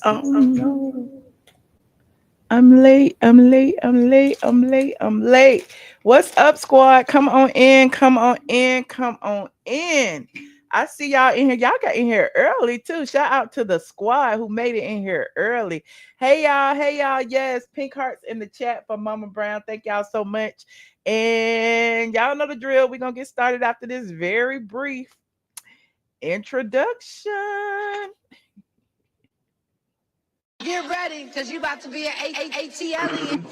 Oh no. I'm late. I'm late. I'm late. I'm late. I'm late. What's up, squad? Come on in. Come on in. Come on in. I see y'all in here. Y'all got in here early too. Shout out to the squad who made it in here early. Hey y'all. Hey y'all. Yes, pink hearts in the chat for Mama Brown. Thank y'all so much. And y'all know the drill. We're gonna get started after this very brief introduction. Get ready, because you about to be an ATLien.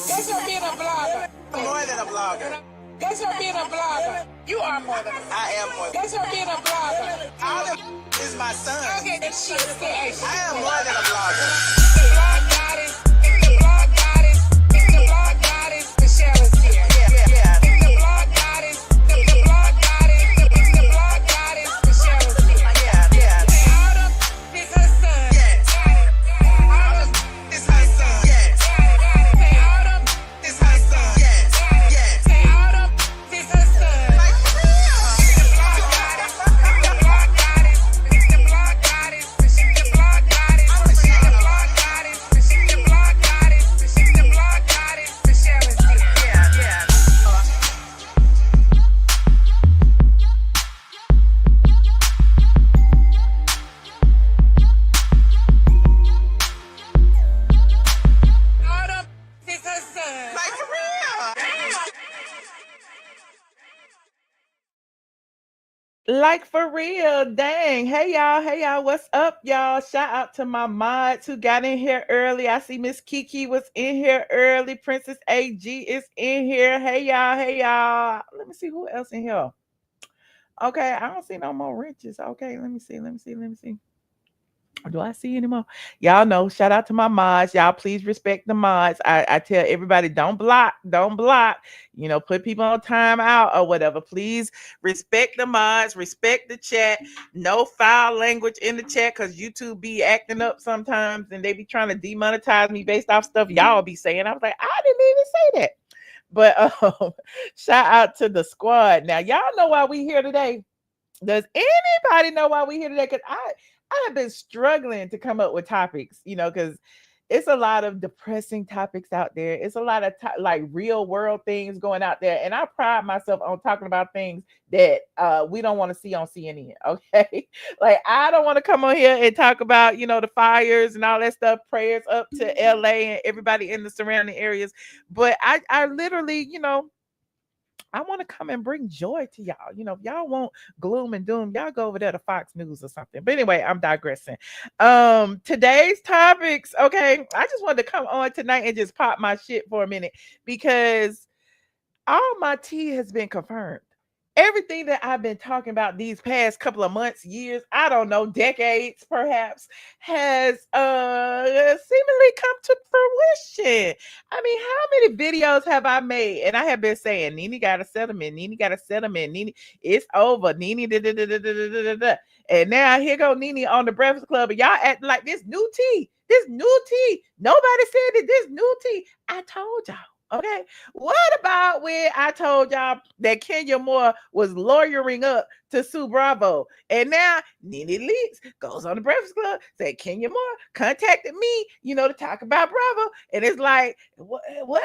That's her being a blogger. More than a blogger. That's her being a blogger. You are more than a blogger. I am more. That's her being a blogger. All of is my son. Okay, that shit. I am more than a blogger. The blog goddess. The blog goddess. The blog goddess. Michelle is here. Yeah. The blog goddess. The blog goddess. The blog goddess. Michelle is here. Yeah. Autumn is her son. Yes. Autumn It's her son. Yes. say Autumn. It's her son. Yes. Say Autumn is her son. Like for real. The blog goddess. The blog goddess. The blog goddess. The blog goddess. The blog goddess. The blog goddess. The blog goddess. Michelle is here. Yeah. Autumn is her son. Like for real. Like for real, dang. Hey y'all, what's up, y'all? Shout out to my mods who got in here early. I see Miss Kiki was in here early. Princess AG is in here. Hey y'all. Let me see who else in here. Okay, I don't see no more wrenches. Okay, let me see. Do I see any more? Y'all know, shout out to my mods. Y'all please respect the mods. I tell everybody, don't block. Put people on timeout or whatever. Please respect the mods, respect the chat. No foul language in the chat because YouTube be acting up sometimes and they be trying to demonetize me based off stuff y'all be saying. I was like, I didn't even say that. But shout out to the squad. Now, y'all know why we here today. Does anybody know why we here today? Because I have been struggling to come up with topics, because it's a lot of depressing topics out there. It's a lot of like real world things going out there. And I pride myself on talking about things that we don't want to see on CNN. Okay. Like I don't want to come on here and talk about, the fires and all that stuff. Prayers up to LA and everybody in the surrounding areas. But I literally, I want to come and bring joy to y'all. If y'all want gloom and doom, y'all go over there to Fox News or something. But anyway, I'm digressing. Today's topics, okay. I just wanted to come on tonight and just pop my shit for a minute because all my tea has been confirmed. Everything that I've been talking about these past couple of months, years, I don't know, decades perhaps, has seemingly come to fruition. I mean, how many videos have I made? And I have been saying, Nene got a settlement, Nene got a settlement, Nene, it's over, Nene, da, da, da, da, da, da, da, da. And now here go Nene on the Breakfast Club, and y'all acting like this new tea. Nobody said that this new tea. I told y'all. Okay. What about when I told y'all that Kenya Moore was lawyering up to sue Bravo? And now Nene Leakes goes on the Breakfast Club, say Kenya Moore contacted me, to talk about Bravo. And it's like, what?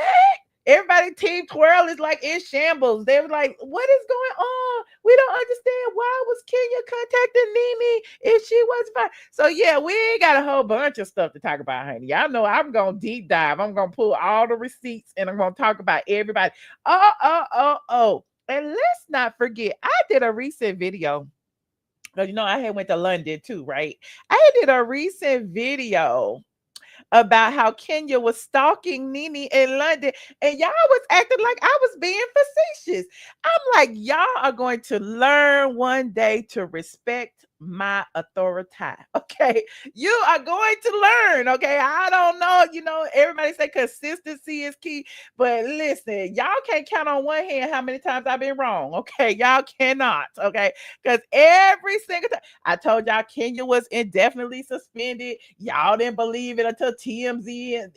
Everybody, Team Twirl is like in shambles. They were like, what is going on? We don't understand why was Kenya contacting Nene if she wasn't fine. So yeah, we ain't got a whole bunch of stuff to talk about, honey. Y'all know I'm going to deep dive. I'm going to pull all the receipts and I'm going to talk about everybody. Oh. And let's not forget, I did a recent video. Because, I had went to London too, right? I did a recent video about how Kenya was stalking Nene in London, and y'all was acting like I was being facetious. I'm like, y'all are going to learn one day to respect my authority. Okay, you are going to learn. Okay, I don't know. Everybody say consistency is key, but listen, y'all can't count on one hand how many times I've been wrong. Okay, y'all cannot. Okay, because every single time I told y'all Kenya was indefinitely suspended, y'all didn't believe it until TMZ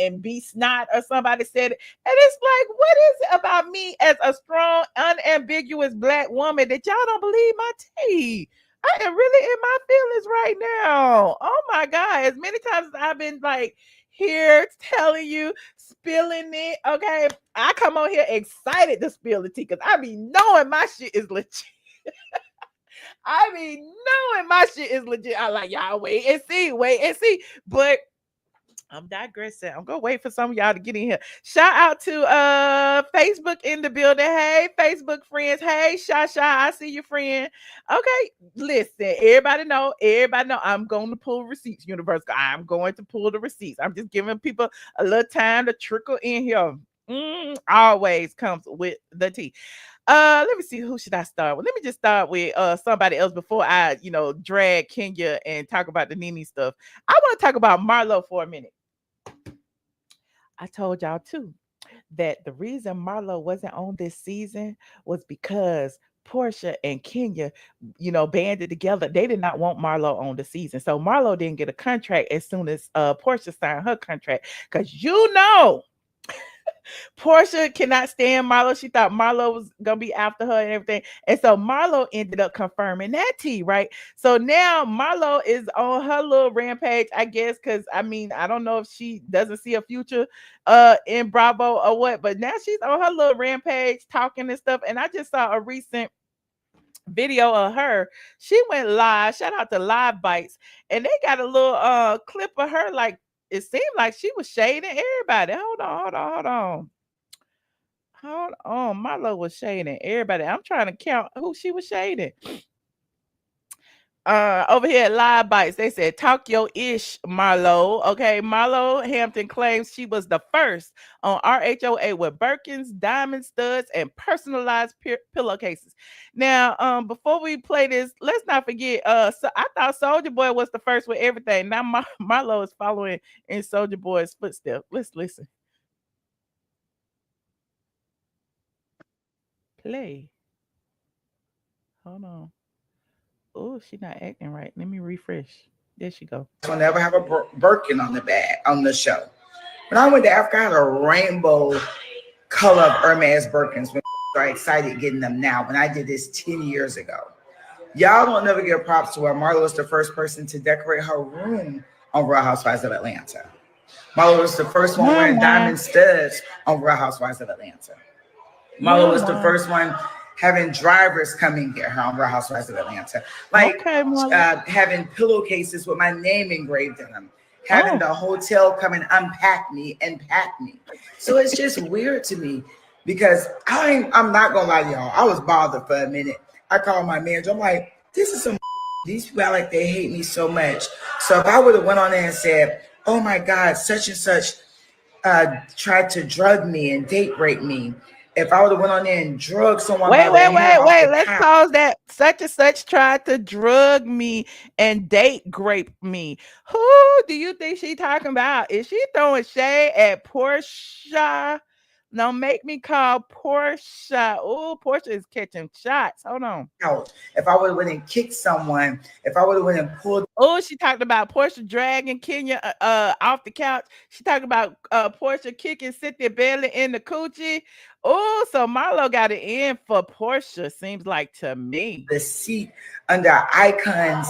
and B Snot or somebody said it. And it's like, what is it about me as a strong, unambiguous Black woman that y'all don't believe my tea? I am really in my feelings right now. Oh my God, as many times as I've been like here telling you, spilling it. Okay. I come on here excited to spill the tea because I be knowing my shit is legit. I be knowing my shit is legit. I like y'all wait and see, wait and see. But I'm digressing. I'm gonna wait for some of y'all to get in here. Shout out to Facebook in the building. Hey, Facebook friends. Hey, Shasha, I see your friend. Okay, listen, everybody know I'm going to pull receipts, Universe. I'm going to pull the receipts. I'm just giving people a little time to trickle in here. Always comes with the tea. Let me see, who should I start with? Let me just start with somebody else before I, drag Kenya and talk about the Nene stuff. I want to talk about Marlo for a minute. I told y'all too that the reason Marlo wasn't on this season was because Porsha and Kenya, banded together. They did not want Marlo on the season. So Marlo didn't get a contract as soon as Porsha signed her contract. Because Porsha cannot stand Marlo. She thought Marlo was gonna be after her and everything. And so Marlo ended up confirming that tea, right? So now Marlo is on her little rampage, I guess, because I don't know if she doesn't see a future in Bravo or what, but now she's on her little rampage talking and stuff. And I just saw a recent video of her. She went live. Shout out to Live Bites, and they got a little clip of her. Like it seemed like she was shading everybody. Hold on. Marlo was shading everybody. I'm trying to count who she was shading. Over here at Live Bites, they said talk your ish, Marlo. Okay, Marlo Hampton claims she was the first on RHOA with Birkins, diamond studs, and personalized pillowcases. Now, before we play this, let's not forget. So I thought Soldier Boy was the first with everything. Now Marlo is following in Soldier Boy's footsteps. Let's listen. Play. Hold on. Oh, she's not acting right. Let me refresh. There she go. I'll never have a Birkin on the show. When I went to Africa, I had a rainbow color of Hermes Birkins. When I excited getting them now. When I did this 10 years ago, y'all don't never give props to her. Marlo was the first person to decorate her room on Real Housewives of Atlanta. Marlo was the first one wearing diamond studs on Real Housewives of Atlanta. Marlo was the first one having drivers come and get her on Real Housewives of Atlanta. Like having pillowcases with my name engraved in them. Having the hotel come and unpack me and pack me. So it's just weird to me because I'm not going to lie to y'all. I was bothered for a minute. I called my manager. I'm like, this is some these people act like they hate me so much. So if I would have went on there and said, oh my God, such and such tried to drug me and date rape me. If I would have went on there and drugged someone, wait. Let's pause that. Such and such tried to drug me and date grape me. Who do you think she talking about? Is she throwing shade at Porsha? Don't make me call Porsha. Oh, Porsha is catching shots. Hold on. If I would have went and kicked someone, if I would have went and pulled. Oh, she talked about Porsha dragging Kenya off the couch. She talked about Porsha kicking Cynthia Bailey in the coochie. Oh, so Marlo got it in for Porsha, seems like to me. The seat under icons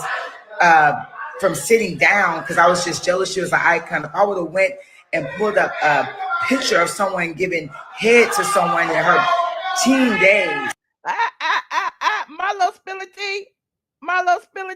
from sitting down because I was just jealous she was an icon. If I would have went and pulled up a picture of someone giving head to someone in her teen days. Marlo spilling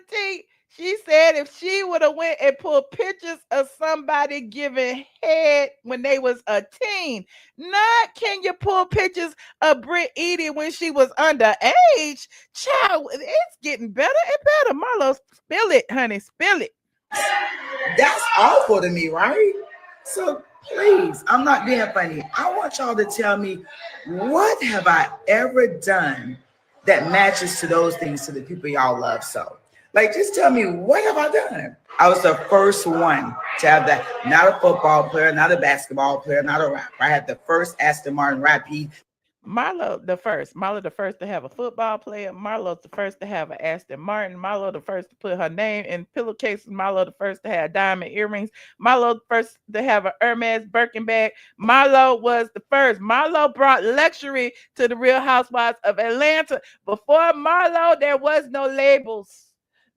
tea. She said if she would have went and pulled pictures of somebody giving head when they was a teen, not can you pull pictures of Britt Edie when she was underage? Child, it's getting better and better. Marlo, spill it, honey, spill it. That's awful to me, right? So please, I'm not being funny. I want y'all to tell me, what have I ever done that matches to those things to the people y'all love so? Like, just tell me, what have I done? I was the first one to have that. Not a football player, not a basketball player, not a rapper. I had the first Aston Martin Rapide. Marlo the first to have a football player. Marlo the first to have an Aston Martin. Marlo the first to put her name in pillowcases. Marlo the first to have diamond earrings. Marlo the first to have an Hermes Birkin bag. Marlo was the first. Marlo brought luxury to the Real Housewives of Atlanta. Before Marlo, there was no labels.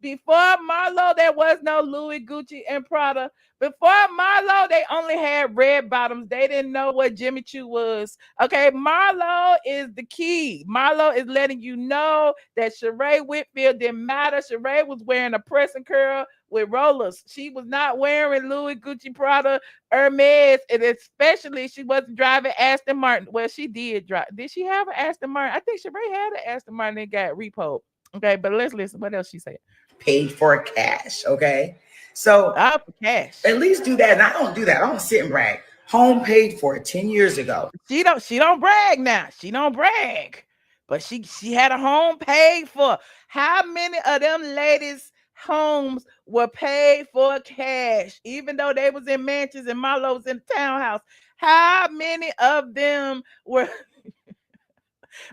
Before Marlo, there was no Louis, Gucci, and Prada. Before Marlo, they only had red bottoms. They didn't know what Jimmy Choo was. Okay, Marlo is the key. Marlo is letting you know that Sheree Whitfield didn't matter. Sheree was wearing a press and curl with rollers. She was not wearing Louis, Gucci, Prada, Hermes, and especially she wasn't driving Aston Martin. Well, she did drive. Did she have an Aston Martin? I think Sheree had an Aston Martin that got repoed. Okay, but let's listen. What else she said? Paid for cash. Okay. So For cash. at least do that. And I don't do that. I don't sit and brag. Home paid for it 10 years ago. She don't brag now. She don't brag. But she had a home paid for. How many of them ladies' homes were paid for cash, even though they was in mansions and Marlo was in the townhouse? How many of them were?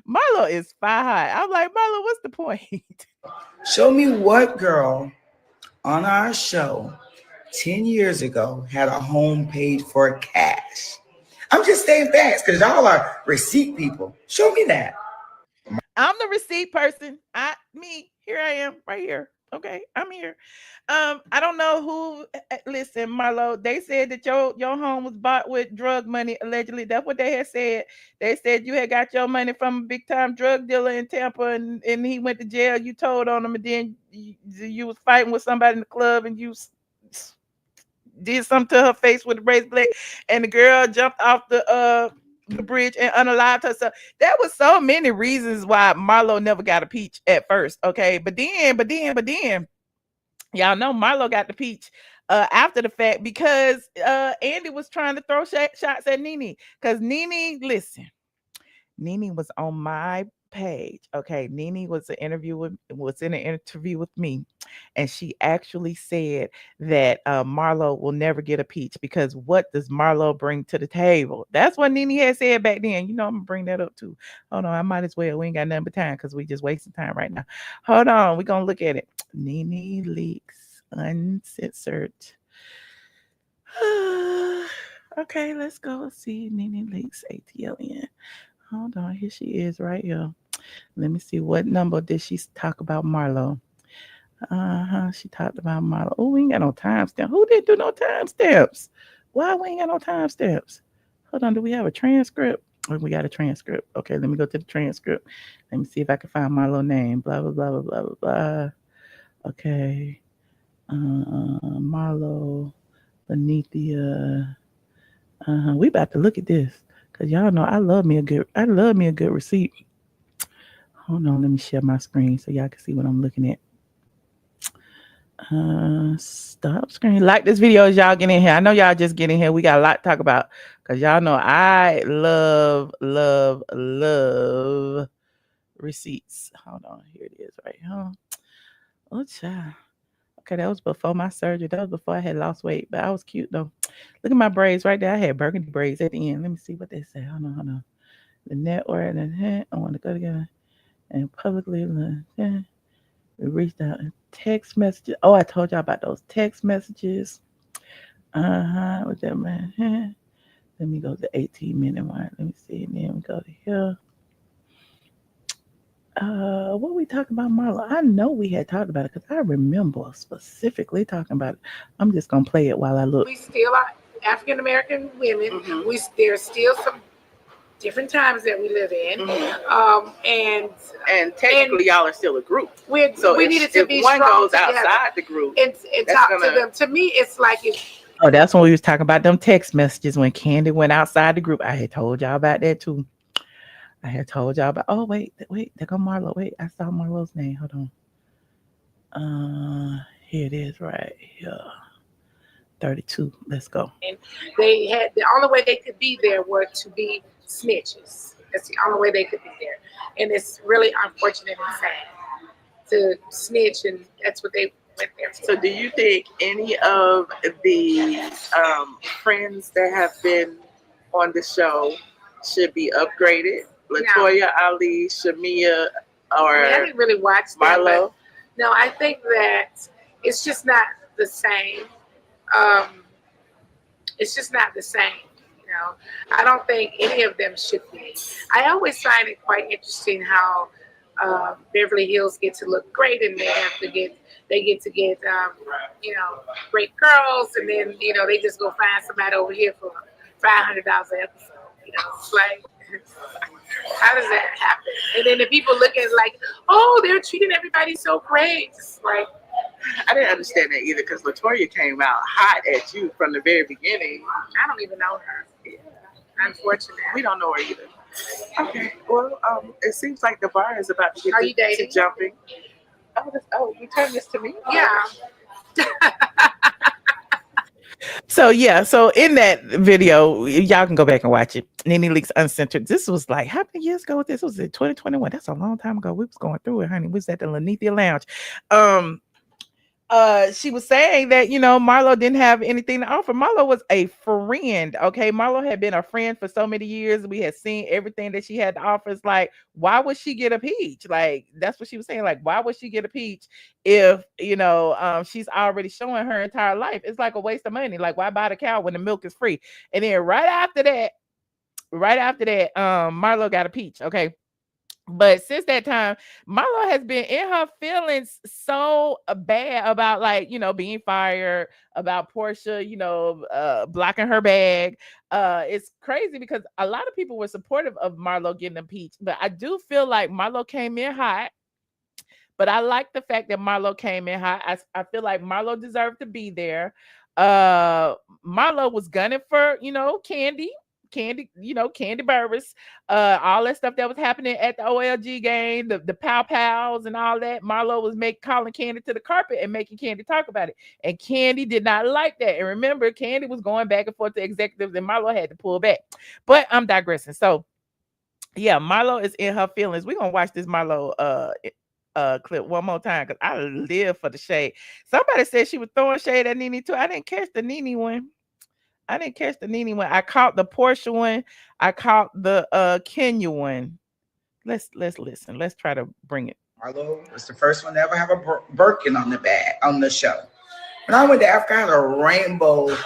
Marlo is high. I'm like, Marlo, what's the point? Show me what girl on our show 10 years ago had a home paid for cash. I'm just staying fast because y'all are receipt people. Show me that. I'm the receipt person. Here I am right here. Okay, I'm here. I don't know who. Listen, Marlo. They said that your home was bought with drug money allegedly. That's what they had said. They said you had got your money from a big time drug dealer in Tampa, and he went to jail. You told on him, and then you was fighting with somebody in the club, and you did something to her face with a razor blade, and the girl jumped off the bridge and unalived herself. There was so many reasons why Marlo never got a peach at first. Okay, but then, y'all know Marlo got the peach after the fact because Andy was trying to throw shots at Nene. Because Nene, listen, Nene was on my page. Okay, Nene was in an interview with me, and she actually said that Marlo will never get a peach because what does Marlo bring to the table? That's what Nene had said back then. You know, I'm gonna bring that up too. Hold on, I might as well. We ain't got nothing but time because we just wasting time right now. Hold on, we're gonna look at it. Nene Leakes Uncensored. Okay, let's go see Nene Leakes ATLien. Hold on, here she is right here. Let me see what number did she talk about Marlo. She talked about Marlo. Oh, we ain't got no timestamp. Who didn't do no timestamps? Why we ain't got no timestamps? Hold on, do we have a transcript? Oh, we got a transcript. Okay, let me go to the transcript. Let me see if I can find Marlo's name. Blah blah blah blah blah blah blah. Okay, Marlo, Benethia. We about to look at this because y'all know I love me a good receipt. Hold on, let me share my screen so y'all can see what I'm looking at. Stop screen. Like this video as y'all get in here. I know y'all just get in here. We got a lot to talk about because y'all know I love receipts. Hold on, here it is right here. Oh, child. Okay, that was before my surgery. That was before I had lost weight, but I was cute though. Look at my braids right there. I had burgundy braids at the end. Let me see what they say. Hold on. The network and the I want to go together and publicly. We reached out in text messages. Oh, I told y'all about those text messages. With that man. Let me go to the 18-minute one. Let me see. And then we go to here. What we talking about, Marlo? I know we had talked about it because I remember specifically talking about it. I'm just gonna play it while I look. We still are African American women. Mm-hmm. There's still some different times that we live in, and technically y'all are still a group. We needed to be one strong goes together outside the group and talk to them. To me, it's like oh, that's when we was talking about them text messages when Candy went outside the group. I had told y'all about that too. I had told y'all about. Oh wait, there go Marlo. Wait, I saw Marlo's name. Hold on. Here it is, right here. 32. Let's go. And they had the only way they could be there were to be snitches. That's the only way they could be there, and it's really unfortunate and sad to snitch, and that's what they went there for. So, do you think any of the friends that have been on the show should be upgraded? Latoya, Ali, Shamia, or I didn't really watch Marlo? No, I think that it's just not the same. It's just not the same. You know, I don't think any of them should be. I always find it quite interesting how Beverly Hills get to look great, and they get to get great girls, and then they just go find somebody over here for $500 an episode. It's like, how does that happen? And then the people look at it like, oh, they're treating everybody so great. It's like, I didn't understand that either because Latoya came out hot at you from the very beginning. I don't even know her. Unfortunately, We don't know her either. Okay, well, it seems like the bar is about to get Are you dating? to jumping. You turned this to me? Yeah. So yeah, so in that video, y'all can go back and watch it. Nene Leakes Uncensored. This was like, how many years ago was this? Was it 2021? That's a long time ago. We was going through it, honey. We was at the Lanithia Lounge. She was saying that Marlo didn't have anything to offer. Marlo was a friend. Okay, Marlo had been a friend for so many years. We had seen everything that she had to offer. It's like, why would she get a peach? Like, that's what she was saying. Like, why would she get a peach if she's already showing her entire life? It's like a waste of money. Like, why buy the cow when the milk is free? And then right after that, Marlo got a peach. Okay. But since that time, Marlo has been in her feelings so bad about being fired, about Porsha, blocking her bag. It's crazy because a lot of people were supportive of Marlo getting impeached, but I do feel like Marlo came in hot. But I like the fact that Marlo came in hot. I feel like Marlo deserved to be there. Marlo was gunning for, Candy, Candy Burris, all that stuff that was happening at the OLG game, the pow pows and all that. Marlo was calling Candy to the carpet and making Candy talk about it. And Candy did not like that. And remember, Candy was going back and forth to executives and Marlo had to pull back. But I'm digressing. So yeah, Marlo is in her feelings. We're gonna watch this Marlo clip one more time because I live for the shade. Somebody said she was throwing shade at Nene too. I didn't catch the Nene one. I caught the Porsha one. I caught the Kenya one. Let's listen. Let's try to bring it. Marlo was the first one to ever have a Birkin on the show. When I went to Africa, I had a rainbow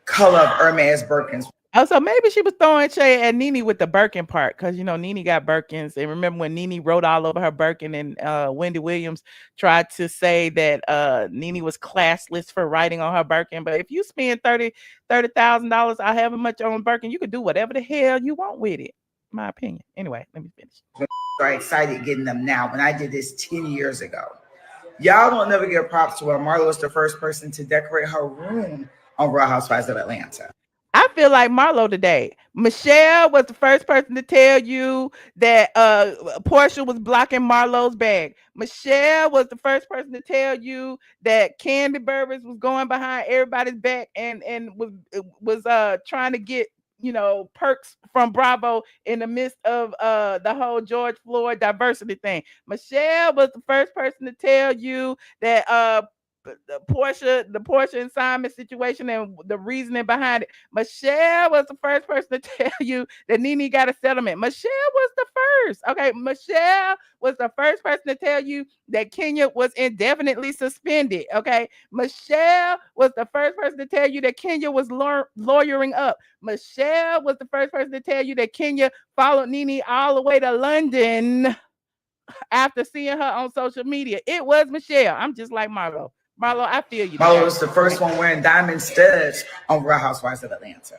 color of Hermes Birkins. Oh, so maybe she was throwing shade at Nene with the Birkin part because Nene got Birkins. And remember when Nene wrote all over her Birkin and Wendy Williams tried to say that Nene was classless for writing on her Birkin. But if you spend $30,000, I have much on Birkin, you could do whatever the hell you want with it. My opinion. Anyway, let me finish. I'm excited getting them now. When I did this 10 years ago, y'all don't never give props to her. Marlo was the first person to decorate her room on Real Housewives of Atlanta. I feel like Marlo today. Michelle was the first person to tell you that Porsha was blocking Marlo's bag. Michelle was the first person to tell you that Candy Burris was going behind everybody's back and was trying to get perks from Bravo in the midst of the whole George Floyd diversity thing. Michelle was the first person to tell you that the Porsha and Simon situation and the reasoning behind it. Michelle was the first person to tell you that Nene got a settlement. Michelle was the first. Okay, Michelle was the first person to tell you that Kenya was indefinitely suspended. Okay, Michelle was the first person to tell you that Kenya was lawyering up. Michelle was the first person to tell you that Kenya followed Nene all the way to London after seeing her on social media. It was Michelle. I'm just like Marlo. Marlo, I feel you. Marlo was the first one wearing diamond studs on Real Housewives of Atlanta.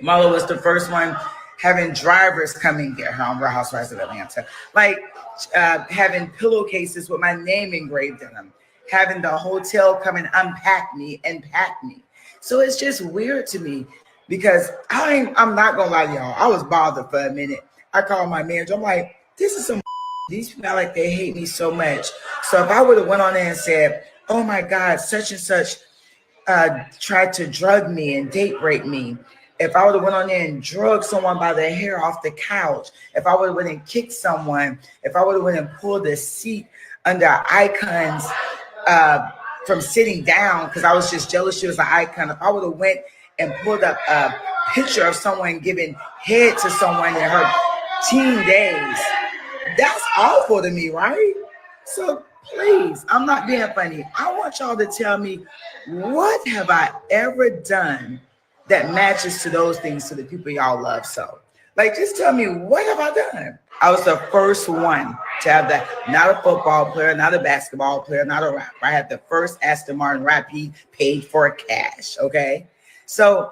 Marlo was the first one having drivers come and get her on Real Housewives of Atlanta. Like having pillowcases with my name engraved in them. Having the hotel come and unpack me and pack me. So it's just weird to me because I'm not going to lie to y'all. I was bothered for a minute. I called my manager. I'm like, this is some these people are like they hate me so much. So if I would have went on there and said, oh my God, such and such tried to drug me and date rape me. If I would have went on there and drugged someone by the hair off the couch, if I would have went and kicked someone, if I would have went and pulled the seat under icons from sitting down because I was just jealous she was an icon. If I would have went and pulled up a picture of someone giving head to someone in her teen days, that's awful to me, right? So please, I'm not being funny. I want y'all to tell me, what have I ever done that matches to those things to the people y'all love so? Like, just tell me, what have I done? I was the first one to have that. Not a football player, not a basketball player, not a rapper. I had the first Aston Martin Rapide paid for cash, okay? So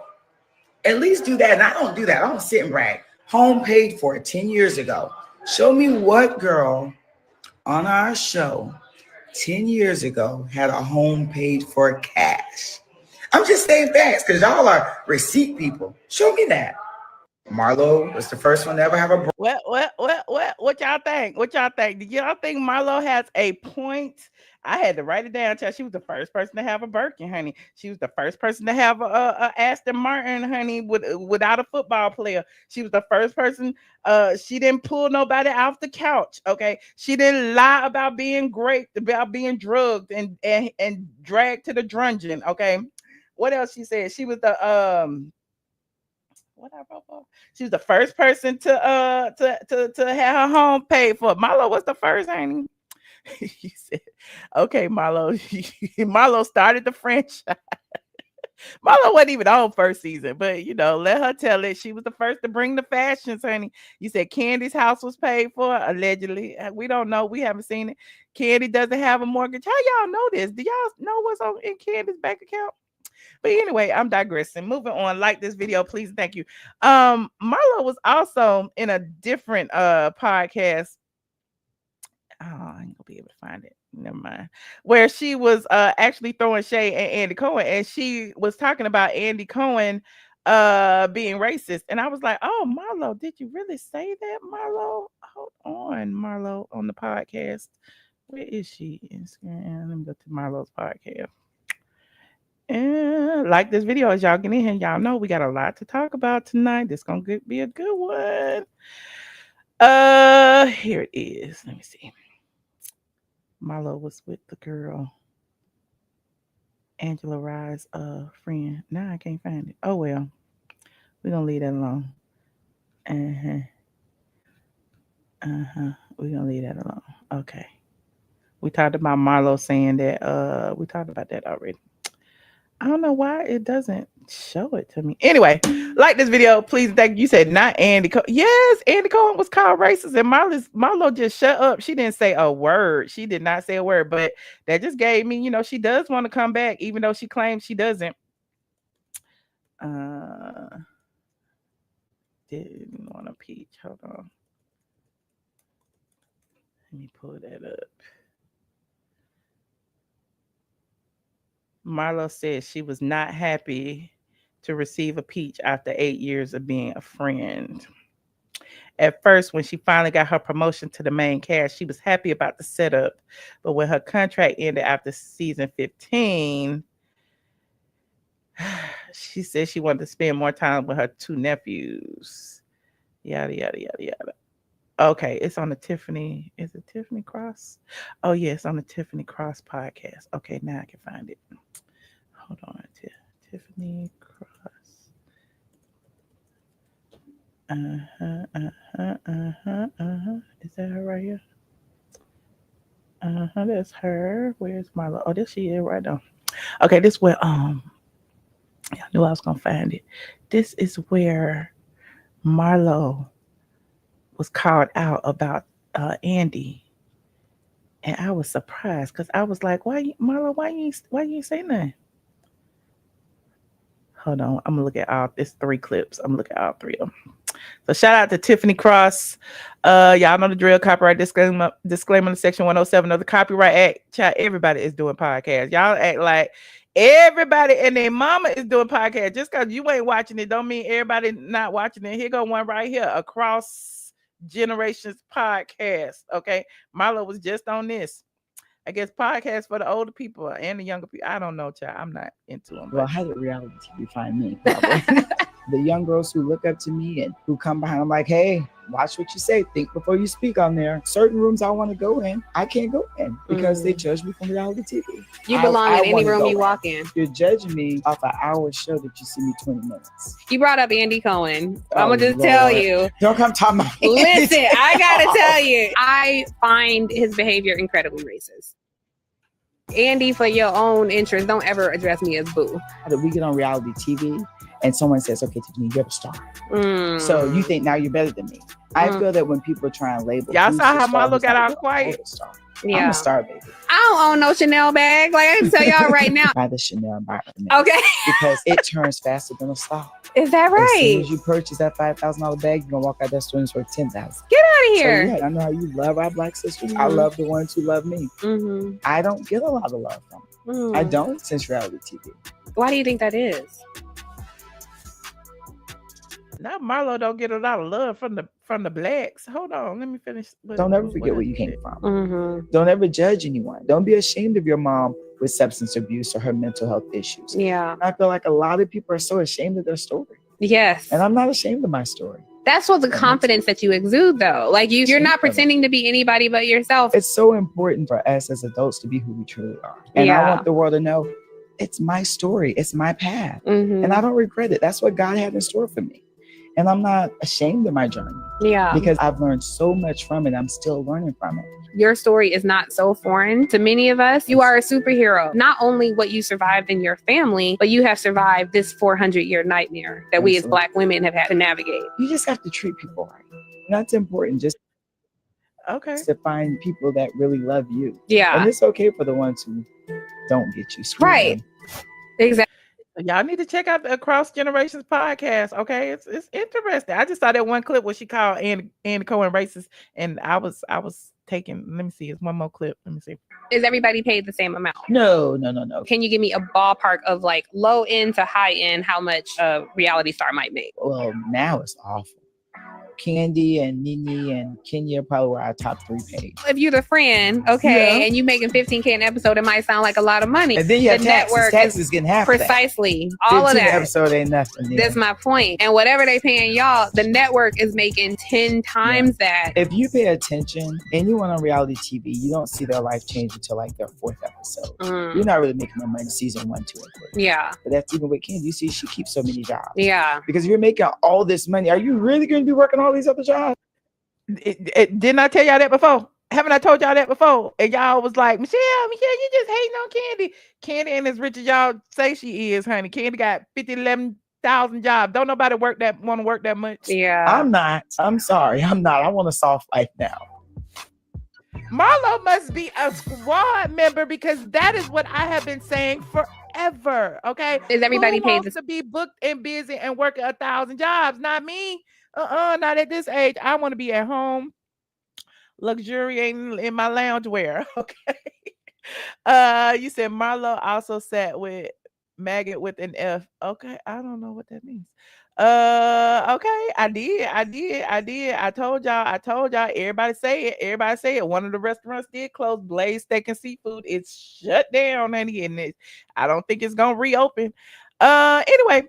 at least do that. And I don't do that. I don't sit and brag. Home paid for it 10 years ago. Show me what girl on our show 10 years ago had a home paid for cash. I'm just saying facts because y'all are receipt people. Show me that. Marlo was the first one to ever have a. What y'all think? What y'all think? Do y'all think Marlo has a point? I had to write it down. Child. She was the first person to have a Birkin, honey. She was the first person to have a Aston Martin, honey, without a football player. She was the first person. She didn't pull nobody off the couch. Okay, she didn't lie about being raped, about being drugged and dragged to the dungeon. Okay, what else she said? She was the She was the first person to have her home paid for. Marlo was the first, honey. You said, okay, Marlo. Marlo started the franchise. Marlo wasn't even on first season, but let her tell it. She was the first to bring the fashions, honey. You said Candy's house was paid for, allegedly. We don't know. We haven't seen it. Candy doesn't have a mortgage. How y'all know this? Do y'all know what's in Candy's bank account? But anyway, I'm digressing. Moving on. Like this video, please. Thank you. Marlo was also in a different podcast. Oh, I ain't gonna be able to find it. Never mind. Where she was actually throwing shade at Andy Cohen, and she was talking about Andy Cohen being racist. And I was like, oh, Marlo, did you really say that, Marlo? Hold on, Marlo, on the podcast. Where is she? Instagram. Let me go to Marlo's podcast. And like this video as y'all get in here, y'all know we got a lot to talk about tonight. This gonna be a good one. Here it is. Let me see. Marlo was with the girl Angela Rye's friend. Now I can't find it. Oh well, we're gonna leave that alone. We're gonna leave that alone. Okay. We talked about Marlo saying that we talked about that already. I don't know why it doesn't show it to me. Anyway, like this video, please. Thank you. You said not Andy Cohen. Yes, Andy Cohen was called racist, and Marlo just shut up. She didn't say a word. She did not say a word, but that just gave me, she does want to come back, even though she claims she doesn't. Didn't want to peach. Hold on. Let me pull that up. Marlo said she was not happy to receive a peach after 8 years of being a friend. At first, when she finally got her promotion to the main cast, she was happy about the setup. But when her contract ended after season 15, she said she wanted to spend more time with her two nephews. Yada, yada, yada, yada. Okay, it's on the Tiffany. Is it Tiffany Cross? Oh, yeah, it's on the Tiffany Cross podcast. Okay, now I can find it. Hold on. Tiffany Cross. Is that her right here? That's her. Where's Marlo? Oh, there she is right now. Okay, this where I knew I was gonna find it. This is where Marlo was called out about Andy, and I was surprised because I was like, "Why, Marlo? Why you say nothing?" Hold on, I'm gonna look at all. There's 3 clips. I'm gonna look at all 3 of them. So shout out to Tiffany Cross. Y'all know the drill. Copyright disclaimer in Section 107 of the Copyright Act. Child, everybody is doing podcasts. Y'all act like everybody and their mama is doing podcasts. Just because you ain't watching it don't mean everybody not watching it. Here go one right here. Across Generations podcast. Okay, Marlo was just on this. I guess podcasts for the older people and the younger people. I don't know, child. I'm not into them. Well, how did reality TV find me? Probably. The young girls who look up to me and who come behind, I'm like, hey, watch what you say. Think before you speak on there. Certain rooms I want to go in, I can't go in because they judge me from reality TV. You belong in any room you walk in. You're judging me off an hour show that you see me 20 minutes. You brought up Andy Cohen. I'm going to just tell you. Don't come talking about me. Listen, I got to tell you. I find his behavior incredibly racist. Andy, for your own interest, don't ever address me as boo. That we get on reality TV and someone says, okay, Tiffany, you're the star. Mm. So you think now you're better than me. I feel that when people try and label, Y'all who's saw the how star, Marlo who's got not, all you're quiet? the star. Yeah. I'm a star, baby. I don't own no Chanel bag. Like I can tell y'all right now. Buy the Chanel environment. Okay. Because it turns faster than a stock. Is that As soon right? as you purchase that $5,000 bag, you're gonna walk out that store and it's worth $10,000. Get out of here. So yeah, I know how you love our Black sisters. I Mhm. love the ones who love me. Mm-hmm. I don't get a lot of love from them. I don't since reality TV. Why do you think that is? Now Marlo don't get a lot of love from the blacks. Hold on, let me finish. Don't ever forget where you came from. Mm-hmm. Don't ever judge anyone. Don't be ashamed of your mom with substance abuse or her mental health issues. Yeah. I feel like a lot of people are so ashamed of their story. Yes. And I'm not ashamed of my story. That's what the confidence that you exude, though. Like you're not pretending to be anybody but yourself. It's so important for us as adults to be who we truly are. And I want the world to know it's my story. It's my path. Mm-hmm. And I don't regret it. That's what God had in store for me. And I'm not ashamed of my journey. Yeah. Because I've learned so much from it. I'm still learning from it. Your story is not so foreign to many of us. You are a superhero. Not only what you survived in your family, but you have survived this 400-year nightmare that we as Black women have had to navigate. You just have to treat people right. That's important. Just to find people that really love you. Yeah. And it's okay for the ones who don't get you screwed. Right. Exactly. Y'all need to check out the Across Generations podcast. Okay, it's interesting. I just saw that one clip where she called Andy Cohen racist, and I was taking. Let me see. It's one more clip. Let me see. Is everybody paid the same amount? No. Can you give me a ballpark of like low end to high end, how much a reality star might make? Well, now it's awful. Candy and Nene and Kenya probably were our top 3 paid. If you're the friend, and you making $15K an episode, it might sound like a lot of money. And then you have the taxes. network Taxes getting half precisely of that. all of that. Episode ain't nothing. Yeah. That's my point. And whatever they paying y'all, the network is making 10 times that. If you pay attention, anyone on reality TV, you don't see their life change until like their 4th episode. You're not really making no money season 1, 2, and 3. Yeah. But that's even with Candy. You see, she keeps so many jobs. Yeah. Because if you're making all this money, are you really going to be working all these other jobs? Didn't I tell y'all that before? Haven't I told y'all that before? And y'all was like, Michelle, you just hating on Candy. Candy ain't as rich as y'all say she is, honey. Candy got 11,000 jobs. Don't nobody want to work that much. Yeah. I'm not. I'm sorry. I'm not. I want a soft life now. Marlo must be a squad member because that is what I have been saying forever. Okay. Is everybody Who paid wants to be booked and busy and working 1,000 jobs? Not me. Not at this age. I want to be at home, luxuriating in my loungewear. Okay. You said Marlo also sat with maggot with an F. Okay, I don't know what that means. Okay, I did. I told y'all. Everybody say it. One of the restaurants did close. Blaze Steak and Seafood. It's shut down, honey, and I don't think it's gonna reopen. Anyway.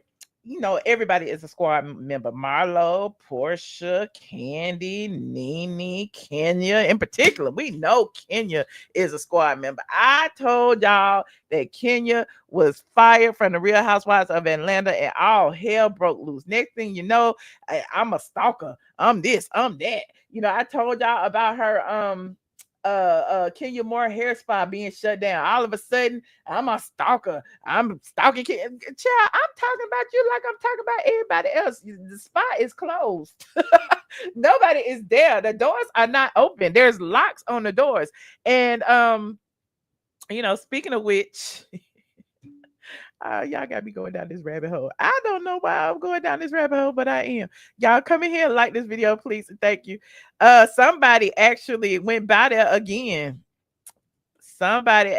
Everybody is a squad member. Marlo, Porsha, Candy, Nene, Kenya. In particular, we know Kenya is a squad member. I told y'all that Kenya was fired from the Real Housewives of Atlanta and all hell broke loose. Next thing you know, I'm a stalker. I'm this, I'm that. I told y'all about her Kenya Moore hair spa being shut down. All of a sudden, I'm a stalker. I'm stalking Child, I'm talking about you like I'm talking about everybody else. The spa is closed. Nobody is there. The doors are not open. There's locks on the doors. And speaking of which, y'all got me going down this rabbit hole. I don't know why I'm going down this rabbit hole, but I am. Y'all come in here and like this video, please, and thank you. Somebody actually went by there again. Honey,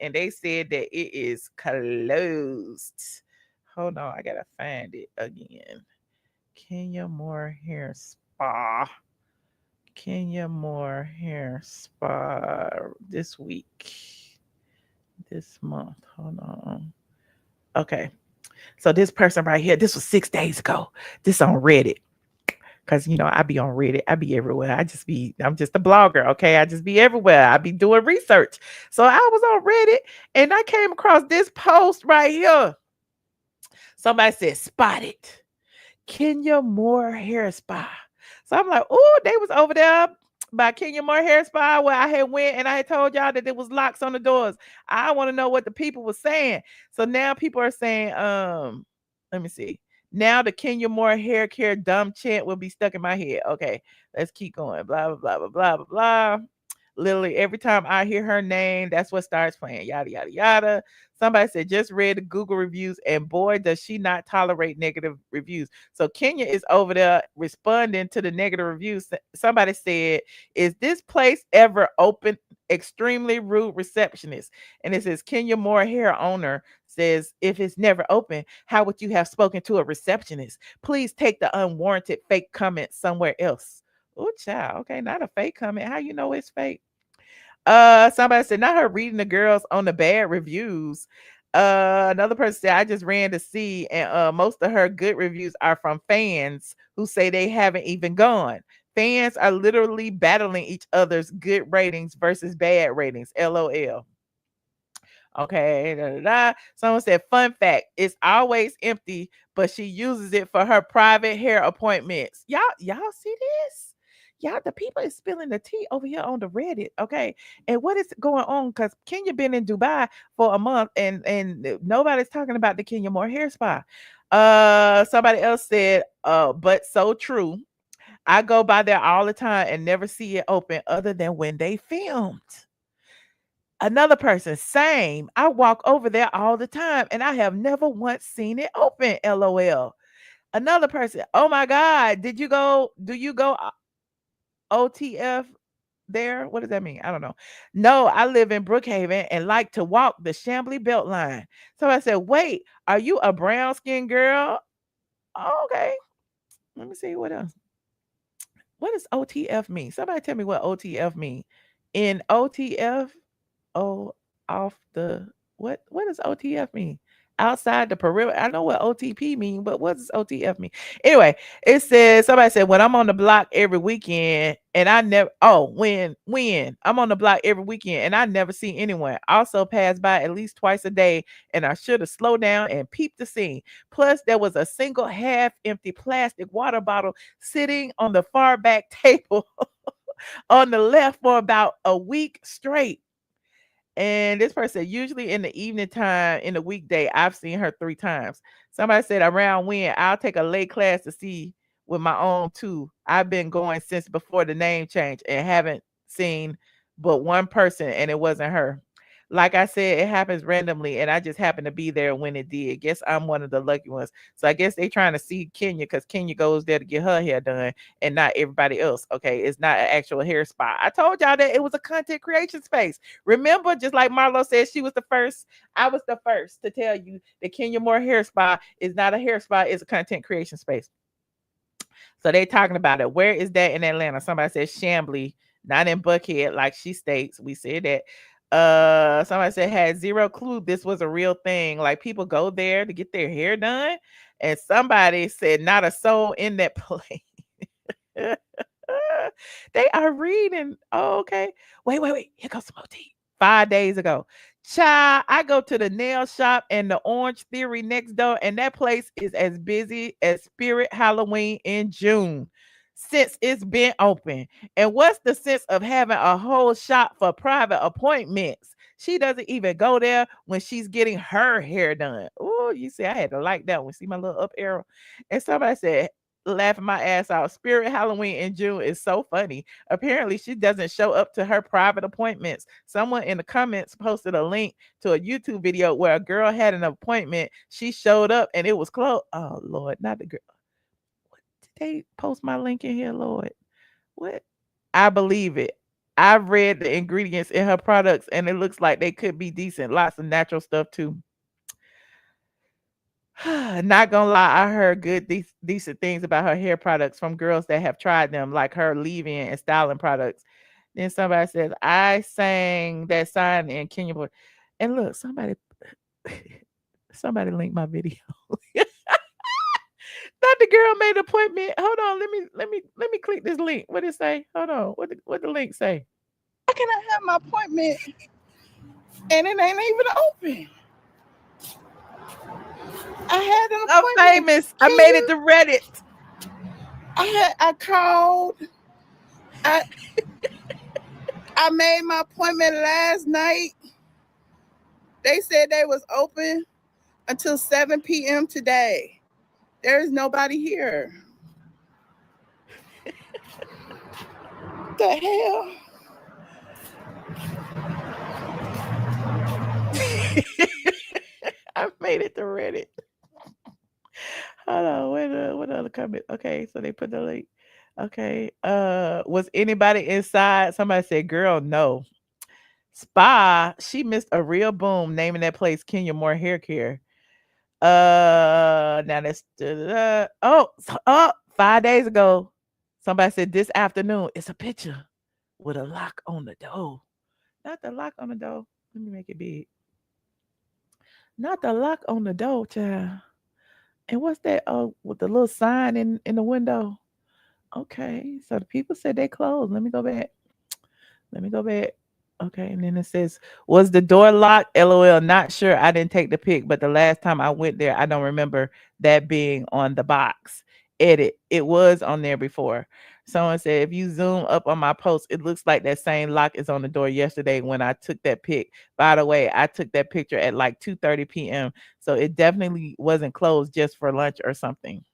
and they said that it is closed. Hold on, I gotta find it again. Kenya Moore Hair Spa. This week. This month. Hold on. Okay. So this person right here, this was 6 days ago. This on Reddit. Because I be on Reddit. I be everywhere. I'm just a blogger. Okay. I just be everywhere. I be doing research. So I was on Reddit and I came across this post right here. Somebody said, spotted Kenya Moore Hair Spa. So I'm like, oh, they was over there by Kenya Moore Hair Spa where I had went and I had told y'all that there was locks on the doors. I want to know what the people were saying. So now people are saying, let me see. Now the Kenya Moore hair care dumb chant will be stuck in my head. Okay, let's keep going. Blah blah blah blah blah blah. Literally every time I hear her name, that's what starts playing. Yada yada yada. Somebody said just read the Google reviews, and boy, does she not tolerate negative reviews. So Kenya is over there responding to the negative reviews. Somebody said, "Is this place ever open?" Extremely rude receptionist. And it says Kenya Moore hair owner says, if it's never open, how would you have spoken to a receptionist? Please take the unwarranted fake comment somewhere else. Oh, child. Okay, not a fake comment. How you know it's fake? Somebody said, not her reading the girls on the bad reviews. Another person said, I just ran to see, and most of her good reviews are from fans who say they haven't even gone. Fans are literally battling each other's good ratings versus bad ratings. LOL. Okay. Da, da, da. Someone said, fun fact, it's always empty, but she uses it for her private hair appointments. Y'all see this? Y'all, the people is spilling the tea over here on the Reddit. Okay. And what is going on? Because Kenya been in Dubai for a month and nobody's talking about the Kenya Moore hair spa. Somebody else said, but so true. I go by there all the time and never see it open other than when they filmed. Another person, same. I walk over there all the time and I have never once seen it open. LOL. Another person, oh my God, do you go OTF there? What does that mean? I don't know. No, I live in Brookhaven and like to walk the Chambly Beltline. So I said, wait, are you a brown skinned girl? Oh, okay. Let me see what else. What does OTF mean? Somebody tell me what OTF mean. In OTF, off the what does OTF mean? Outside the perimeter. I know what OTP mean, but what does OTF mean? Anyway, it says somebody said when I'm on the block every weekend and I never when I'm on the block every weekend and I never see anyone. Also pass by at least twice a day and I should have slowed down and peeped the scene. Plus there was a single half empty plastic water bottle sitting on the far back table on the left for about a week straight. And this person, usually in the evening time in the weekday, I've seen her 3 times. Somebody said around when I'll take a late class to see with my own too. I've been going since before the name change and haven't seen but one person, and it wasn't her. Like I said, it happens randomly, and I just happened to be there when it did. Guess I'm one of the lucky ones. So I guess they trying to see Kenya because Kenya goes there to get her hair done and not everybody else. Okay, it's not an actual hair spa. I told y'all that it was a content creation space. Remember, just like Marlo said, she was the first. I was the first to tell you that Kenya Moore hair spa is not a hair spa, it's a content creation space. So they talking about it. Where is that in Atlanta? Somebody said Chambly, not in Buckhead, like she states. We said that. Somebody said had zero clue this was a real thing. Like people go there to get their hair done, and somebody said not a soul in that place. They are reading. Oh, okay. Wait. Here goes some OT. 5 days ago. Child, I go to the nail shop and the Orange Theory next door, and that place is as busy as Spirit Halloween in June since it's been open. And what's the sense of having a whole shop for private appointments? She doesn't even go there when she's getting her hair done. Oh, you see, I had to like that one. See my little up arrow? And somebody said, laughing my ass out, Spirit Halloween in June is so funny. Apparently, she doesn't show up to her private appointments. Someone in the comments posted a link to a YouTube video where a girl had an appointment. She showed up and it was closed. Oh, Lord, not the girl. Did they post my link in here, Lord? What? I believe it. I've read the ingredients in her products and it looks like they could be decent. Lots of natural stuff too. Not gonna lie, I heard good, decent things about her hair products from girls that have tried them, like her leave-in and styling products. Then somebody says, I sang that sign in Kenya. And look, somebody linked my video. Not the girl made an appointment. Hold on, let me click this link. What it say? Hold on. What the link say? How can I have my appointment and it ain't even open? I had an appointment. I'm famous. I made it to Reddit. I called. I made my appointment last night. They said they was open until 7 p.m. today. There is nobody here. The hell? I made it to Reddit. Hold on, what other comment? Okay, so they put the link. Okay. Was anybody inside? Somebody said, girl, no. Spa, she missed a real boom naming that place Kenya Moore Hair Care. Now that's 5 days ago. Somebody said this afternoon. It's a picture with a lock on the door. Not the lock on the door. Let me make it big. Not the lock on the door, child. And what's that? Oh, with the little sign in the window. Okay, so the people said they closed. Let me go back. Let me go back. Okay, and then it says, was the door locked? LOL, not sure. I didn't take the pic, but the last time I went there, I don't remember that being on the box. Edit. It was on there before. Someone said, if you zoom up on my post, it looks like that same lock is on the door yesterday when I took that pic. By the way, I took that picture at like 2:30 p.m. So it definitely wasn't closed just for lunch or something.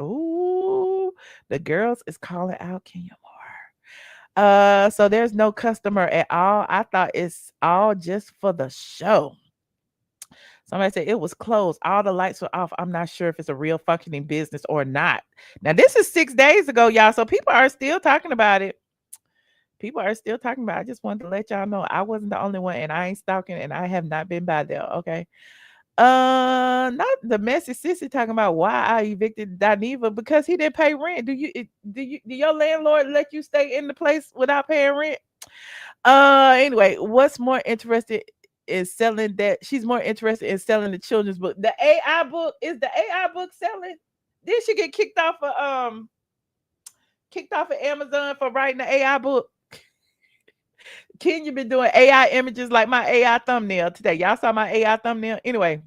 Ooh, the girls is calling out Kenya Moore. So there's no customer at all. I thought it's all just for the show. Somebody said it was closed. All the lights were off. I'm not sure if it's a real functioning business or not. Now, this is 6 days ago, y'all. So people are still talking about it. People are still talking about it. I just wanted to let y'all know I wasn't the only one, and I ain't stalking, and I have not been by there. Okay. Not the messy sissy talking about why I evicted Daniva because he didn't pay rent. Do your landlord let you stay in the place without paying rent? Anyway, what's more interested is selling that she's more interested in selling the children's book. The AI book, is the AI book selling? Did she get kicked off of Amazon for writing the AI book? Kenya been doing AI images like my AI thumbnail today. Y'all saw my AI thumbnail? Anyway,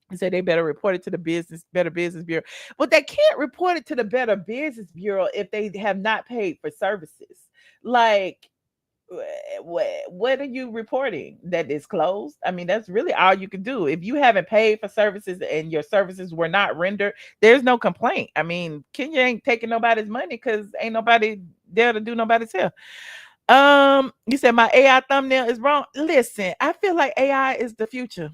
he said they better report it to the Better Business Bureau. But they can't report it to the Better Business Bureau if they have not paid for services. Like, what are you reporting? That is closed? I mean, that's really all you can do. If you haven't paid for services and your services were not rendered, there's no complaint. I mean, Kenya ain't taking nobody's money because ain't nobody there to do nobody's hair. You said my AI thumbnail is wrong. Listen, I feel like AI is the future.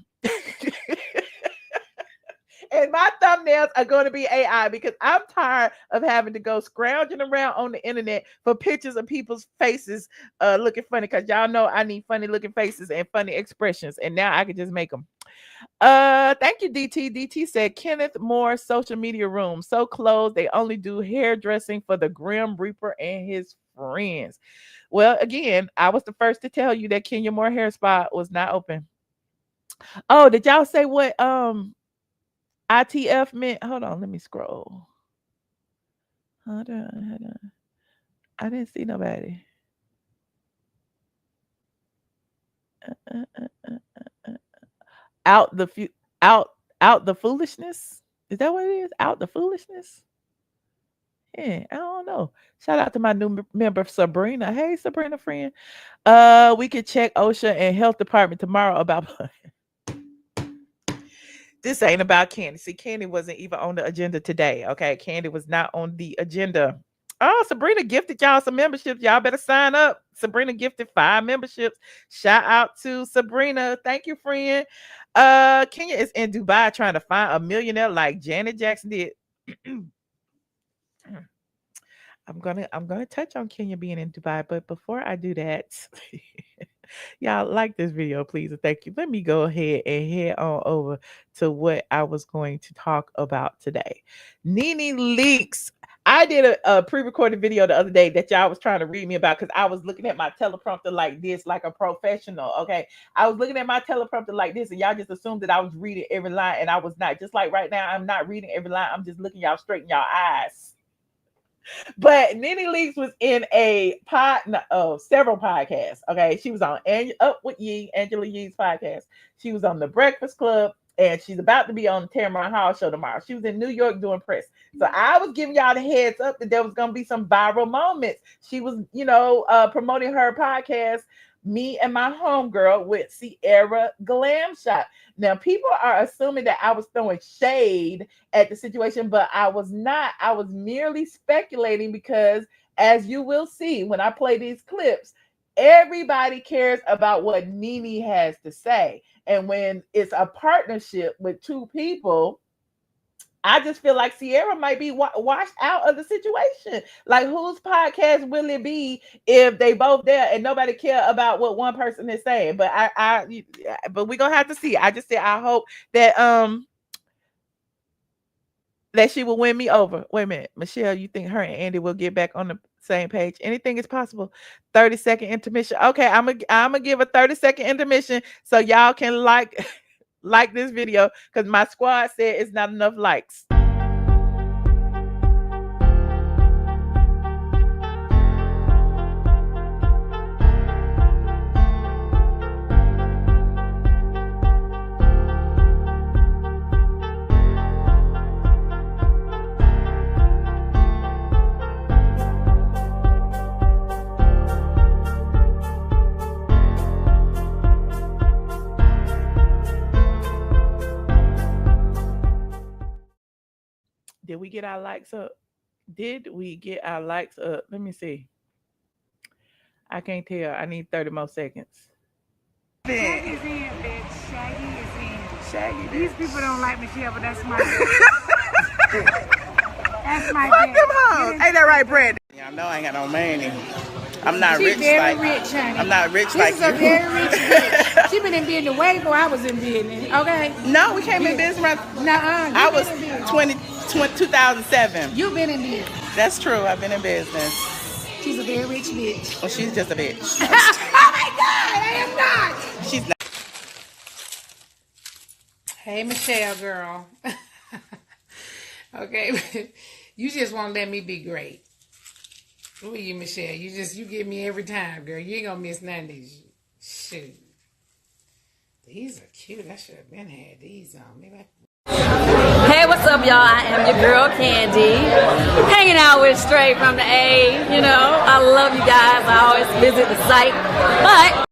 And my thumbnails are going to be AI because I'm tired of having to go scrounging around on the internet for pictures of people's faces looking funny, because y'all know I need funny looking faces and funny expressions, and now I can just make them. Thank you, DT. DT said Kenneth Moore social media room so closed they only do hairdressing for the Grim Reaper and his friends. Well, again, I was the first to tell you that Kenya Moore hair spot was not open. Oh, did y'all say what ITF meant? Hold on, let me scroll. Hold on. I didn't see nobody. Out the foolishness. Is that what it is? Out the foolishness. Yeah, I don't know. Shout out to my new member Sabrina. Hey, Sabrina friend. We could check OSHA and health department tomorrow about. This ain't about Candy. See, Candy wasn't even on the agenda today. Okay, Candy was not on the agenda. Oh, Sabrina gifted y'all some memberships. Y'all better sign up. Sabrina gifted 5 memberships. Shout out to Sabrina. Thank you, friend. Kenya is in Dubai trying to find a millionaire like Janet Jackson did. I'm gonna touch on Kenya being in Dubai, but before I do that, y'all like this video, please, and thank you. Let me go ahead and head on over to what I was going to talk about today. Nene Leakes. I did a pre-recorded video the other day that y'all was trying to read me about because I was looking at my teleprompter like this, like a professional. Okay, I was looking at my teleprompter like this, and y'all just assumed that I was reading every line, and I was not. Just like right now, I'm not reading every line. I'm just looking y'all straight in y'all eyes. But Nene Leakes was in a several podcasts. Okay, she was on Up with Yee, Angela Yee's podcast. She was on The Breakfast Club. and she's about to be on the Tamron Hall Show tomorrow. She was in New York doing press. So I was giving y'all the heads up that there was going to be some viral moments. She was, promoting her podcast, Me and My Homegirl, with Sierra Glam Shot. Now, people are assuming that I was throwing shade at the situation, but I was not. I was merely speculating because, as you will see when I play these clips, everybody cares about what Nene has to say. And when it's a partnership with two people, I just feel like Sierra might be washed out of the situation. Like, whose podcast will it be if they both there and nobody care about what one person is saying? But but we're gonna have to see. I just said I hope that that she will win me over. Wait a minute, Michelle, you think her and Andy will get back on the same page? Anything is possible. 30-second intermission. Okay, I'm gonna give a 30-second intermission so y'all can like this video, because my squad said it's not enough likes. Did we get our likes up? Did we get our likes up? Let me see. I can't tell. I need 30 more seconds. Shaggy is in, bitch. Shaggy is in. Shaggy. These people don't like Michelle, but that's my That's my Fuck them hoes. Ain't that right, Brandon? Y'all know I ain't got no money. I'm not She's rich very like rich, honey. I'm not rich This like is you. a very rich bitch. She been in business way before I was in business. Okay. No, we came in business around. I was 2007. You've been in business. That's true. I've been in business. She's a very rich bitch. Well, she's just a bitch. Oh my God, I am not. She's not. Hey, Michelle, girl. Okay, you just won't let me be great. Who are you, Michelle? You get me every time, girl. You ain't gonna miss none of these. Shoot. These are cute. I should have been had these on. Maybe Hey, what's up, y'all? I am your girl, Candy. Hanging out with Straight from the A. I love you guys. I always visit the site. But,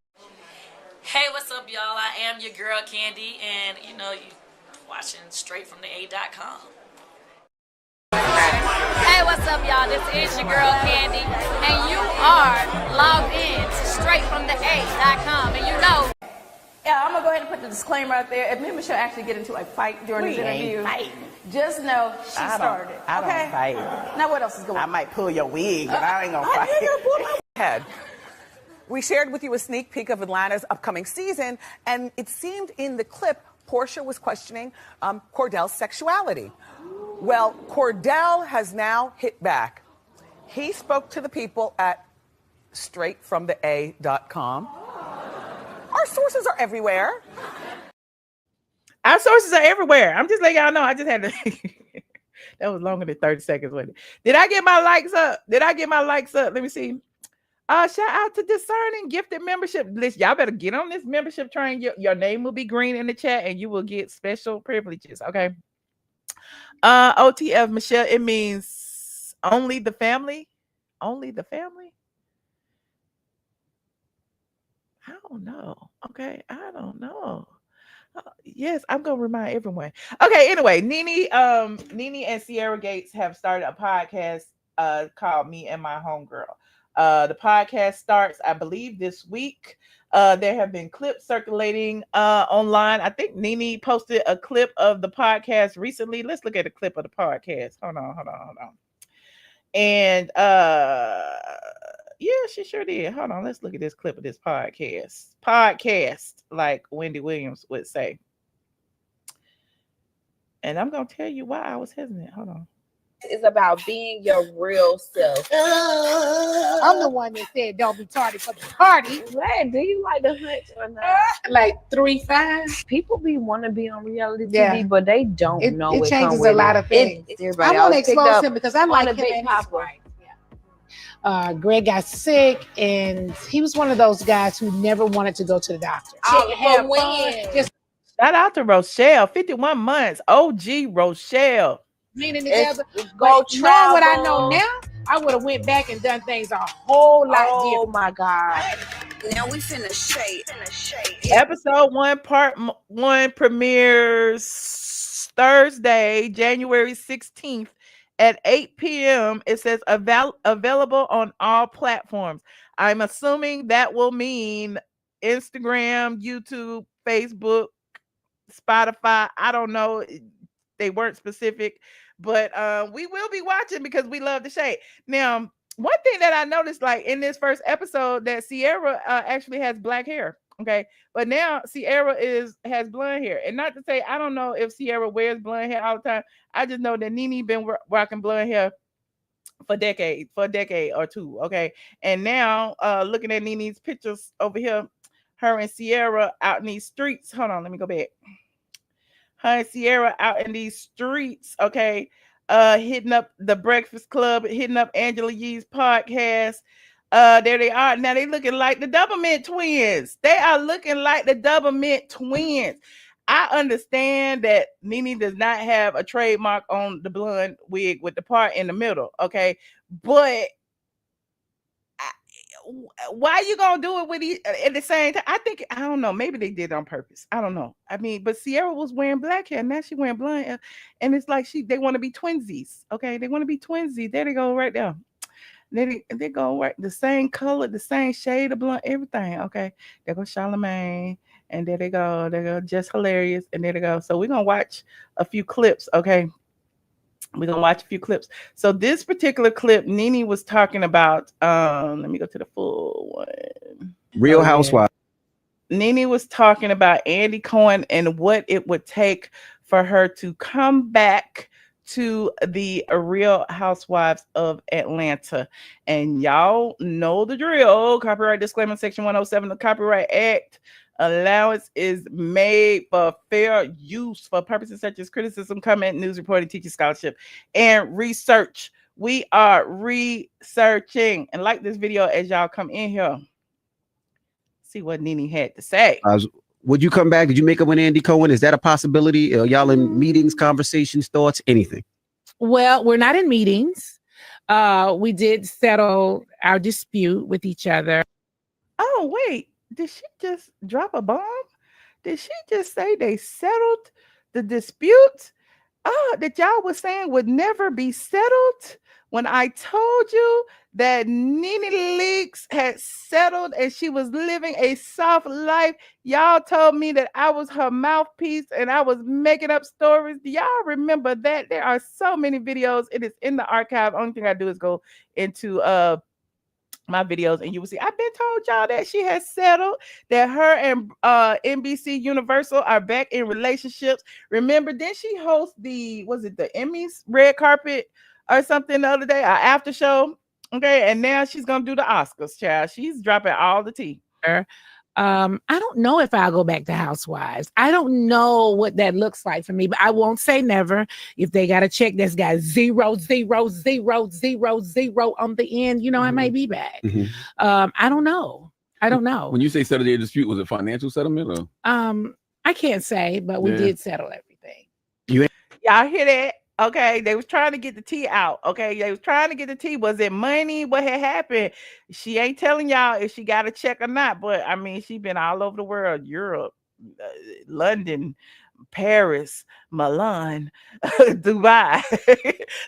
hey, what's up, y'all? I am your girl, Candy. And, you watching Straight from the A.com. Hey, what's up, y'all? This is your girl, Candy. And you are logged in to Straight from the A.com. And yeah, I'm going to go ahead and put the disclaimer out there. If me and Michelle actually get into a fight during this interview, just know she started. I don't fight. Now, what else is going on? I might pull your wig, but I ain't going to fight. Head. We shared with you a sneak peek of Atlanta's upcoming season, and it seemed in the clip Porsha was questioning Kordell's sexuality. Well, Kordell has now hit back. He spoke to the people at straightfromthea.com. Our sources are everywhere. Our sources are everywhere. I'm just letting y'all know. I just had to. That was longer than 30 seconds. Did I get my likes up? Let me see. Shout out to Discerning Gifted Membership list. Y'all better get on this membership train. Your name will be green in the chat and you will get special privileges. Okay. OTF, Michelle, it means only the family. Only the family. I don't know. Okay. I don't know. Yes, I'm gonna remind everyone. Okay, anyway, Nene and Sierra Gates have started a podcast called Me and My Homegirl. The podcast starts, I believe, this week. There have been clips circulating online. I think Nene posted a clip of the podcast recently. Let's look at a clip of the podcast. Hold on. And yeah, she sure did. Hold on, let's look at this clip of this podcast, like Wendy Williams would say. And I'm gonna tell you why I was hesitant. Hold on. It's about being your real self. I'm the one that said don't be tardy for the party. Right? Do you like the hunch or not? Like 3-5. People want to be on reality TV, but they don't know it changes a lot of things. I want to expose him because I like him and his wife. Greg got sick, and he was one of those guys who never wanted to go to the doctor. For when? Shout out to Rochelle, 51 months. OG Rochelle. Meaning It's- together. go But knowing what I know travel. now, I would have went back and done things a whole lot Oh different. my God. Now we finna shade. Episode 1, part 1 premieres Thursday, January 16th at 8 p.m. It says available on all platforms. I'm assuming that will mean Instagram, YouTube, Facebook, Spotify. I don't know. They weren't specific, but we will be watching because we love the shade. Now, one thing that I noticed, like in this first episode, that Sierra actually has black hair. Okay, but now Sierra has blonde hair, and not to say I don't know if Sierra wears blonde hair all the time. I just know that Nene been rocking blonde hair for a decade or two. Okay, and now looking at Nene's pictures over here, her and Sierra out in these streets. Hold on, let me go back. Her and Sierra out in these streets, okay, hitting up the Breakfast Club, hitting up Angela Yee's podcast. There they are. Now they looking like the Double Mint twins. They are looking like the Double Mint twins. I understand that Nene does not have a trademark on the blonde wig with the part in the middle, okay? But why you gonna do it with at the same time? I don't know. Maybe they did it on purpose. I don't know. I mean, but Sierra was wearing black hair. Now she wearing blonde hair, and it's like they want to be twinsies. Okay, they want to be twinsies. There they go, right there. They go right the same color, the same shade of blonde, everything. Okay, there goes Charlamagne, and there they go. They go just hilarious, and there they go. So we're gonna watch a few clips. Okay. We're gonna watch a few clips. So this particular clip, Nene was talking about. Let me go to the full one. Real Housewives. Nene was talking about Andy Cohen and what it would take for her to come back to the Real Housewives of Atlanta. And y'all know the drill. Copyright disclaimer, section 107 of the Copyright Act. Allowance is made for fair use for purposes such as criticism, comment, news reporting, teaching, scholarship, and research. We are researching. And like this video as y'all come in here. See what Nene had to say. Would you come back? Did you make up with Andy Cohen? Is that a possibility? Y'all in meetings, conversations, thoughts, anything? Well, we're not in meetings. We did settle our dispute with each other. Oh, wait. Did she just drop a bomb? Did she just say they settled the dispute that y'all was saying would never be settled? When I told you that Nene Leakes had settled and she was living a soft life, y'all told me that I was her mouthpiece and I was making up stories. Do y'all remember that? There are so many videos. It is in the archive. Only thing I do is go into my videos and you will see I've been told y'all that she has settled, that her and NBC Universal are back in relationships. Remember, didn't she host the Emmys red carpet or something the other day, our after show? Okay, and now she's gonna do the Oscars, child. She's dropping all the tea. I don't know if I'll go back to Housewives. I don't know what that looks like for me, but I won't say never. If they got a check that's got 0, 0, 0, 0, 0 on the end, I may be back. I don't know. When you say settle their dispute, was it financial settlement or? I can't say, but we did settle everything. Y'all hear that? Okay, they was trying to get the tea out. Okay, they was trying to get the tea. Was it money? What had happened? She ain't telling y'all if she got a check or not. But I mean, she been all over the world: Europe, London, Paris, Milan, Dubai.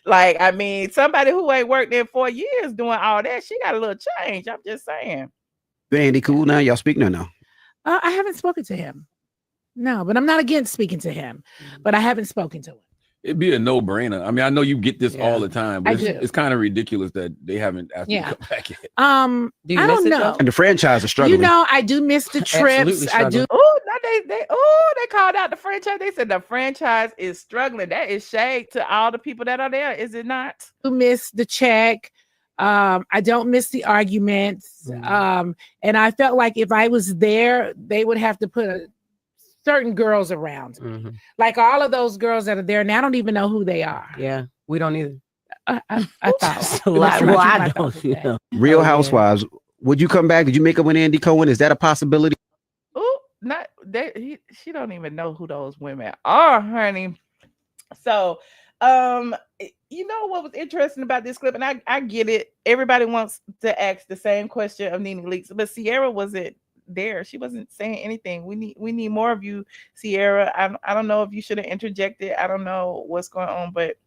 Like, I mean, somebody who ain't worked there 4 years doing all that, she got a little change. I'm just saying. Andy cool now? Y'all speak now? I haven't spoken to him. No, but I'm not against speaking to him. But I haven't spoken to him. It'd be a no-brainer. I mean, I know you get this all the time, but it's kind of ridiculous that they haven't asked you to come back yet. I don't know. And the franchise is struggling. I do miss the trips. I do. Oh, they called out the franchise. They said the franchise is struggling. That is shade to all the people that are there, is it not? I miss the check. I don't miss the arguments. And I felt like if I was there, they would have to put certain girls around. Like all of those girls that are there, and I don't even know who they are. Yeah, we don't either. I thought a lot. Well, I don't. Real Housewives. Would you come back? Did you make up with Andy Cohen? Is that a possibility? not they. She don't even know who those women are, honey. So, you know what was interesting about this clip, and I get it. Everybody wants to ask the same question of Nene Leakes, but Sierra wasn't there. She wasn't saying anything. We need more of you, Sierra. I don't know if you should have interjected. I don't know what's going on, but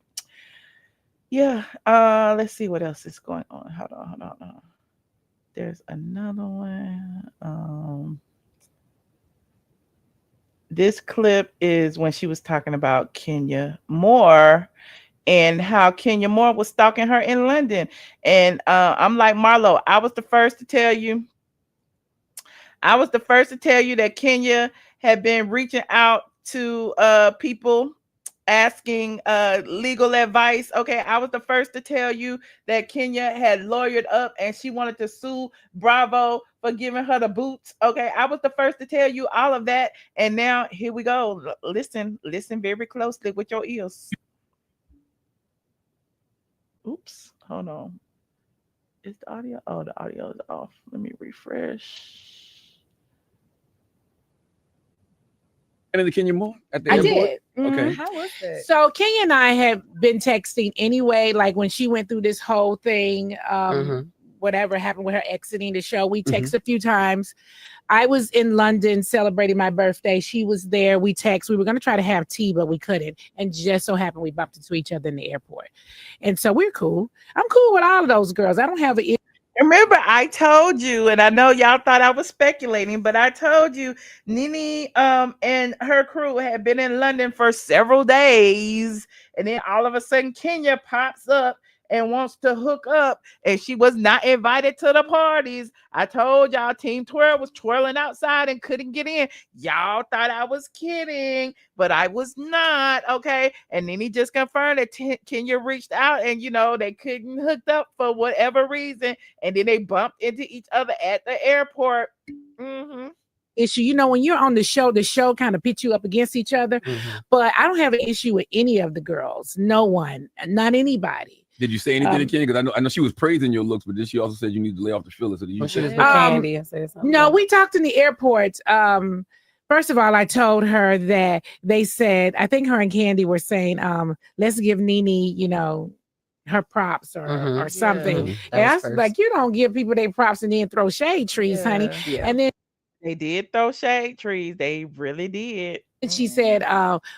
yeah. Let's see what else is going on. Hold on. There's another one. This clip is when she was talking about Kenya Moore and how Kenya Moore was stalking her in London. And I'm like, Marlo, I was the first to tell you that Kenya had been reaching out to people asking legal advice. Okay, I was the first to tell you that Kenya had lawyered up and she wanted to sue Bravo for giving her the boots. Okay, I was the first to tell you all of that, and now here we go. Listen very closely with your ears. Oops, hold on. Is the audio? Oh, the audio is off. Let me refresh. And the Kenya Moore at the I airport? did. Okay. How was it? So Kenya and I have been texting anyway, like when she went through this whole thing, whatever happened with her exiting the show. We texted a few times. I was in London celebrating my birthday. She was there. We texted. We were going to try to have tea, but we couldn't. And just so happened we bumped into each other in the airport. And so we're cool. I'm cool with all of those girls. I don't have an Remember, I told you, and I know y'all thought I was speculating, but I told you Nene and her crew had been in London for several days, and then all of a sudden Kenya pops up and wants to hook up, and she was not invited to the parties. I told y'all Team Twirl was twirling outside and couldn't get in. Y'all thought I was kidding, but I was not, okay? And then he just confirmed that Kenya reached out, and they couldn't hook up for whatever reason, and then they bumped into each other at the airport. Issue. When you're on the show kind of pits you up against each other. But I don't have an issue with any of the girls. No one, not anybody. Did you say anything to Kenya? Because I know she was praising your looks, but then she also said you need to lay off the fillers. So did you say Candy and say something? No, we talked in the airport. First of all, I told her that they said, I think her and Candy were saying, let's give Nene, her props or something. And I was like, you don't give people their props and then throw shade trees, honey. Yeah. And then they did throw shade trees. They really did. And she said,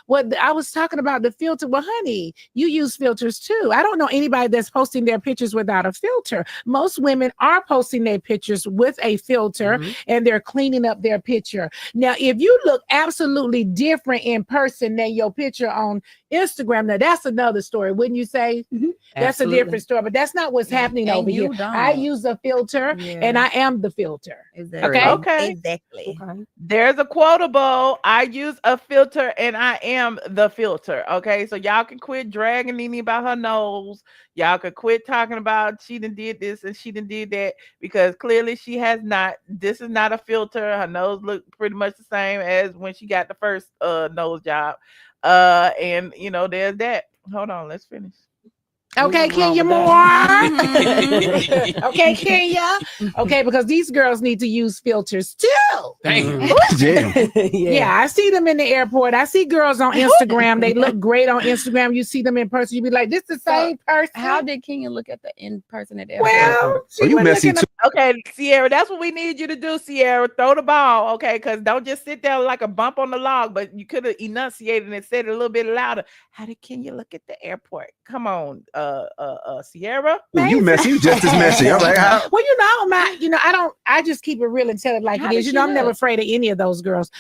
what I was talking about the filter. Well, honey, you use filters too. I don't know anybody that's posting their pictures without a filter. Most women are posting their pictures with a filter and they're cleaning up their picture. Now, if you look absolutely different in person than your picture on Instagram, now that's another story, wouldn't you say? That's a different story, but that's not what's happening over here. I use a filter and I am the filter. Okay. Exactly. There's a quotable. I use a filter and I am the filter. Okay, so y'all can quit dragging Nene about her nose. Y'all could quit talking about she done did this and she done did that, because clearly she has not. This is not a filter. Her nose looked pretty much the same as when she got the first nose job. And there's that. Hold on, let's finish. Okay, Kenya Moore. Okay, Kenya. Okay, because these girls need to use filters too. Yeah, I see them in the airport. I see girls on Instagram. They look great on Instagram. You see them in person. You be like, this is the same person. How did Kenya look at the in person at the airport? Well, you messy too. Okay, Sierra, that's what we need you to do, Sierra. Throw the ball, okay? Because don't just sit there like a bump on the log, but you could have enunciated and said it a little bit louder. How did Kenya look at the airport? Come on, Sierra. Ooh, you messy. You just as messy. I'm like, how? Well, I just keep it real and tell it like it is. I'm never afraid of any of those girls.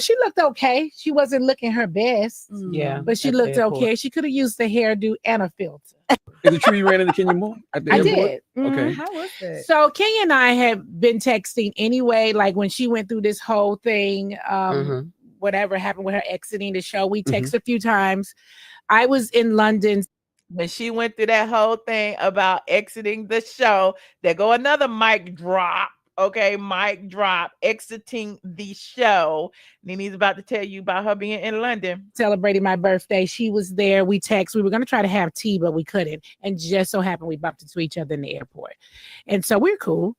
She looked okay. She wasn't looking her best. Yeah, but she looked okay. She could have used the hairdo and a filter. Is it true you ran into Kenya Moore at the I airport? did. Okay. How was it? So Kenya and I have been texting anyway, like when she went through this whole thing, whatever happened with her exiting the show. We texted a few times. I was in London. When she went through that whole thing about exiting the show, there go another mic drop. Okay, mic drop, exiting the show. Nene's about to tell you about her being in London. Celebrating my birthday. She was there. We texted. We were going to try to have tea, but we couldn't. And just so happened we bumped into each other in the airport. And so we're cool.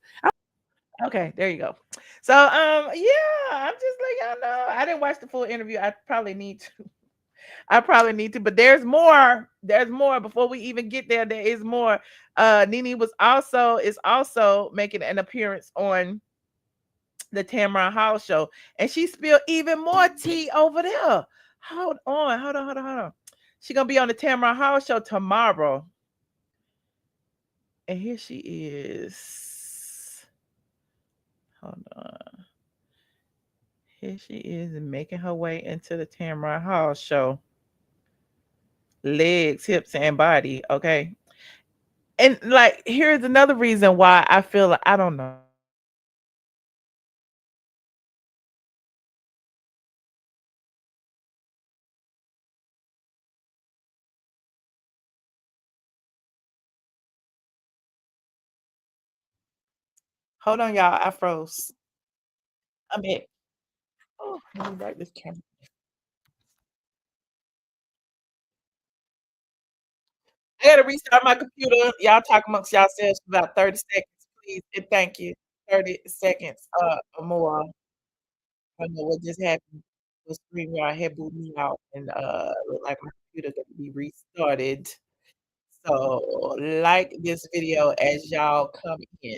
Okay, there you go. So yeah, I'm just like y'all know. I didn't watch the full interview. I probably need to. I probably need to, but there's more. There's more. Before we even get there, there is more. Nene is also making an appearance on the Tamron Hall Show, and she spilled even more tea over there. Hold on. She gonna be on the Tamron Hall Show tomorrow, and here she is. Hold on. Here she is making her way into the Tamron Hall Show. Legs, hips, and body. Okay. And like, here's another reason why I feel like I don't know. Hold on, y'all. I froze. I'm in. Oh, let me write this camera. I gotta restart my computer. Y'all talk amongst yourselves for about 30 seconds, please. And thank you. 30 seconds or more. I don't know what just happened. The screen y'all had booted me out and look like my computer got to be restarted. So like this video as y'all come in.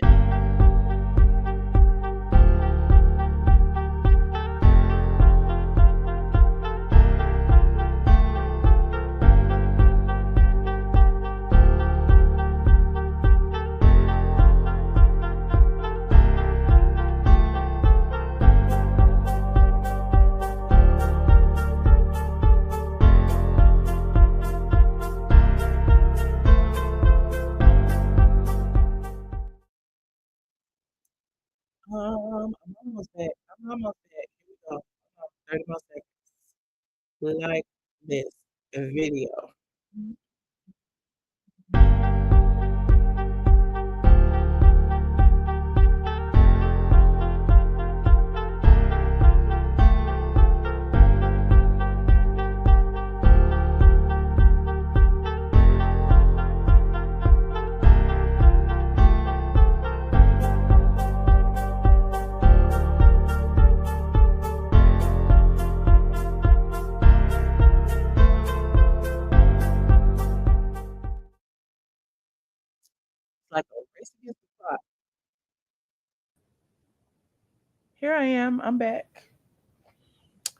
I'm almost back. I'm almost back. Here we go. 30 more seconds. Like this video. Like a race against the clock. Here I am. I'm back.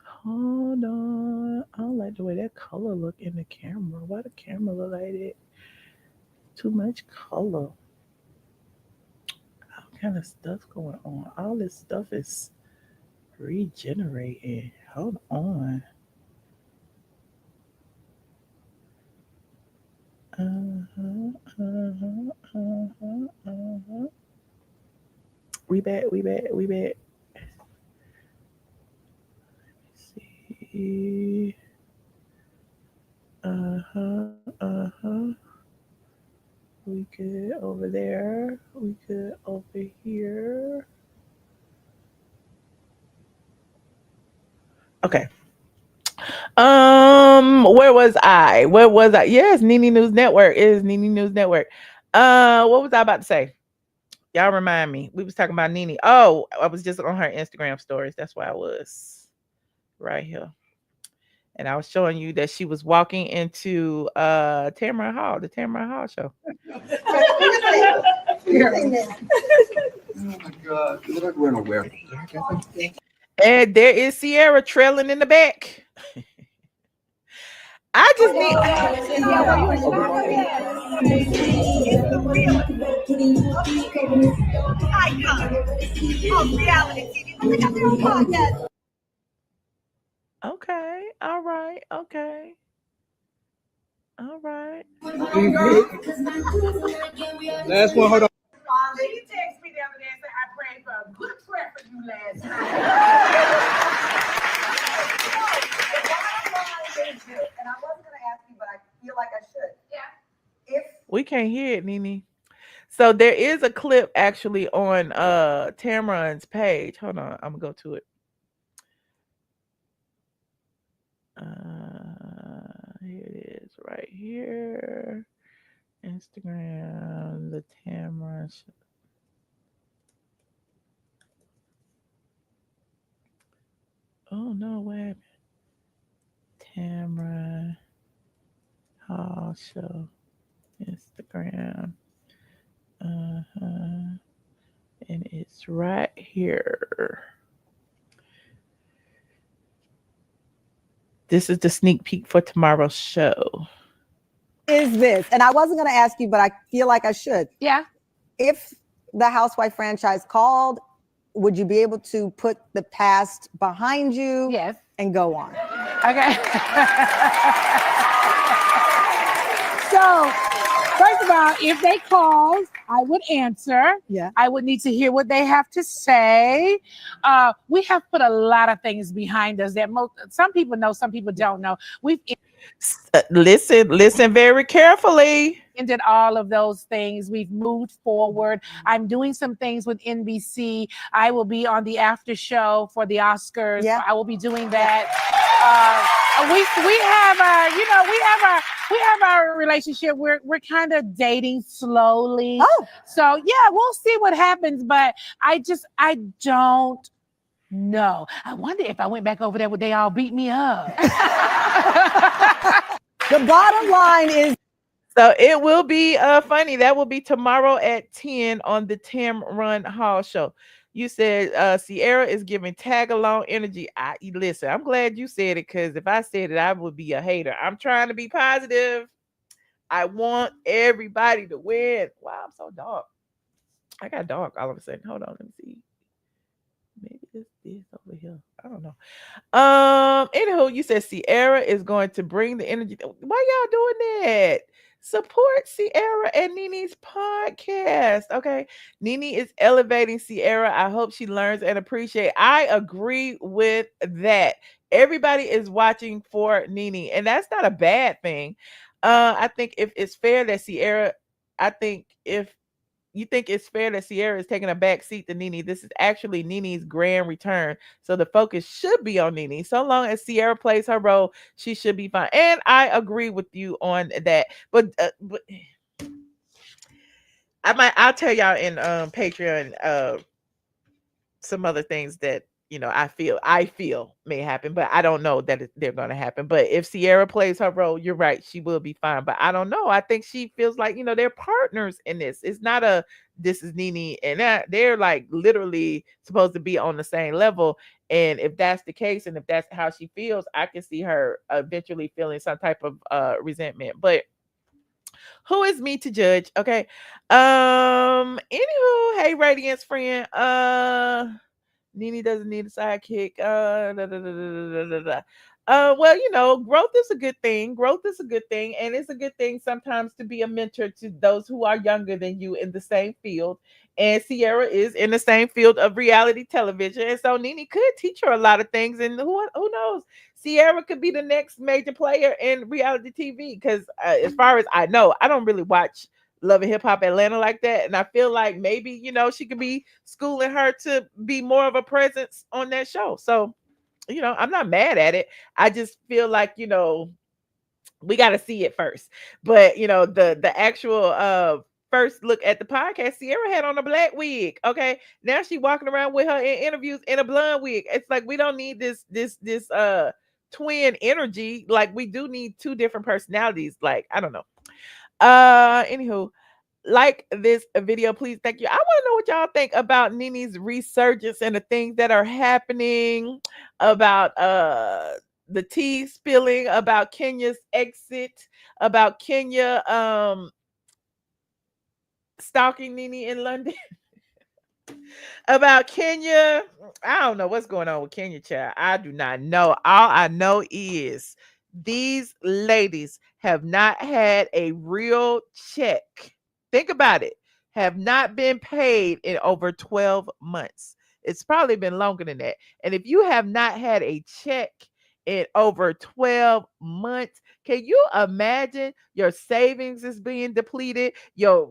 Hold on. I don't like the way that color look in the camera. Why the camera look like that? Too much color. All kind of stuff going on. All this stuff is regenerating. Hold on. We back. See. We good over there. We good over here. Okay. Where was I? Where was I? Yes, Nene News Network. It is Nene News Network. What was I about to say? Y'all remind me. We was talking about Nene. Oh, I was just on her Instagram stories. That's why I was right here. And I was showing you that she was walking into Tamron Hall, the Tamron Hall show. Oh my God. Look, we're aware. And there is Sierra trailing in the back. I just need. Okay. All right. Okay. All right. Last one. Hold on. You text me the other day and said I prayed for a good prayer for you last night. And I wasn't gonna ask you, but I feel like I should. Yeah. We can't hear it, Nene. So there is a clip actually on Tamron's page. Hold on, I'm gonna go to it. Here it is, right here. Instagram, the Tamron. Oh no, what happened? Tamron Hall Show, Instagram. And it's right here. This is the sneak peek for tomorrow's show. Is this, and I wasn't going to ask you, but I feel like I should. Yeah. If the Housewife franchise called, would you be able to put the past behind you? Yes. And go on? Okay. So, first of all, if they called, I would answer. Yeah. I would need to hear what they have to say. We have put a lot of things behind us that some people know, some people don't know. We've listen very carefully. Ended all of those things. We've moved forward. I'm doing some things with NBC. I will be on the after show for the Oscars. Yeah. I will be doing that. We have our relationship. We're kind of dating slowly. Oh. So yeah, we'll see what happens. But I don't know. I wonder if I went back over there, would they all beat me up? The bottom line is. So it will be funny. That will be tomorrow at 10 on the Tamron Hall Show. You said Sierra is giving tag-along energy. Listen, I'm glad you said it, because if I said it, I would be a hater. I'm trying to be positive. I want everybody to win. Wow, I'm so dark. I got dark all of a sudden. Hold on, let me see. Maybe it's this over here. I don't know. Anywho, you said Sierra is going to bring the energy. Why y'all doing that? Support Sierra and Nene's podcast. Okay. Nene is elevating Sierra. I hope she learns and appreciates. I agree with that. Everybody is watching for Nene, and that's not a bad thing. I think if it's fair that Sierra, if you think it's fair that Sierra is taking a back seat to Nene, this is actually Nene's grand return. So the focus should be on Nene. So long as Sierra plays her role, she should be fine. And I agree with you on that. But I'll tell y'all in Patreon some other things that I feel may happen, but I don't know that they're going to happen. But if Sierra plays her role, you're right, she will be fine. But I don't know. I think she feels like, they're partners in this. It's not this is Nene and they're like literally supposed to be on the same level. And if that's the case, and if that's how she feels, I can see her eventually feeling some type of resentment. But who is me to judge? Okay. Anywho, hey, Radiance friend. Nene doesn't need a sidekick. Well, growth is a good thing. Growth is a good thing. And it's a good thing sometimes to be a mentor to those who are younger than you in the same field. And Sierra is in the same field of reality television. And so Nene could teach her a lot of things. And who knows? Sierra could be the next major player in reality TV. Because as far as I know, I don't really watch Love and Hip Hop Atlanta like that. And I feel like maybe, she could be schooling her to be more of a presence on that show. So, I'm not mad at it. I just feel like, we got to see it first. But, the actual first look at the podcast, Sierra had on a black wig. Okay. Now she walking around with her in interviews in a blonde wig. It's like, we don't need this twin energy. Like, we do need two different personalities. Like, I don't know. Anywho, like this video, please. Thank you. I want to know what y'all think about Nene's resurgence and the things that are happening, about the tea spilling, about Kenya's exit, about Kenya stalking Nene in London. About Kenya, I don't know what's going on with Kenya, child. I do not know. All I know is these ladies have not had a real check. Think about it. Have not been paid in over 12 months. It's probably been longer than that. And if you have not had a check in over 12 months, can you imagine your savings is being depleted? Your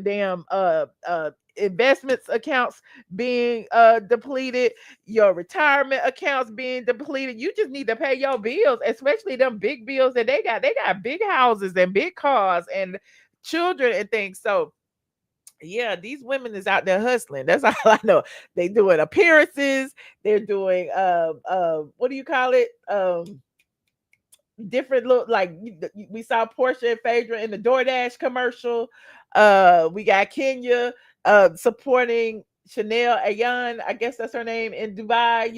damn investments accounts being depleted, your retirement accounts being depleted. You just need to pay your bills, especially them big bills that they got. They got big houses and big cars and children and things. So Yeah, these women is out there hustling. That's all I know. They doing appearances. They're doing what do you call it? Different look like we saw Porsha and Phaedra in the DoorDash commercial. We got Kenya supporting Chanel Ayan, I guess that's her name, in Dubai,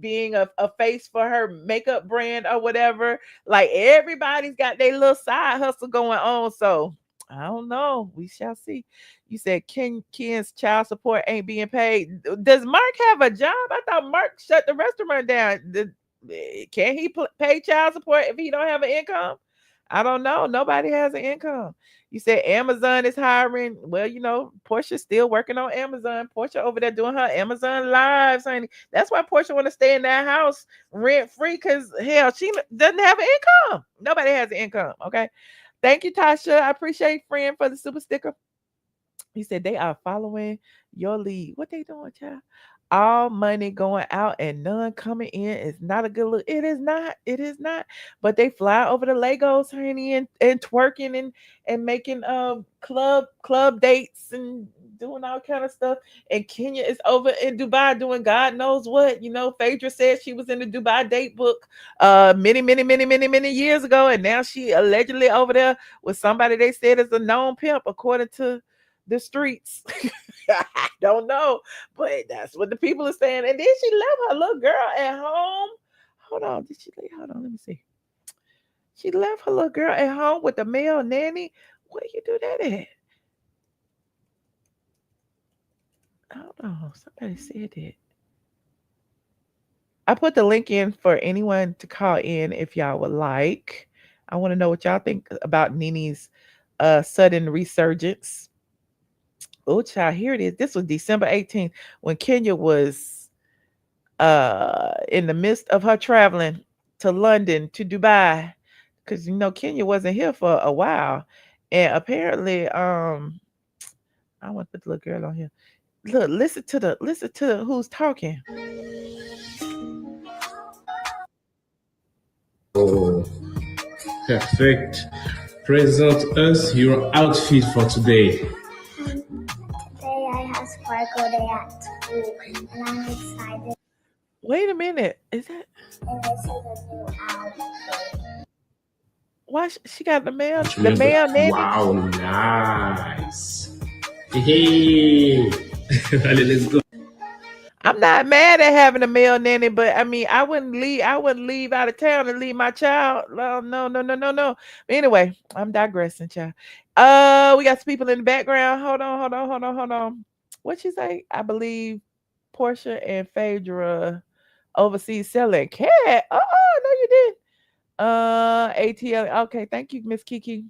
being a face for her makeup brand or whatever. Like everybody's got their little side hustle going on. So I don't know. We shall see. You said Ken's child support ain't being paid. Does Mark have a job? I thought Mark shut the restaurant down. Can he pay child support if he don't have an income? I don't know. Nobody has an income. You said Amazon is hiring. Well, Porsha's still working on Amazon. Porsha over there doing her Amazon lives, honey. That's why Porsha want to stay in that house rent free, because hell, she doesn't have an income. Nobody has an income. Okay. Thank you, Tasha. I appreciate friend for the super sticker. He said they are following your lead. What they doing, child? All money going out and none coming in is not a good look. It is not. It is not. But they fly over the Legos, honey, and twerking and making club dates and doing all kind of stuff. And Kenya is over in Dubai doing God knows what. Phaedra said she was in the Dubai date book many years ago, and now she allegedly over there with somebody they said is a known pimp, according to the streets. I don't know, but that's what the people are saying. And then she left her little girl at home. Hold on, did she leave? Hold on, let me see. She left her little girl at home with the male nanny. Where you do that at? Hold on, somebody said that. I put the link in for anyone to call in if y'all would like. I want to know what y'all think about Nene's sudden resurgence. Oh, child, here it is. This was December 18th when Kenya was in the midst of her traveling to London, to Dubai, because Kenya wasn't here for a while. And apparently, I want to put the little girl on here. Look, listen to who's talking. Oh, perfect. Present us your outfit for today. Today I have sparkle day at school, and I'm excited. Wait a minute. Is that? And this is a new outfit. Why she got the male nanny? Wow, nice. Hey. Allez, let's go. I'm not mad at having a male nanny, but I mean, I wouldn't leave out of town and leave my child. Well, no. But anyway, I'm digressing, child. We got some people in the background. Hold on. What you say? I believe Porsha and Phaedra overseas selling cat. Oh, no, you didn't. ATLien. Okay, thank you, Miss Kiki.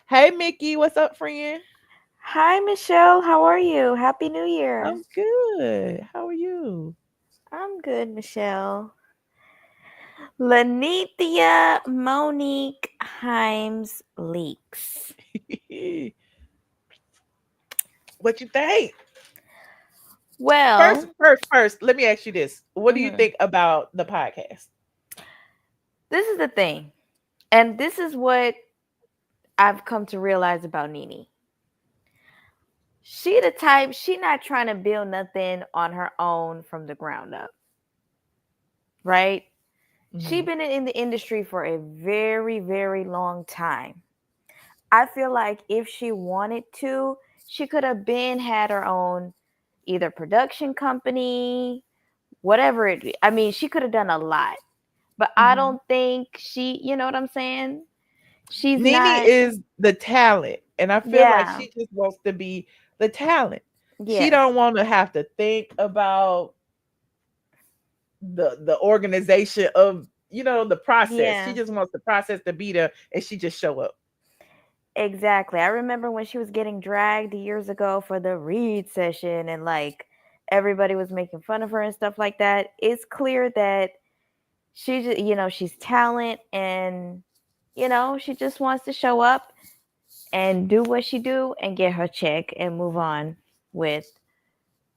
Hey, Mickey, what's up, friend? Hi, Michelle. How are you? Happy New Year. I'm good. How are you? I'm good, Michelle. Lanithia Monique Himes Leakes. What you think? Well, first, let me ask you this. What do you think about the podcast? This is the thing. And this is what I've come to realize about Nene. She the type, she not trying to build nothing on her own from the ground up. Right? Mm-hmm. She been in the industry for a very, very long time. I feel like if she wanted to, she could have had her own either production company, whatever it be. I mean, she could have done a lot. But I don't think she, you know what I'm saying? Nene is the talent. And I feel like she just wants to be the talent. Yes. She don't want to have to think about the organization of, the process. Yeah. She just wants the process to be there and she just show up. Exactly. I remember when she was getting dragged years ago for the read session and like everybody was making fun of her and stuff like that. It's clear that she just, she's talent and, she just wants to show up and do what she do and get her check and move on with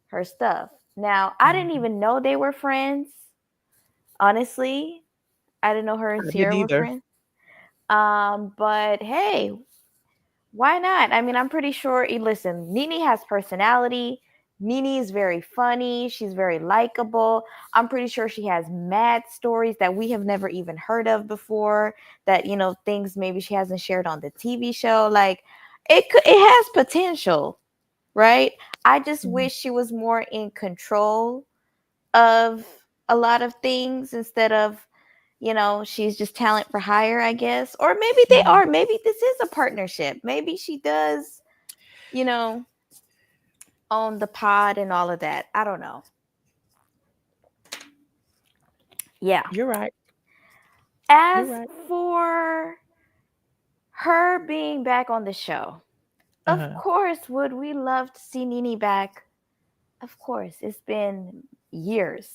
her stuff. Now, I didn't even know they were friends. Honestly, I didn't know her and Sierra were friends. But hey, Why not? I mean, I'm pretty sure. Listen, Nene has personality. Nene is very funny. She's very likable. I'm pretty sure she has mad stories that we have never even heard of before. That, you know, things maybe she hasn't shared on the TV show. Like, it has potential, right? I just wish she was more in control of a lot of things instead of, you know, she's just talent for hire, I guess. Or maybe they are. Maybe this is a partnership. Maybe she does, you know, own the pod and all of that. I don't know. Yeah. You're right. As for her being back on the show, of course, would we love to see Nene back? Of course. It's been years.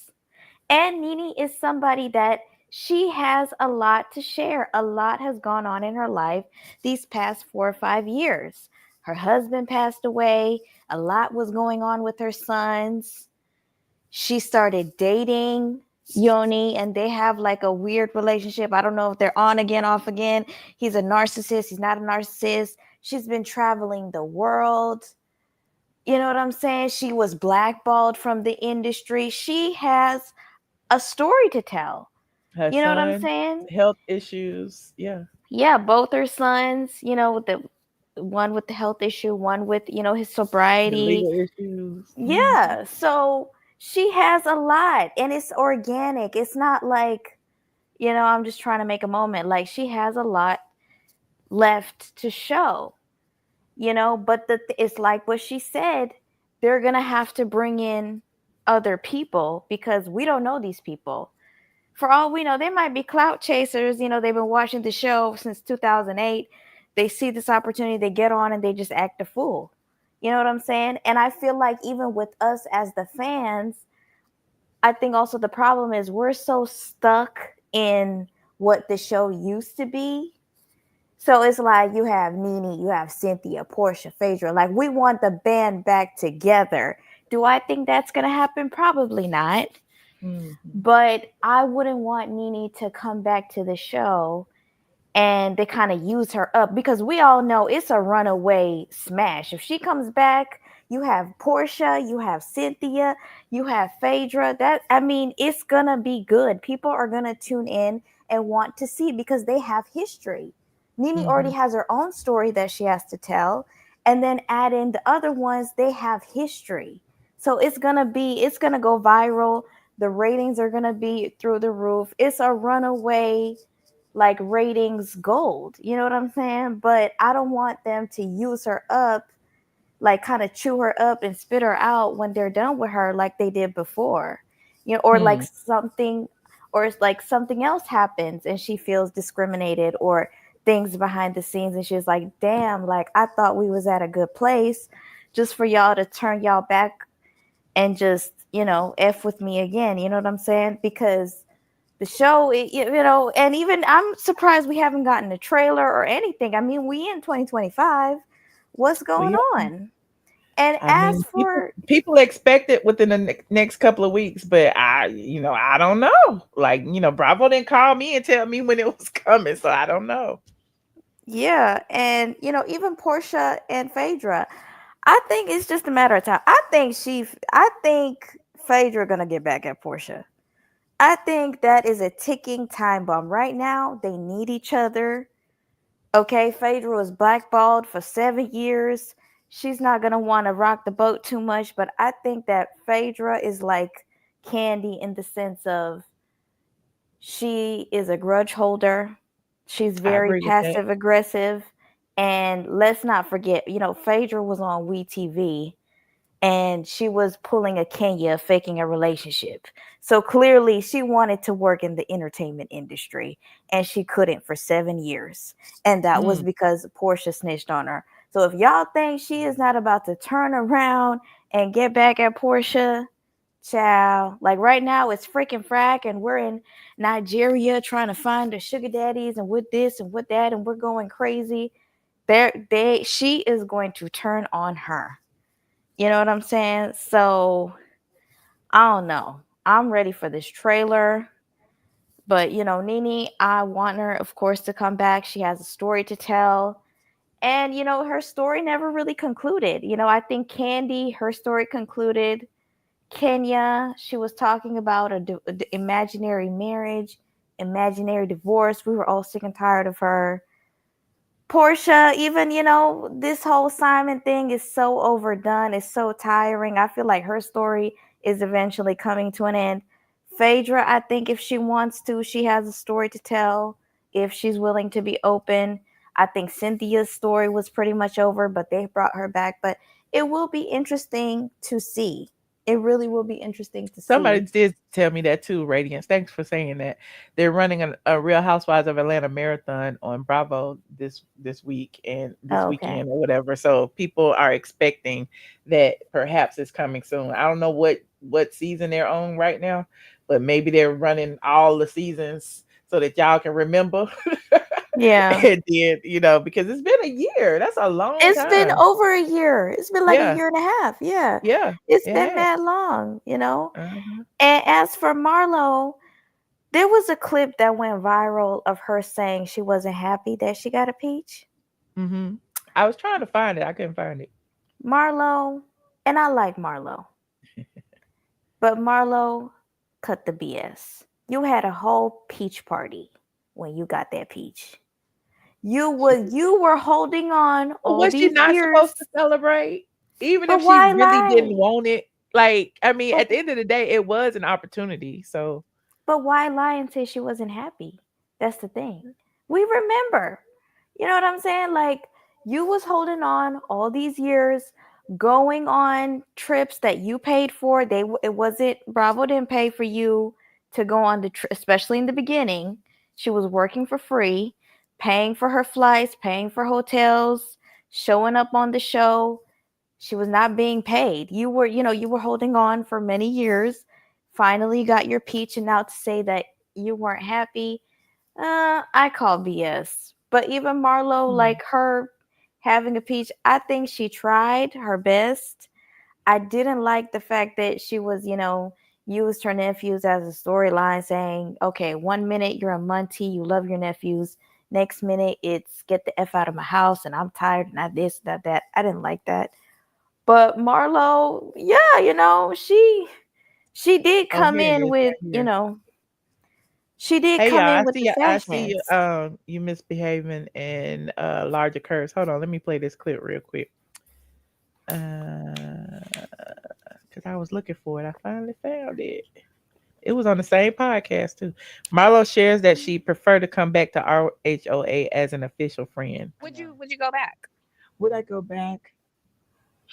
And Nene is somebody that she has a lot to share. A lot has gone on in her life these past 4 or 5 years. Her husband passed away. A lot was going on with her sons. She started dating Yoni, and they have like a weird relationship. I don't know if they're on again, off again. He's a narcissist. He's not a narcissist. She's been traveling the world. You know what I'm saying? She was blackballed from the industry. She has a story to tell. Her you know what I'm son, saying? Health issues. Yeah. Yeah, both her sons, you know, with the one with the health issue, one with, you know, his The sobriety. legal issues. Yeah. So she has a lot, and it's organic. It's not like, you know, I'm just trying to make a moment. Like, she has a lot left to show, you know, but it's like what she said, they're going to have to bring in other people because we don't know these people. For all we know, they might be clout chasers. You know, they've been watching the show since 2008. They see this opportunity, they get on and they just act a fool. You know what I'm saying? And I feel like even with us as the fans, I think also the problem is we're so stuck in what the show used to be. So it's like you have Nene, you have Cynthia, Porsha, Phaedra. Like, we want the band back together. Do I think that's going to happen? Probably not. But I wouldn't want Nene to come back to the show and they kind of use her up, because we all know it's a runaway smash. If she comes back, you have Porsha, you have Cynthia, you have Phaedra. That, I mean, it's gonna be good. People are gonna tune in and want to see because they have history. Nene already has her own story that she has to tell, and then add in the other ones, they have history. So it's gonna go viral. The ratings are gonna be through the roof. It's a runaway, like, ratings gold. You know what I'm saying? But I don't want them to use her up, like kind of chew her up and spit her out when they're done with her, like they did before. You know, or like something else happens and she feels discriminated, or things behind the scenes and she's like, damn, like I thought we was at a good place, just for y'all to turn y'all back and just, you know, F with me again. You know what I'm saying? Because the show, you know, and even I'm surprised we haven't gotten a trailer or anything. I mean, we in 2025. What's going on? And as for people expect it within the next couple of weeks, but I don't know. Like, you know, Bravo didn't call me and tell me when it was coming, so I don't know. Yeah, and you know, even Porsha and Phaedra, I think it's just a matter of time. I think Phaedra gonna get back at Porsha. I think that is a ticking time bomb. Right now, they need each other. Okay, Phaedra was blackballed for 7 years. She's not going to want to rock the boat too much, but I think that Phaedra is like Candy in the sense of she is a grudge holder. She's very passive aggressive. And let's not forget, you know, Phaedra was on WeTV and she was pulling a Kenya, faking a relationship. So clearly she wanted to work in the entertainment industry and she couldn't for 7 years. And that was because Porsha snitched on her. So if y'all think she is not about to turn around and get back at Porsha, child, like right now it's freaking frack and we're in Nigeria trying to find the sugar daddies and with this and with that and we're going crazy. She is going to turn on her. You know what I'm saying? So, I don't know. I'm ready for this trailer. But, you know, Nene, I want her, of course, to come back. She has a story to tell. And, her story never really concluded. I think Candy, her story concluded. Kenya, she was talking about a imaginary marriage, imaginary divorce. We were all sick and tired of her. Porsha, even, this whole Simon thing is so overdone. It's so tiring. I feel like her story is eventually coming to an end. Phaedra, I think if she wants to, she has a story to tell if she's willing to be open. I think Cynthia's story was pretty much over, but they brought her back. But it will be interesting to see. It really will be interesting to Somebody see. did tell me that too, Radiance. Thanks for saying that. They're running a Real Housewives of Atlanta marathon on Bravo this week and this weekend or whatever. So people are expecting that perhaps it's coming soon. I don't know what season they're on right now, but maybe they're running all the seasons so that y'all can remember. Yeah. And then, because it's been a year. That's a long time. It's been over a year. It's been like a year and a half. Yeah. Yeah. It's been that long, Uh-huh. And as for Marlo, there was a clip that went viral of her saying she wasn't happy that she got a peach. Mm-hmm. I was trying to find it. I couldn't find it. Marlo, and I like Marlo. But Marlo, cut the BS. You had a whole peach party when you got that peach. You were holding on all was these she not years. supposed to celebrate? Even But if she why really lie? didn't want it? Like, I mean, at the end of the day, it was an opportunity. So But why lie and say she wasn't happy? That's the thing. We remember. You know what I'm saying? Like, you was holding on all these years, going on trips that you paid for. It wasn't Bravo didn't pay for you to go on the trip, especially in the beginning. She was working for free, paying for her flights, paying for hotels, showing up on the show. She was not being paid. You were holding on for many years. Finally got your peach, and now to say that you weren't happy, I call BS. But even Marlo, like her having a peach, I think she tried her best. I didn't like the fact that she was, used her nephews as a storyline, saying, okay, 1 minute you're a Munty, you love your nephews. Next minute it's get the F out of my house and I'm tired and I this, that. I didn't like that. But Marlo, yeah, she did come in with, she did hey come y'all, in with the I see you fashionings. you misbehaving and larger curves. Hold on, let me play this clip real quick. Because I was looking for it. I finally found it. It was on the same podcast too. Marlo shares that she preferred to come back to RHOA as an official friend. Would you go back? Would I go back?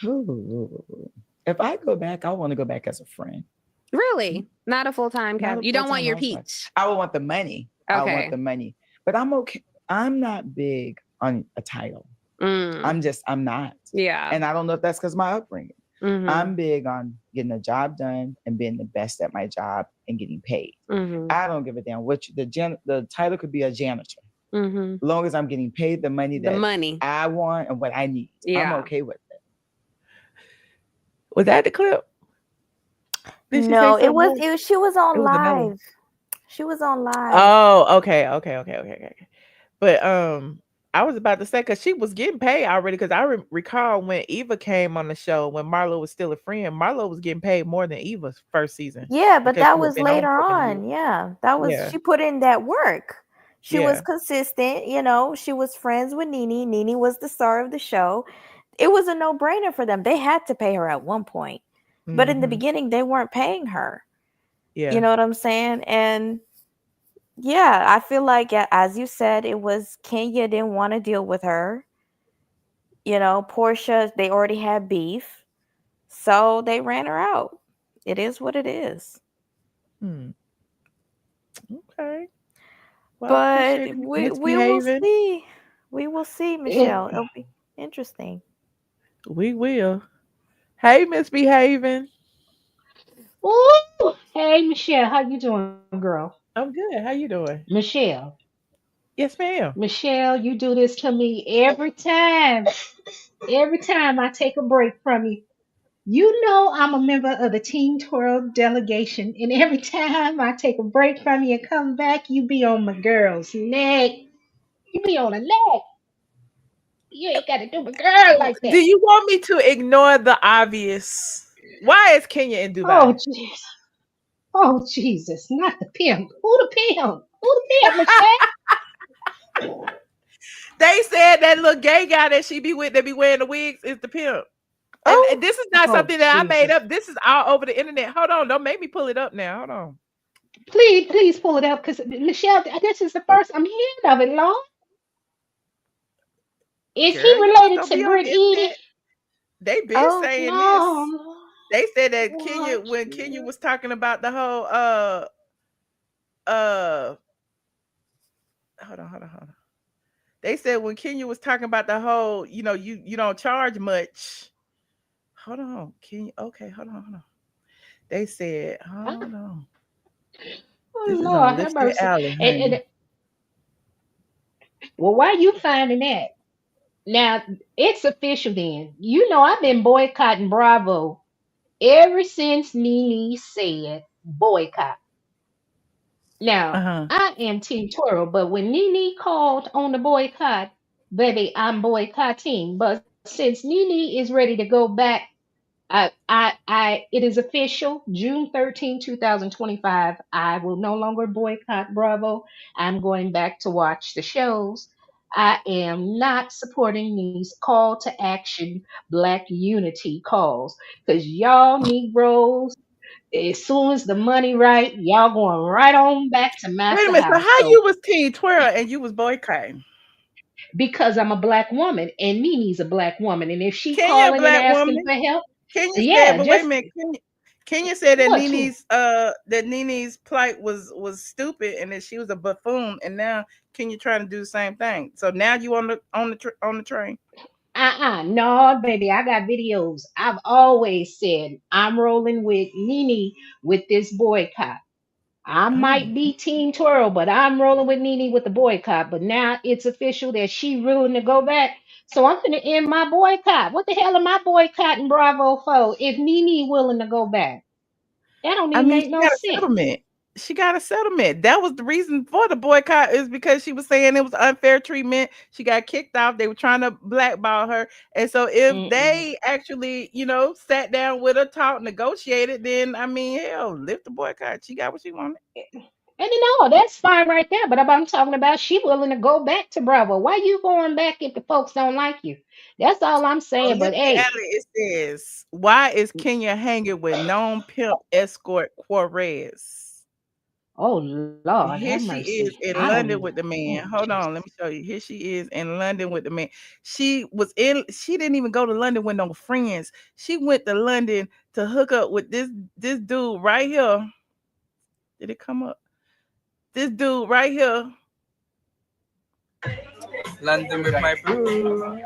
If I go back, I want to go back as a friend. Really? Not a full-time Not cap. a You don't want full-time your housewife. peach. I would want the money. I Okay. want the money. But I'm okay. I'm not big on a title. I'm not. Yeah. And I don't know if that's because of my upbringing. Mhm. I'm big on getting a job done and being the best at my job and getting paid. Mhm. I don't give a damn what the title could be a janitor. Mhm. As long as I'm getting paid the money I want and what I need. I'm okay with it. Was that the clip? Did she No, say it something was more? she was on It was another one. live. She was on live. Oh, okay. But I was about to say because she was getting paid already. Because I recall when Eva came on the show when Marlo was still a friend, Marlo was getting paid more than Eva's first season. Yeah, but because that she had was been later for many on. years. Yeah, that was Yeah. she put in that work. She was Yeah. consistent, she was friends with Nene. Nene was the star of the show. It was a no-brainer for them. They had to pay her at one point. But in the Mhm. beginning, they weren't paying her. Yeah. You know what I'm saying? And yeah, I feel like, as you said, it was Kenya didn't want to deal with her. Porsha, they already had beef. So they ran her out. It is what it is. Okay. Well, I But appreciate it, we will misbehaving. see. We will see, Michelle. It'll be interesting. We will. Hey, misbehaving. Ooh, hey Michelle, how you doing, girl? I'm good. How you doing? Michelle, Yes, ma'am. Michelle, you do this to me every time. Every time I take a break from you. You know I'm a member of the Team 12 delegation, and every time I take a break from you and come back, you be on my girl's neck. You be on her neck. You ain't got to do my girl like Do that. you want me to ignore the obvious? Why is Kenya in Oh, Dubai? jeez. Oh, Jesus. Not the pimp. Who the pimp? Who the pimp, Michelle? They said that little gay guy that she be with that be wearing the wigs is the pimp. And this is not something that I made up. This is all over the internet. Hold on. Don't make me pull it up now. Hold on. Please pull it up, because Michelle, this is the first I'm hearing of it, Lord. Is Girl, he you related don't to be on Britt the Edie? internet. They been Oh, saying no. this. They said that Kenya, when Kenya was talking about the whole hold on. They said when Kenya was talking about the whole, you don't charge much. Hold on, Kenya. Okay, hold on. They said, hold on. Oh, This is Lord, on have Lipstick mercy. Alley, honey. Well, why you finding that? Now, it's official then. You know I've been boycotting Bravo ever since Nene said boycott. Now, I am Team Twirl, but when Nene called on the boycott, baby, I'm boycotting. But since Nene is ready to go back, it is official. June 13, 2025. I will no longer boycott Bravo. I'm going back to watch the shows. I am not supporting these call to action Black unity calls, because y'all Negroes, as soon as the money right, y'all going right on back to Wait a Master minute. So House. how So you was Team Twirl and you was boycotting? because I'm a Black woman and Nene's a Black woman, and if she Kenya a calling and black asking woman. for help, Kenya said, yeah, but wait a just minute. Kenya said that what you. Nene's plight was stupid and that she was a buffoon, and now Kenya trying to do the same thing. So now you on the train. No, baby, I got videos. I've always said I'm rolling with Nene with this boycott. I might be Team Twirl, but I'm rolling with Nene with the boycott. But now it's official that she willing to go back. So I'm gonna end my boycott. What the hell am I boycotting Bravo for if Nene willing to go back? That don't I even mean, make she no got a sense. settlement. She got a settlement. That was the reason for the boycott, is because she was saying it was unfair treatment. She got kicked off. They were trying to blackball her. And so if they actually, sat down with her, talked, negotiated, then I mean, hell, lift the boycott. She got what she wanted. And that's fine right there. But I'm talking about she willing to go back to Bravo. Why you going back if the folks don't like you? That's all I'm saying. But Lipstick hey, Alley, it says, why is Kenya hanging with known pimp escort Quarez? Oh Lord, Here have she mercy. is in I don't London even. with the man. Oh, Hold on, Jesus. let me show you. Here she is in London with the man. She didn't even go to London with no friends. She went to London to hook up with this dude right here. Did it come up? This dude right here. London with my boo.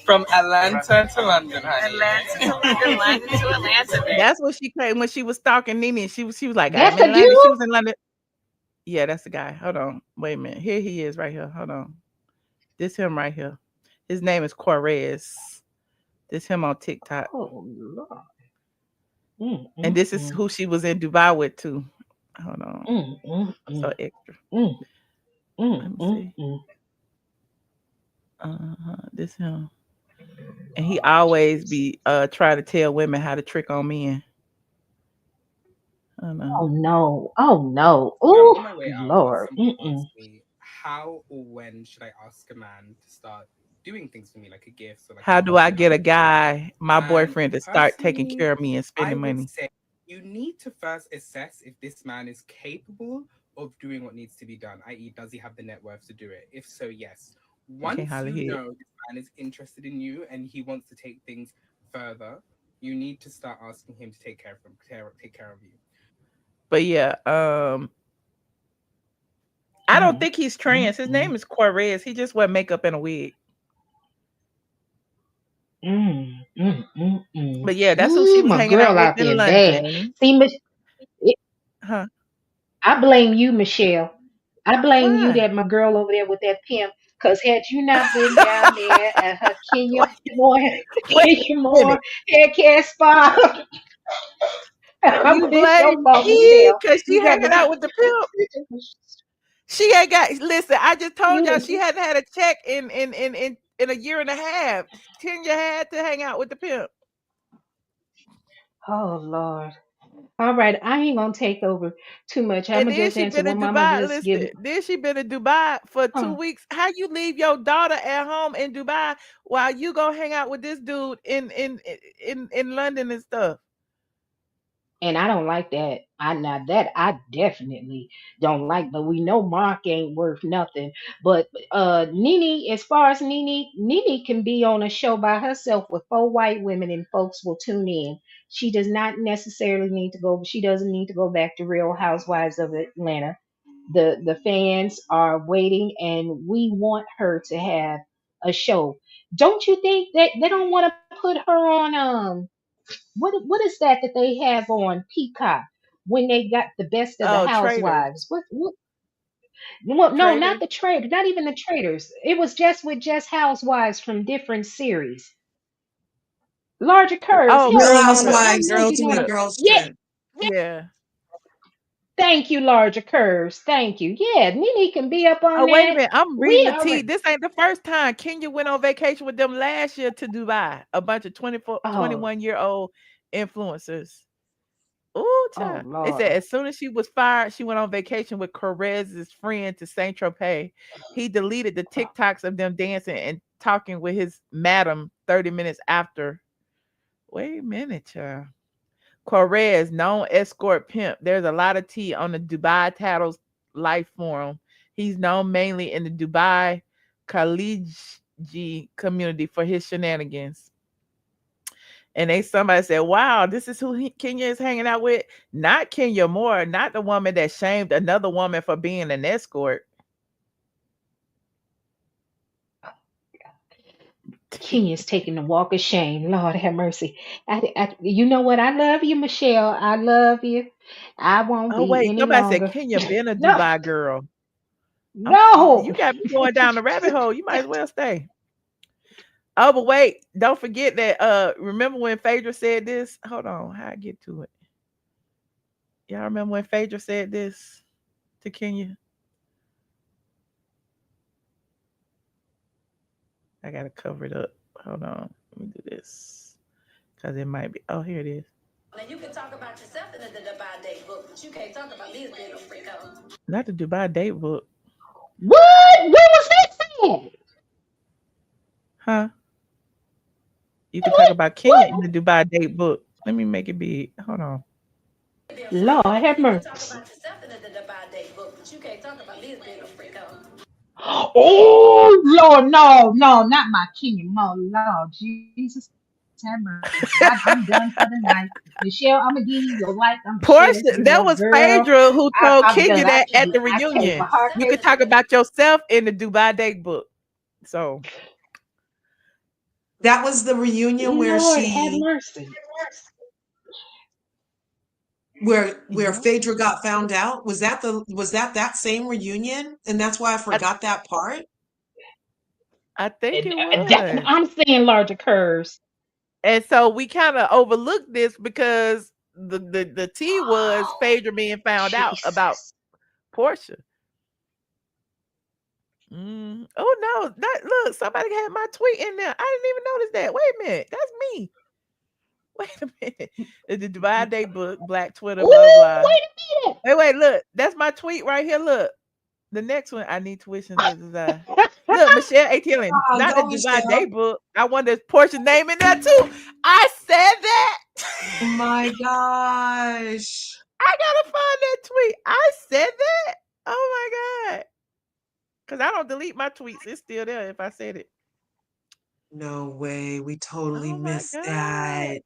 From Atlanta to London, honey. London to Atlanta. That's what she came when she was stalking Nene. She was like, That's I'm in the London. dude? She was in London. Yeah, that's the guy. Hold on. Wait a minute. Here he is right here. Hold on. This him right here. His name is Quarez. This him on TikTok. Oh Lord. And this is who she was in Dubai with too. Hold on. So extra. Let me see. This him. And he always be trying to tell women how to trick on men. Oh no. Oh no. Oh Lord. How or when should I ask a man to start doing things for me, like a gift? So like, how do I get a guy, my boyfriend, to start taking care of me and spending money? Say you need to first assess if this man is capable of doing what needs to be done, i.e., does he have the net worth to do it? If so, yes. Once you know this man is interested in you and he wants to take things further, you need to start asking him to take care of you. But yeah, I don't think he's trans. His name is Quarez. He just wear makeup and a wig. But yeah, that's who she was my hanging girl out with out there in bad. London. See, Huh? I blame you, Michelle. I blame you Why? that my girl over there with that pimp. Because had you not been down there at her Kenya Moore hair care spa, You blame me because she hanging out with the pimp. She ain't got. Listen, I just told y'all You she hadn't had a check in a year and a half. Kenya had to hang out with the pimp. Oh Lord. All right, I ain't gonna take over too much. I'm And gonna then just she answer been in one mama Dubai. just give Listen, then she been in Dubai for 2 weeks. How you leave your daughter at home in Dubai while you go hang out with this dude in London and stuff? and I don't like that. I definitely don't like, but we know Mark ain't worth nothing. But Nene, as far as Nene can be on a show by herself with 4 white women and folks will tune in. She does not necessarily need to go, she doesn't need to go back to Real Housewives of Atlanta. The fans are waiting and we want her to have a show. Don't you think that they don't want to put her on what is that they have on Peacock when they got the best of the Oh, traitors, housewives? What no, not traitors. the traders, not even the traders. It was just with just housewives from different series. Larger curves. Oh, Help Real me, girls mama. trip. I Housewives, know Girls you're Ultimate gonna. trip. Girls Yeah, Trip. Yeah. thank you, larger curves. Thank you. Yeah, Nene can be up on Oh, wait a that. minute. I'm reading We the tea. already. This ain't the first time Kenya went on vacation with them last year to Dubai. A bunch of 24, Oh, 21-year-old influencers. Oh, oh child. It Lord. said as soon as she was fired, she went on vacation with Corez's friend to Saint Tropez. He deleted the TikToks of them dancing and talking with his madam 30 minutes after. Wait a minute, child. Corez, known escort pimp. There's a lot of tea on the Dubai Tattles Life Forum. He's known mainly in the Dubai Khaliji community for his shenanigans. And somebody said, "Wow, this is who Kenya is hanging out with." Not Kenya Moore, not the woman that shamed another woman for being an escort. Kenya's taking the walk of shame. Lord have mercy. You know what? I love you, Michelle. I love you. I won't Oh be wait, any somebody said longer. Kenya been a No, Dubai girl. no. You got me going down the rabbit hole. You might as well stay. Oh, but wait, don't forget that. Remember when Phaedra said this? Hold on, how I get to it? Y'all remember when Phaedra said this to Kenya? I gotta cover it up. Hold on, let me do this because it might be. Oh, here it is. Now you can talk about yourself in the Dubai date book, but you can't talk about me as being a freako. Not the Dubai date book, What? What was that saying? huh? You can talk about Kenya in the Dubai date book. Let me make it big. Hold on. Be a Lord freako. have You can talk mercy. about yourself in the Dubai date book, but you can't talk about me as being a freako. Oh Lord, no, no, not my king, no, Lord Jesus have mercy. I'm done for the night. Michelle, I'm gonna give you your life. I'm gonna share this Porsha, with that your was girl. Phaedra who told I'm Kenya done. that at the I can't for reunion. her You case. could talk about yourself in the Dubai date book. So That was the reunion where Lord have mercy. yeah, Phaedra got found out. Was that same reunion? And that's why I I, forgot that part. I think it That's was. I'm saying larger curves. And so we kind of overlooked this because the T was Phaedra being found out about Jesus. Porsha. Oh no, that look, somebody had my tweet in there. I didn't even notice that. Wait a minute, that's me. Wait a minute. The Dubai Day book, Black Twitter, Ooh, blah blah. wait a minute. Wait, look, that's my tweet right here. Look, the next one. I need tuition. Look, Michelle ATLien, not the Go, Dubai Day Michelle. book. I want this Porsche name in there too. I said that. Oh my gosh. I gotta find that tweet. I said that. Oh my god. Because I don't delete my tweets. It's still there if I said it. No way. We totally Oh my missed god. that.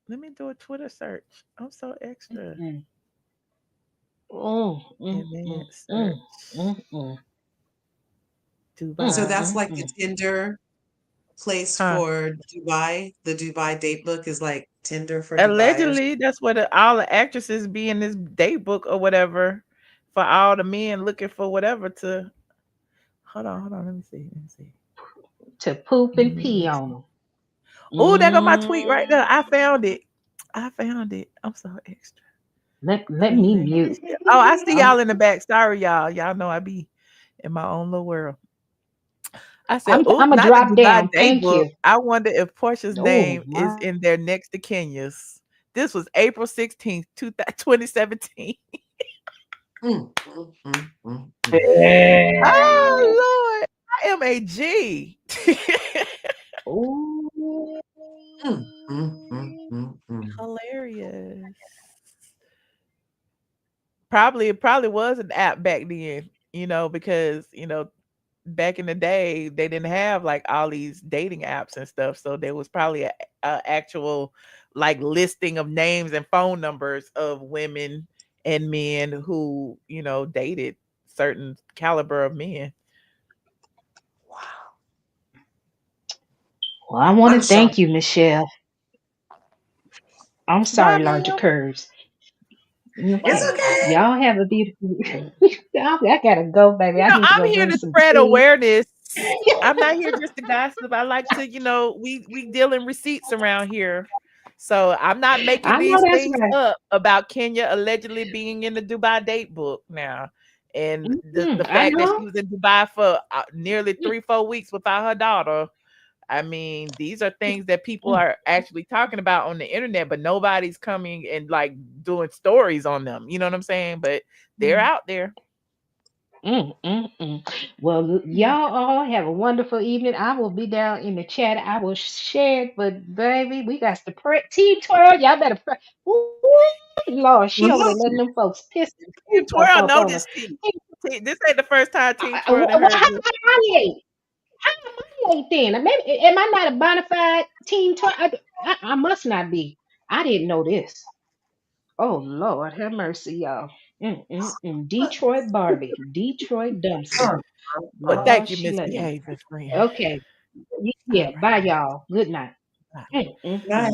Let me do a Twitter search. I'm so extra. Mm, Advanced search. So Dubai. that's like the Tinder place Huh. for Dubai. The Dubai date book is like Tinder for Dubai. Allegedly, that's what all the actresses be in this date book or whatever for all the men looking for whatever to. Hold on. Let me see. To poop and pee on them. Oh, there go my tweet right there. I found it. I'm so extra. Let me mute. Oh, I see y'all in the back. Sorry, y'all. Y'all know I be in my own little world. I said, I'm "Oop, gonna not the drop Dubai down. Day Thank book." you. I wonder if Portia's Oh name is my. in there next to Kenya's. This was April 16th, 2017. Oh Lord, I am a G. Ooh. Hilarious. It probably was an app back then, because back in the day they didn't have like all these dating apps and stuff, so there was probably a actual like listing of names and phone numbers of women and men who dated certain caliber of men. Well, I want I'm to thank shocked. you, Michelle. I'm Why, sorry, larger ma'am? curves. It's Okay. okay. Y'all have a beautiful I gotta go, baby. I need to I'm go here drink to some spread tea. awareness. I'm not here just to gossip. I like to, we deal in receipts around here. So I'm not making I know these that's things right. up about Kenya allegedly being in the Dubai date book now. And the I fact that know. she was in Dubai for nearly 3-4 weeks without her daughter. I mean, these are things that people are actually talking about on the internet, but nobody's coming and like doing stories on them. You know what I'm saying? But they're out there. Well, y'all all have a wonderful evening. I will be down in the chat. I will share it, but baby, we got to pray. Team 12, y'all better pray. Ooh, Lord, she over there letting them folks piss Team up Twirl know on her. this tea. This ain't the first time Team Twirl done How heard am this. I late? How am I late then? Maybe, am I not a bona fide Team 12? I must not be. I didn't know this. Oh, Lord, have mercy, y'all. Detroit Barbie, Detroit Dumpster. But Lord, thank you, she let me. misbehaving friend. Okay. All Yeah, right. bye, y'all. Good night.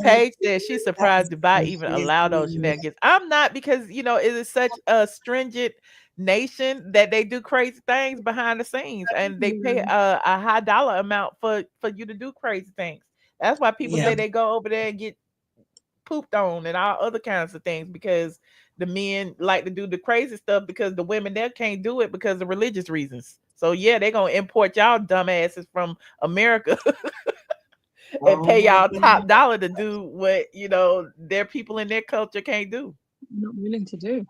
Paige says she's surprised Dubai even Yes, allow those please. shenanigans. I'm not, because it is such a stringent nation that they do crazy things behind the scenes, and they pay a high dollar amount for you to do crazy things. That's why people Yeah. say they go over there and get pooped on and all other kinds of things, because the men like to do the crazy stuff because the women there can't do it because of religious reasons. So yeah, they're gonna import y'all dumbasses from America and Oh pay my y'all top goodness. dollar to do what their people in their culture can't do. Not willing to do.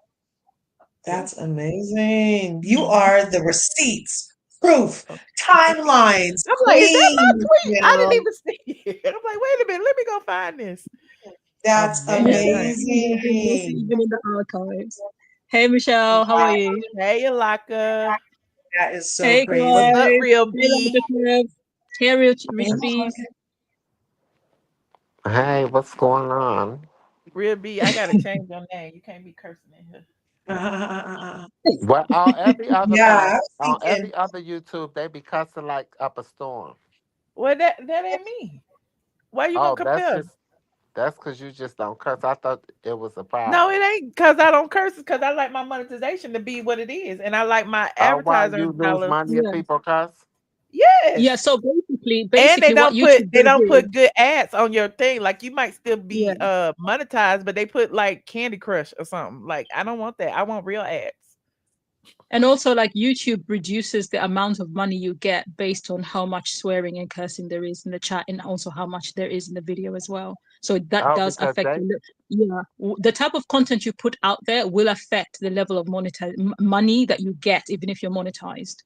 That's amazing. You are the receipts, proof, timelines, I'm like, is that my queen, tweet? I didn't Michelle. even see it. I'm like, wait a minute, let me go find this. That's We'll see amazing. even in the archives. Hey Michelle, how are you? Hey, Alaka. That is so Hey crazy. What's up, guys. Real Hey B? Lambda. Hey Rich Bees. Hey, what's going on? Real B, I gotta change your name. You can't be cursing in here. Well, on every other Yeah, I was on thinking. every other YouTube, they be cussing like up a storm. Well, that ain't me. Why you gonna Oh, compare? that's because you just don't cuss. I thought it was a No, problem. it ain't because I don't curse. It's because I like my monetization to be what it is, and I like my Why advertiser you lose dollars. money if Yeah. people cuss? Yes. Yeah, so And basically what YouTube they does don't is put good ads on your thing. Like you might still yeah. be monetized, but they put like Candy Crush or something. Like I don't want that. I want real ads. And also like YouTube reduces the amount of money you get based on how much swearing and cursing there is in the chat, and also how much there is in the video as well. So that Oh, does because affect the type of content you put out there will affect the level of money that you get, even if you're monetized.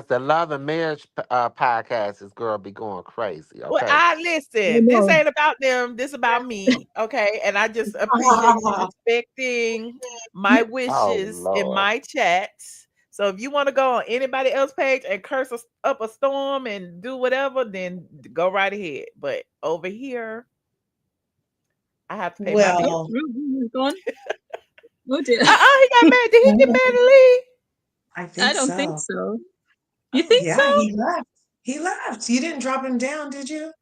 the Love and Marriage podcast is girl be going crazy. Well, Okay. I I listen. This know. ain't about them. This about me. Okay. And I just appreciate you respecting my Oh wishes in Lord. my chat. So if you want to go on anybody else's page and curse up a storm and do whatever, then go right ahead. But over here, I have to pay my bills. Well, Gone. Oh dear. He got mad. Did he get mad and leave? I think don't think so. so. You Oh, think yeah, so? he left. He left. You didn't drop him down, did you?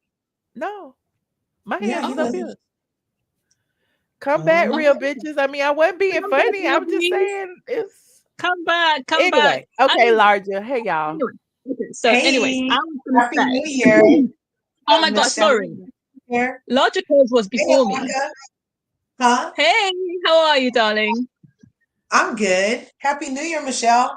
No. My Yeah, hands he is up left. here. Come back, Oh, real bitches. I mean, I wasn't being Come back, funny. I was just Ruby. saying it's Come back. anyway. I Okay, mean, Larger. Hey y'all. anyway. Okay, so anyways, hey, I was gonna Happy New say Year. oh my god, Michelle sorry. here. Logic Cause was Hey, before me. Alaka. Huh? Hey, how are you, darling? I'm good. Happy New Year, Michelle.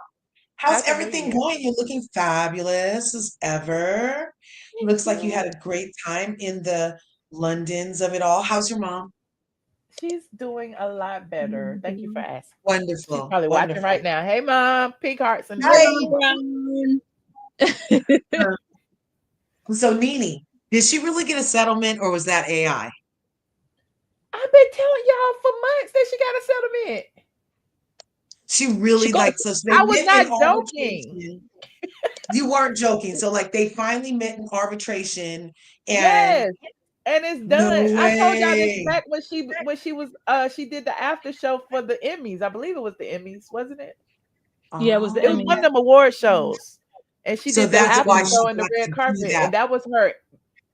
How's Happy New everything Year. going? You're looking fabulous as ever. Thank Looks like you you. had a great time in the Londons of it all. How's your mom? She's doing a lot better. Thank you for asking. She's Wonderful. probably watching right Wonderful. now. Hey, mom, pink hearts and Hey, Hi. Brown. So, Nene, did she really get a settlement or was that AI? I've been telling y'all for months that she got a settlement. She really She got, so they I was met in not joking. arbitration. You weren't joking. So like they finally met in arbitration and Yes, and it's no done. I told y'all this way. back when she was she did the after show for the Emmys. I believe it was the Emmys, wasn't it? Yeah, it was the It was Emmy. one of them award shows, and she So did the that's after why she show in the got red to do carpet, that. and that was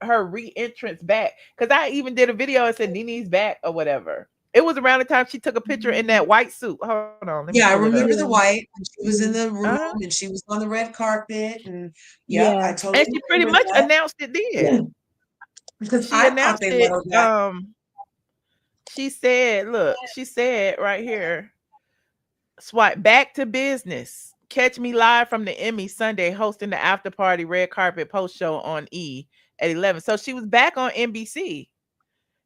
her re-entrance back. Because I even did a video and said Nene's back or whatever. It was around the time she took a picture in that white suit. Hold on, let me Yeah, I pull it up. remember the white when she was in the room Uh-huh. and she was on the red carpet and yeah, I Yeah. totally And she pretty remember much that. announced it then. Because She I thought announced they let it. her back. She said, look, she said right here, swipe back to business. Catch me live from the Emmy Sunday hosting the after party red carpet post show on E at 11. So she was back on NBC.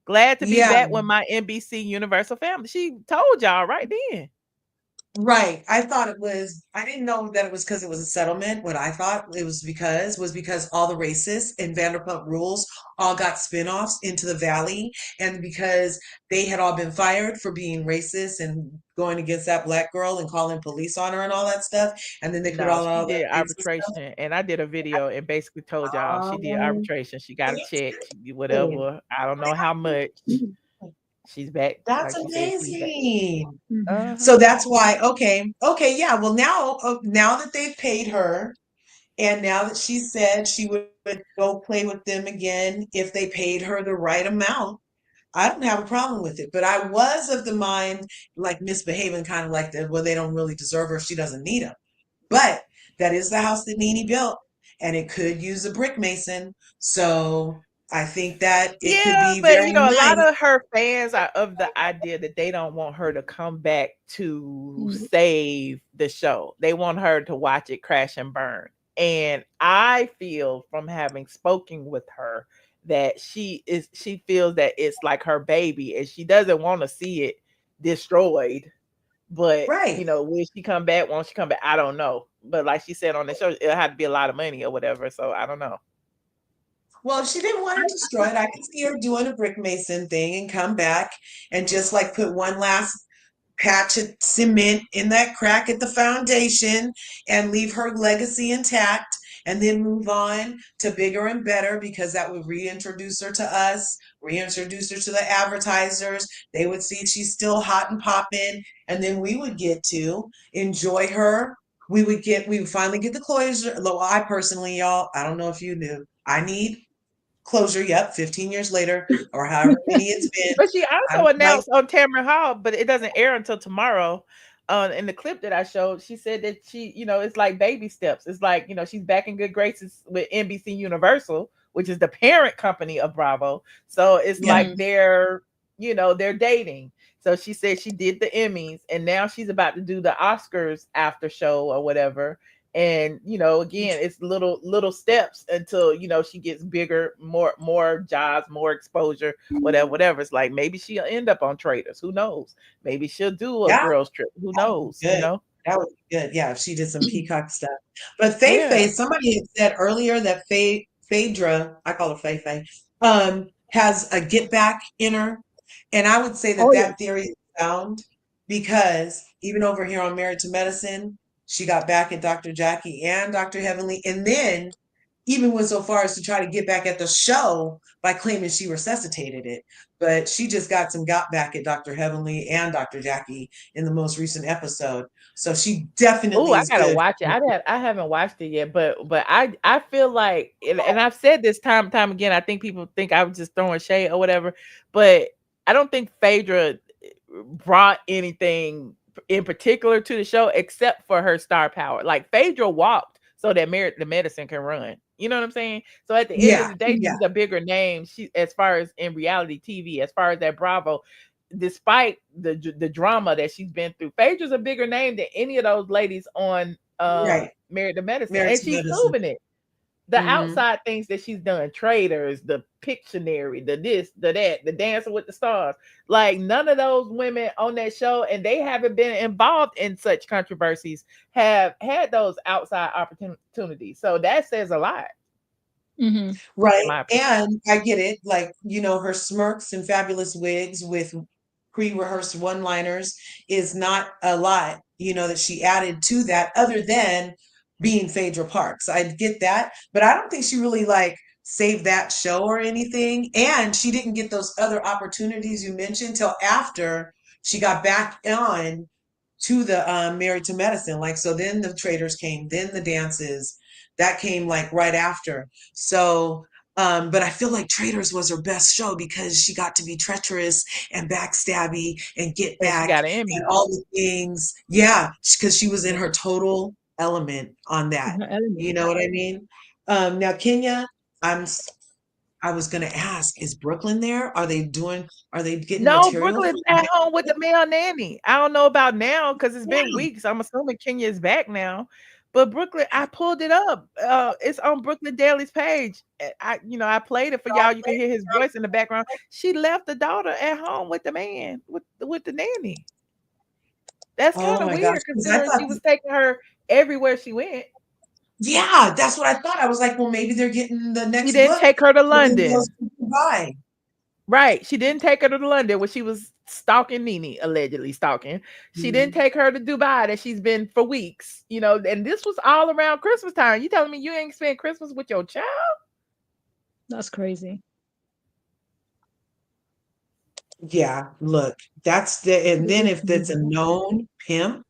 Glad to be Yeah. back with my NBC Universal family. She told y'all right then. Right. I thought it was, I didn't know that it was because it was a settlement. What I thought it was because all the racists in Vanderpump Rules all got spinoffs into the Valley. And because they had all been fired for being racist and going against that black girl and calling police on her and all that stuff. And then they put No, all she that did racist stuff. arbitration, and I did a video and basically told y'all she did Oh, arbitration. She got a check, she did yeah. whatever. I don't know how much. She's back, That's like she said, she's back. amazing. Uh-huh. So that's why, okay, yeah. Well, now that they've paid her, and now that she said she would go play with them again if they paid her the right amount, I don't have a problem with it. But I was of the mind, like misbehaving, kind of like that. Well, they don't really deserve her if she doesn't need them. But that is the house that Nene built, and it could use a brick mason. So I think that it could Yeah, be but very you know, a lot nice. of her fans are of the idea that they don't want her to come back to save the show. They want her to watch it crash and burn. And I feel from having spoken with her that she feels that it's like her baby and she doesn't want to see it destroyed. But Right. you know, will she come back? Won't she come back? I don't know. But like she said on the show, it'll have to be a lot of money or whatever. So I don't know. Well, if she didn't want it destroyed, I could see her doing a brick mason thing and come back and just like put one last patch of cement in that crack at the foundation and leave her legacy intact and then move on to bigger and better because that would reintroduce her to us, reintroduce her to the advertisers. They would see she's still hot and popping, and then we would get to enjoy her. We would finally get the closure. Well, I personally, y'all, I don't know if you knew, I need closure. Yep, 15 years later, or however many it's been. But she I also would like, announced on Tamron Hall, but it doesn't air until tomorrow. In the clip that I showed, she said that she, you know, it's like baby steps. It's like, you know, she's back in good graces with NBC Universal, which is the parent company of Bravo. So it's Yeah. like they're, you know, they're dating. So she said she did the Emmys and now she's about to do the Oscars after show or whatever. And you know, again, it's little steps until you know she gets bigger, more jobs, more exposure, whatever. It's like maybe she'll end up on Traders. Who knows? Maybe she'll do a yeah, girls trip. Who knows? You good. know? That would be good. Yeah, if she did some peacock stuff. But Faye Yeah. Faye, somebody had said earlier that Phaedra, I call her Faye Faye, has a get back in her. And I would say that that theory is sound because even over here on Married to Medicine, she got back at Dr. Jackie and Dr. Heavenly, and then even went so far as to try to get back at the show by claiming she resuscitated it. But she just got back at Dr. Heavenly and Dr. Jackie in the most recent episode. So she definitely Oh, I is gotta good. watch it. I haven't watched it yet, but I feel like, and I've said this time and time again. I think people think I was just throwing shade or whatever, but I don't think Phaedra brought anything in particular to the show except for her star power. Like Phaedra walked so that Married to Medicine can run. You know what I'm saying? So at the end of Yeah, the day, yeah. she's a bigger name. She, as far as in reality TV, as far as that Bravo. despite the drama that she's been through, Phaedra's a bigger name than any of those ladies on Married to Medicine, Married and to she's Medicine. proven it. The outside things that she's done, Traders, the Pictionary, the this, the that, the Dancing with the Stars, like none of those women on that show, and they haven't been involved in such controversies, have had those outside opportunities. So that says a lot. Right. And I get it. Like, you know, her smirks and fabulous wigs with pre-rehearsed one-liners is not a lot, you know, that she added to that other than being Phaedra Parks. I get that, but I don't think she really like saved that show or anything. And she didn't get those other opportunities you mentioned till after she got back on to the Married to Medicine. Like, so then the Traders came, then the dances, that came like right after. So, but I feel like Traders was her best show because she got to be treacherous and backstabby and get back and all the things. Yeah, because she was in her total element on that. You know what I mean? Now, Kenya, I was gonna ask, is Brooklyn there? Are they getting No, material? Brooklyn's at home with the male nanny. I don't know about now because it's been weeks. I'm assuming Kenya is back now. But Brooklyn, I pulled it up. It's on Brooklyn Daily's page. I played it for y'all. You can hear his voice in the background. She left the daughter at home with the man, with the nanny. That's kind of my gosh, weird 'cause I considering thought she was taking her everywhere she went. Yeah, that's what I thought. I was like, well, maybe they're getting the She next didn't book take her to within those London. Dubai. Right. She didn't take her to London when she was stalking Nene, allegedly stalking. She didn't take her to Dubai that she's been for weeks, and this was all around Christmas time. You telling me you ain't spend Christmas with your child? That's crazy. Yeah, look, and then if that's a known pimp.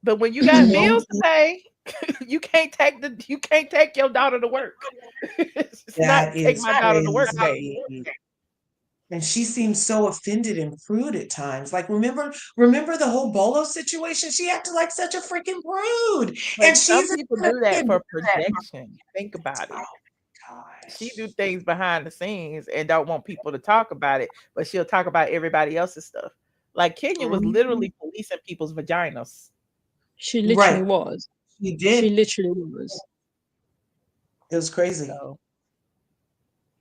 But when you got bills to pay, you can't take your daughter to work. It's not take my daughter to work day. And she seems so offended and prude at times. Like, remember the whole Bolo situation? She acted like such a freaking prude. But and some she's people do that for projection. Think about it. She do things behind the scenes and don't want people to talk about it, but she'll talk about everybody else's stuff. Like Kenya was literally policing people's vaginas. She literally was. She did. She literally was. It was crazy.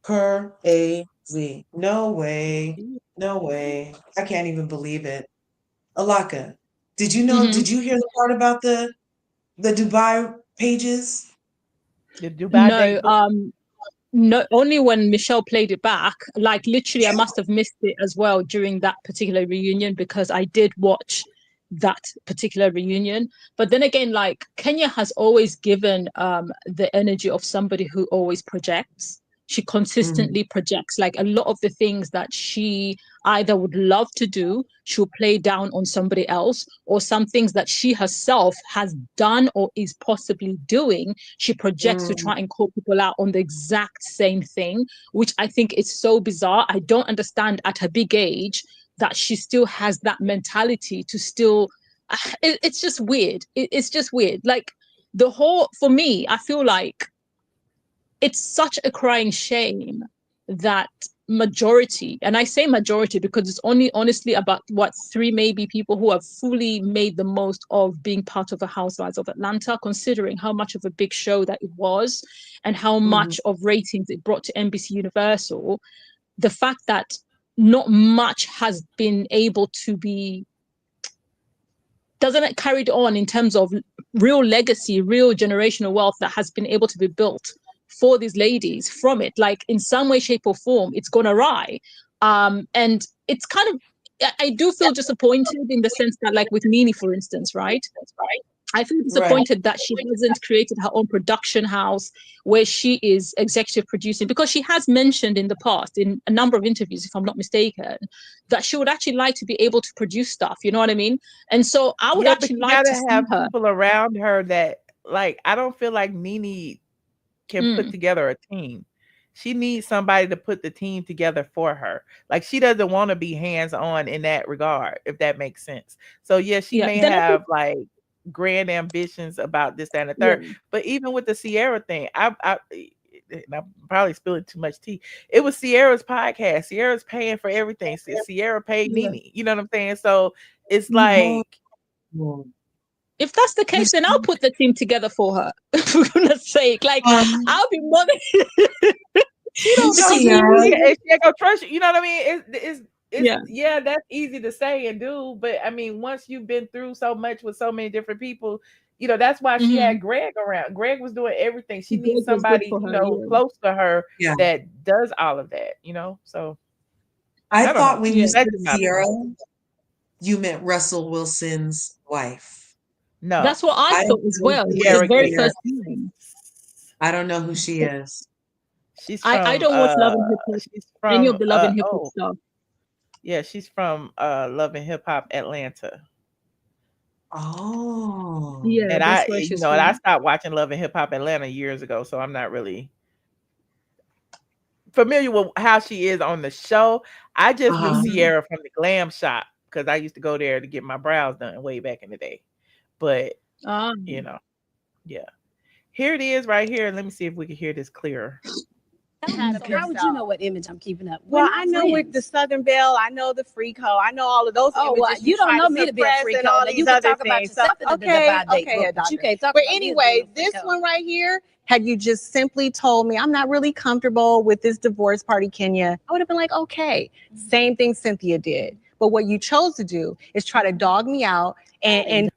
Crazy. No way. No way. I can't even believe it. Alaka, did you know, did you hear the part about the Dubai pages? The Dubai no, only when Michelle played it back. Like literally, I must have missed it as well during that particular reunion because I did watch that particular reunion. But then again, like Kenya has always given the energy of somebody who always projects. She consistently projects. Like a lot of the things that she either would love to do, she'll play down on somebody else, or some things that she herself has done or is possibly doing, she projects to try and call people out on the exact same thing, which I think is so bizarre. I don't understand at her big age that she still has that mentality to still, it's just weird. It's just weird. Like the whole, for me, I feel like it's such a crying shame that majority, and I say majority because it's only honestly about 3 maybe people who have fully made the most of being part of the Housewives of Atlanta, considering how much of a big show that it was and how much of ratings it brought to NBC Universal. The fact that not much has been able to be, doesn't it carried on in terms of real legacy, real generational wealth that has been able to be built for these ladies from it, like in some way, shape or form, it's gone awry. And it's kind of, I do feel disappointed in the sense that, like with Nene, for instance, right? I feel disappointed that she hasn't created her own production house where she is executive producing, because she has mentioned in the past, in a number of interviews, if I'm not mistaken, that she would actually like to be able to produce stuff. You know what I mean? And so I would actually like to see have her. people around her that, like, I don't feel like Nene can put together a team. She needs somebody to put the team together for her. Like, she doesn't want to be hands-on in that regard, if that makes sense. So yeah, she may have like grand ambitions about this, that, and the third. But even with the Sierra thing, and I'm probably spilling too much tea. It was Sierra's podcast. Sierra's paying for everything. Sierra paid Nene. You know what I'm saying? So it's like, if that's the case, then I'll put the team together for her. For goodness sake, like I'll be more than. She don't know Sierra. she ain't gonna trust you. You know what I mean? Yeah, that's easy to say and do, but I mean, once you've been through so much with so many different people, you know, that's why she had Greg around. Greg was doing everything. She needs somebody, you know, close to her that does all of that, you know. So I thought when you said Sierra, you meant Russell Wilson's wife. No, that's what I thought as well. The very first time. I don't know who she is. She's from, I don't watch Love and Hip Hop. She's from Any of the Love and Hip Hop stuff. Yeah, she's from Love and Hip Hop Atlanta. Oh, yeah, and and I stopped watching Love and Hip Hop Atlanta years ago, so I'm not really familiar with how she is on the show. I just knew Sierra from the Glam Shop because I used to go there to get my brows done way back in the day. But you know, yeah. Here it is right here. Let me see if we can hear this clearer. How would you know what image I'm keeping up? Well, I know with the Southern Belle, I know the Freak Hoe, I know all of those images. Well, you don't know me to be a freak hoe. You can talk about yourself in the Divide Date book, but you can't talk But about anyway, this one right here, had you just simply told me I'm not really comfortable with this divorce party, Kenya, I would have been like, okay. Same thing Cynthia did. But what you chose to do is try to dog me out and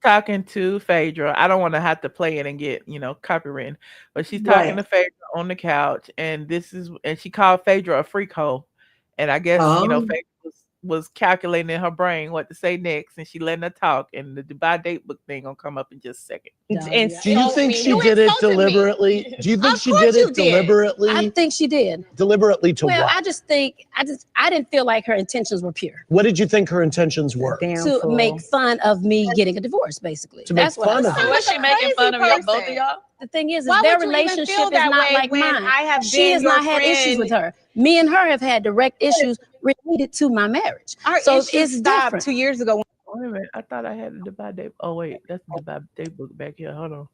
talking to Phaedra. I don't want to have to play it and get, you know, copywritten, but she's talking to Phaedra on the couch, and she called Phaedra a freak hoe, and I guess you know Phaedra was calculating in her brain what to say next, and she letting her talk, and the Dubai date book thing gonna come up in just a second. And do you think she did it deliberately? Do you think she did it deliberately? I think she did. Deliberately to well, what? I didn't feel like her intentions were pure. What did you think her intentions were? To make fun of me getting a divorce, basically. That's what I said. Was she making fun of y'all, both of y'all? The thing is Why their would you even relationship feel is that not way like when mine. I have She has been your not had issues friend? with her. Me and her have had direct issues related to my marriage. Our so issues it's stopped different. 2 years ago. Wait a minute, I thought I had the Dubai date. Oh wait, that's the Dubai date book back here. Hold on.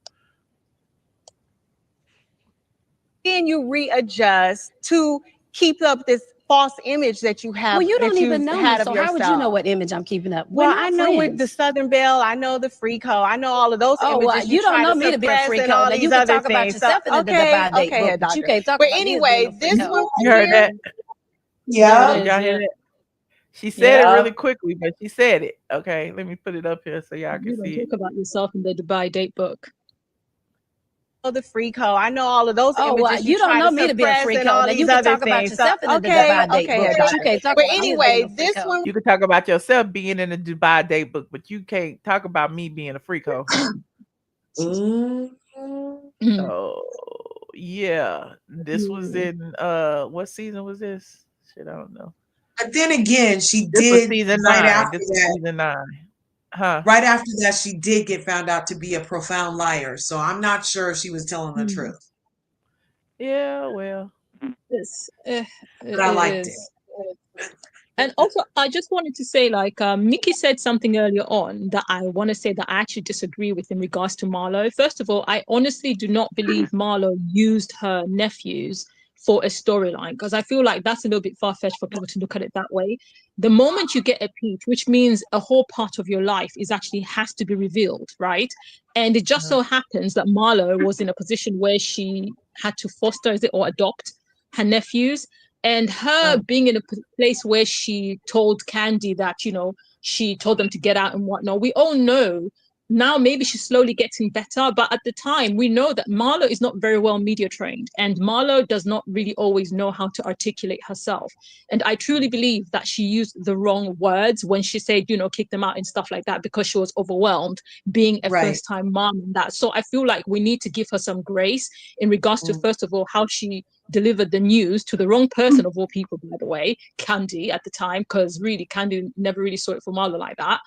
Then you readjust to keep up this false image that you have. Well, you don't even know me, of so how would you yourself. know what image I'm keeping up? Well, I know with the Southern Belle, I know the Freak Hoe, I know all of those images. Well, you don't know me to be a freak hoe. Now you can talk about yourself in the Divide Date book, but you can't talk but about anyway, this one You heard that? Yeah. Did y'all hear that? She said it really quickly, but she said it. Okay, let me put it up here so y'all can see it. Talk about yourself in the Dubai Date book. The Freak Hoe, I know all of those images. Well, you don't know me to be a freak hoe. Now you can talk about yourself in the Divide Date book, but you can't talk but about anyway, this one. You can talk about yourself being in the Dubai Date book, but you can't talk about me being a freak hoe. So yeah, this was in what season was this? Shit, I don't know. But then again, she This did was season right 9. after This was that. season 9. Huh? Right after that, she did get found out to be a profound liar. So I'm not sure if she was telling the truth. Yeah, well, but I liked it. And also, I just wanted to say, like, Mickey said something earlier on that I want to say that I actually disagree with in regards to Marlo. First of all, I honestly do not believe Marlo used her nephews for a storyline, because I feel like that's a little bit far-fetched for people to look at it that way. The moment you get a peach, which means a whole part of your life is actually has to be revealed, right? And it just so happens that Marlo was in a position where she had to foster, or adopt her nephews. And her being in a place where she told Candy that, you know, she told them to get out and whatnot. We all know now maybe she's slowly getting better, but at the time we know that Marlo is not very well media trained, and Marlo does not really always know how to articulate herself. And I truly believe that she used the wrong words when she said, you know, kick them out and stuff like that, because she was overwhelmed being a first-time mom and that. So I feel like we need to give her some grace in regards to, first of all, how she delivered the news to the wrong person of all people, by the way, Candy at the time, because really Candy never really saw it for Marlo like that.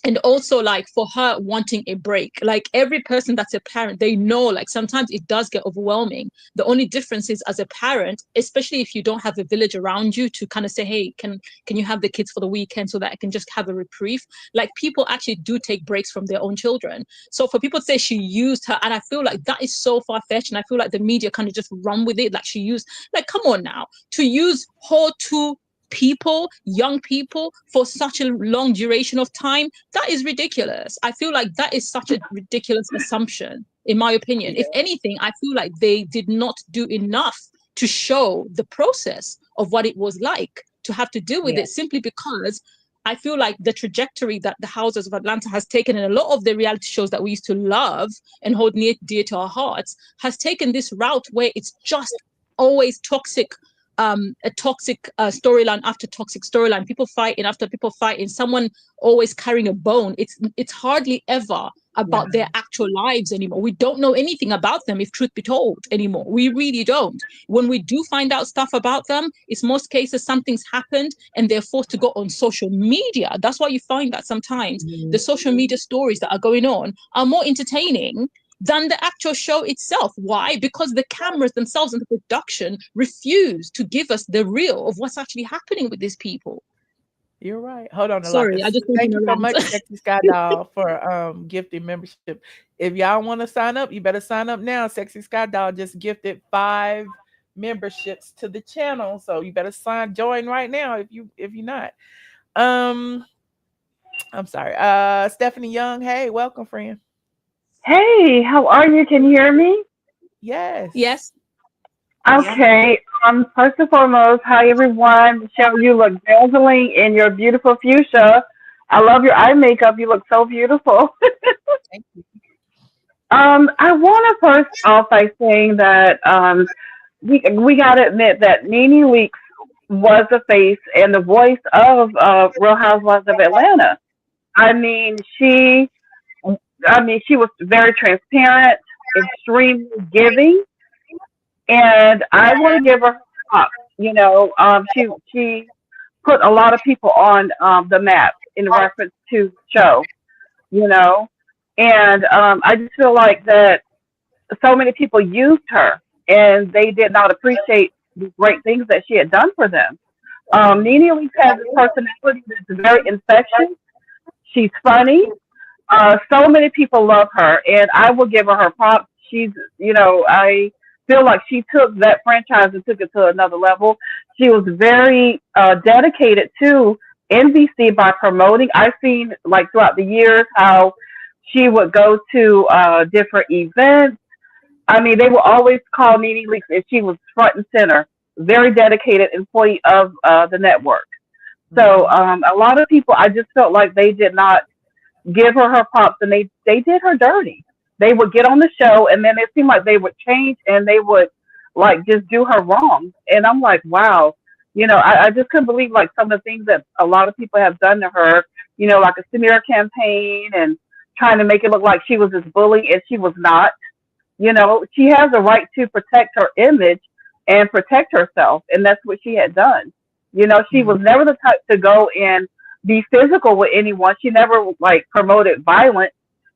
And also, like, for her wanting a break, like every person that's a parent, they know, like, sometimes it does get overwhelming. The only difference is, as a parent, especially if you don't have a village around you to kind of say, hey, can you have the kids for the weekend so that I can just have a reprieve? Like, people actually do take breaks from their own children. So for people to say she used her, and I feel like that is so far-fetched, and I feel like the media kind of just run with it, like she used, like, come on now, to use her two people, young people, for such a long duration of time, that is ridiculous. I feel like that is such a ridiculous assumption, in my opinion. If anything, I feel like they did not do enough to show the process of what it was like to have to deal with it, simply because I feel like the trajectory that the Houses of Atlanta has taken, and a lot of the reality shows that we used to love and hold near dear to our hearts, has taken this route where it's just always toxic, a toxic storyline after toxic storyline, people fighting after people fighting, someone always carrying a bone. It's hardly ever about their actual lives anymore. We don't know anything about them, if truth be told, anymore. We really don't. When we do find out stuff about them, it's most cases something's happened and they're forced to go on social media. That's why you find that sometimes the social media stories that are going on are more entertaining than the actual show itself. Why? Because the cameras themselves and the production refuse to give us the real of what's actually happening with these people. You're right. Hold on, Sorry, I just thank you so much, Sexy Sky Doll, for gifting membership. If y'all want to sign up, you better sign up now. Sexy Sky Doll just gifted 5 memberships to the channel, so you better join right now if you're not. I'm sorry. Stephanie Young, hey, welcome, friend. Hey, how are you? Can you hear me? Yes. Yes. Okay. First and foremost, hi everyone. Michelle, you look dazzling in your beautiful fuchsia. I love your eye makeup. You look so beautiful. Thank you. I want to first off by saying that we got to admit that Nene Leakes was the face and the voice of Real Housewives of Atlanta. I mean, she was very transparent, extremely giving, and I want to give her props. You know, she put a lot of people on the map in reference to the show. You know, and I just feel like that so many people used her, and they did not appreciate the great things that she had done for them. Nene Leakes has a personality that's very infectious. She's funny. So many people love her, and I will give her props. She's, you know, I feel like she took that franchise and took it to another level. She was very dedicated to NBC by promoting. I've seen, like, throughout the years how she would go to different events. I mean, they will always call Nene Leakes, and she was front and center, very dedicated employee of the network. So a lot of people, I just felt like they did not give her props, and they did her dirty. They would get on the show, and then it seemed like they would change, and they would, like, just do her wrong. And I'm like, wow, you know, I just couldn't believe, like, some of the things that a lot of people have done to her, you know, like a smear campaign and trying to make it look like she was this bully, and she was not. You know, she has a right to protect her image and protect herself, and that's what she had done. You know, she was never the type to go and be physical with anyone. She never, like, promoted violence,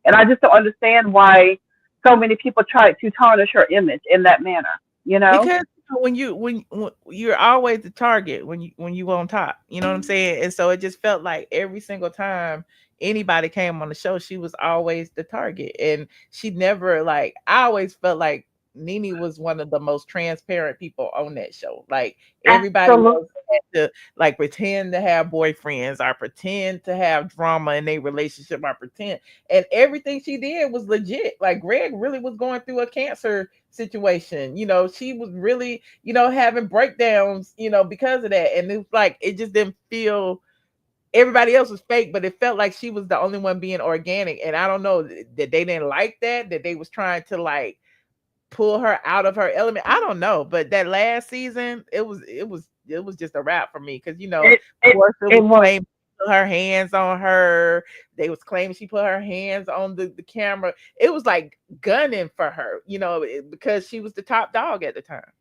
and I just don't understand why so many people tried to tarnish her image in that manner. You know, because when you're always the target when you on top, you know what I'm saying? And so it just felt like every single time anybody came on the show, she was always the target, and she never, like, I always felt like Nene was one of the most transparent people on that show. Like, everybody else had to, like, pretend to have boyfriends or pretend to have drama in their relationship or pretend, and everything she did was legit. Like, Greg really was going through a cancer situation, you know, she was really, you know, having breakdowns, you know, because of that. And it was like, it just didn't feel, everybody else was fake, but it felt like she was the only one being organic. And I don't know that they didn't like that they was trying to, like, pull her out of her element. I don't know, but that last season, it was just a wrap for me, because, you know, Porsha was claiming she put her hands on her. They was claiming she put her hands on the camera. It was like gunning for her, you know, because she was the top dog at the time.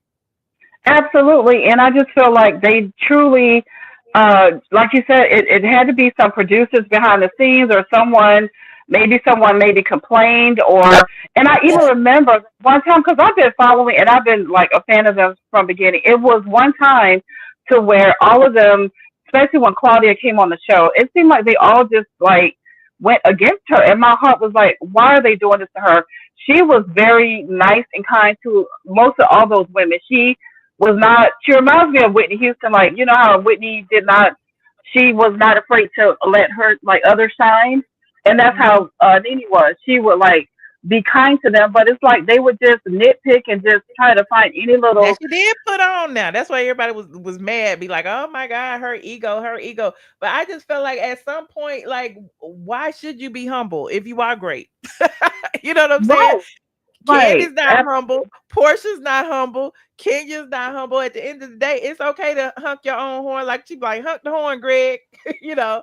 Absolutely, and I just feel like they truly like you said, it had to be some producers behind the scenes or someone maybe complained and I even remember one time, because I've been following and I've been like a fan of them from the beginning. It was one time to where all of them, especially when Claudia came on the show, it seemed like they all just like went against her. And my heart was like, why are they doing this to her? She was very nice and kind to most of all those women. She reminds me of Whitney Houston, like, you know how Whitney she was not afraid to let her like others shine. And that's how Nene was. She would like be kind to them, but it's like they would just nitpick and just try to find any little. That she did put on now. That's why everybody was mad. Be like, oh my God, her ego. But I just felt like at some point, like, why should you be humble if you are great? You know what I'm saying? Candy's not humble. Porsha's not humble. Kenya's not humble. At the end of the day, it's okay to hunk your own horn. Like she like, hunk the horn, Greg. You know.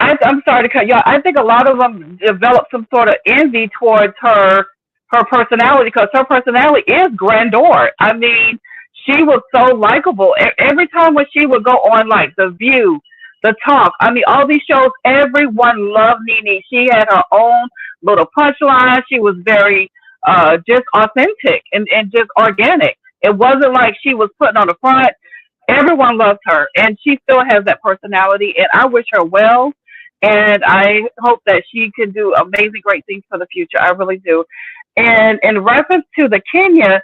I'm sorry to cut you off. I think a lot of them developed some sort of envy towards her personality, because her personality is grandeur. I mean, she was so likable. Every time when she would go on like The View, The Talk, I mean, all these shows, everyone loved Nene. She had her own little punchline. She was very just authentic and just organic. It wasn't like she was putting on the front. Everyone loved her, and she still has that personality, and I wish her well. And I hope that she can do amazing, great things for the future. I really do. And in reference to the Kenya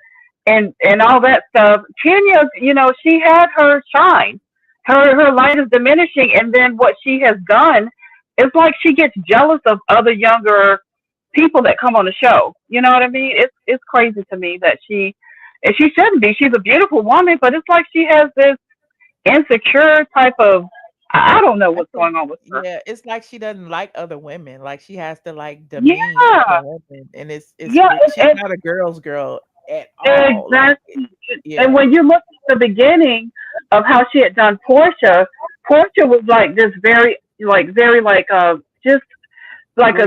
and all that stuff, Kenya, you know, she had her shine. Her light is diminishing. And then what she has done, it's like she gets jealous of other younger people that come on the show. You know what I mean? It's crazy to me that she shouldn't be. She's a beautiful woman, but it's like she has this insecure type of, I don't know what's going on with her. Yeah, it's like she doesn't like other women. Like she has to like demean other women, and it's she's not a girl's girl at all. Exactly. Like, and when you look at the beginning of how she had done Porsha was like this very just like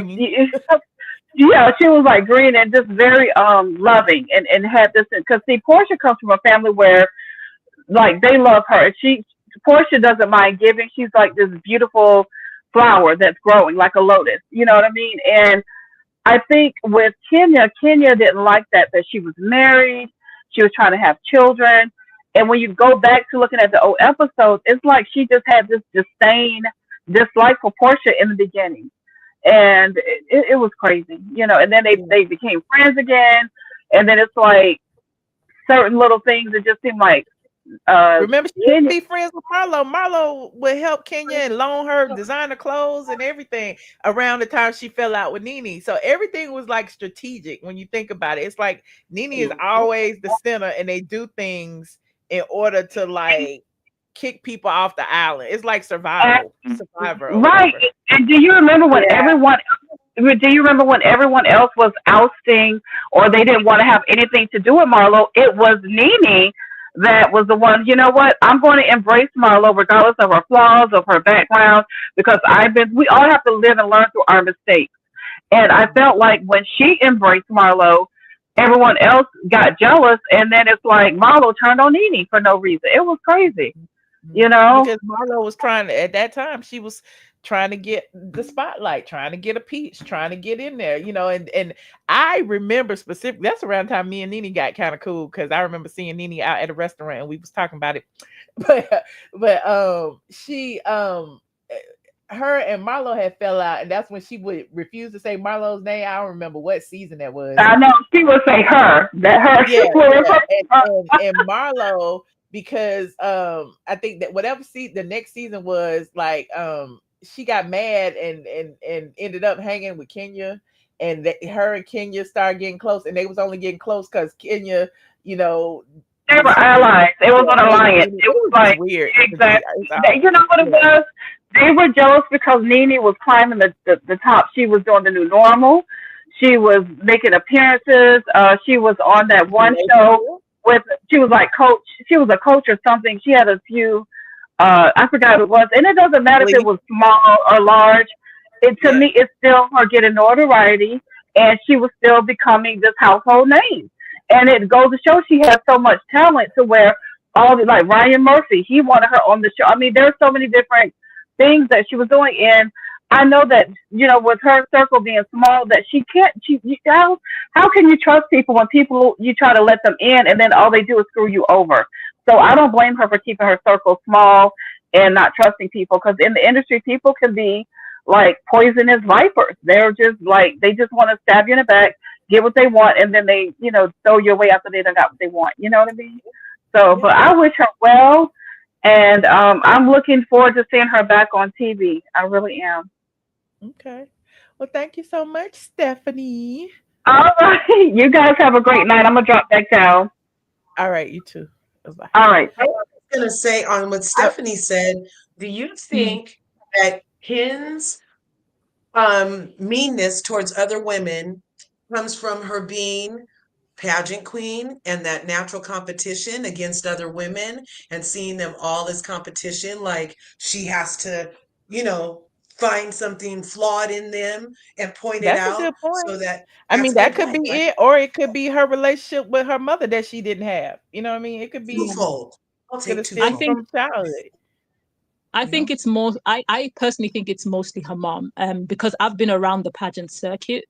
yeah, she was like green and just very loving and had this, because see, Porsha comes from a family where like they love her. Porsha doesn't mind giving. She's like this beautiful flower that's growing like a lotus. You know what I mean? And I think with Kenya didn't like that she was married. She was trying to have children. And when you go back to looking at the old episodes, it's like she just had this dislike for Porsha in the beginning. And it was crazy, you know, and then they became friends again. And then it's like certain little things that just seem like, remember, she used to be friends with Marlo. Marlo would help Kenya and loan her designer clothes and everything around the time she fell out with Nene. So everything was like strategic when you think about it. It's like Nene is always the center, and they do things in order to like kick people off the island. It's like Survivor, right? And do you remember when everyone else was ousting, or they didn't want to have anything to do with Marlo? It was Nene that was the one, you know what, I'm going to embrace Marlo regardless of her flaws, of her background, because we all have to live and learn through our mistakes. And I felt like when she embraced Marlo, everyone else got jealous, and then it's like Marlo turned on Nene for no reason. It was crazy, you know? Because Marlo was at that time, she was trying to get the spotlight, trying to get a piece, trying to get in there, you know, and I remember specifically, that's around the time me and Nene got kind of cool, because I remember seeing Nene out at a restaurant and we was talking about it, but she her and Marlo had fell out, and that's when she would refuse to say Marlo's name. I don't remember what season that was. I know she would say her, and Marlo, because I think that whatever the next season was, like she got mad and ended up hanging with Kenya, and her and Kenya started getting close, and they was only getting close because Kenya, you know, they were allies. It was an alliance. It was like weird. Exactly. You know what it was? They were jealous because Nene was climbing the top. She was doing the new normal. She was making appearances. She was on that one show she was like coach. She was a coach or something. She had a few. I forgot what it was, and it doesn't matter if it was small or large. To me, it's still her getting notoriety, and she was still becoming this household name. And it goes to show she has so much talent to where all the, like Ryan Murphy, he wanted her on the show. I mean, there's so many different things that she was doing, and I know that, you know, with her circle being small, that she can't. How can you trust people when people, you try to let them in and then all they do is screw you over? So I don't blame her for keeping her circle small and not trusting people, because in the industry, people can be like poisonous vipers. They're just like, they just want to stab you in the back, get what they want, and then they, you know, throw you away after they done got what they want. You know what I mean? So, but I wish her well, and I'm looking forward to seeing her back on TV. I really am. Okay. Well, thank you so much, Stephanie. All right. You guys have a great night. I'm going to drop back down. All right. You too. Bye-bye. All right. I was going to say on what Stephanie said, do you think that Ken's meanness towards other women comes from her being pageant queen and that natural competition against other women and seeing them all as competition? Like she has to, you know, find something flawed in them and point it out. That's a good point. So that, I mean, that could be it, or it could be her relationship with her mother that she didn't have. You know what I mean? It could be twofold. I'll take twofold from childhood. I think it's more. I personally think it's mostly her mom, because I've been around the pageant circuit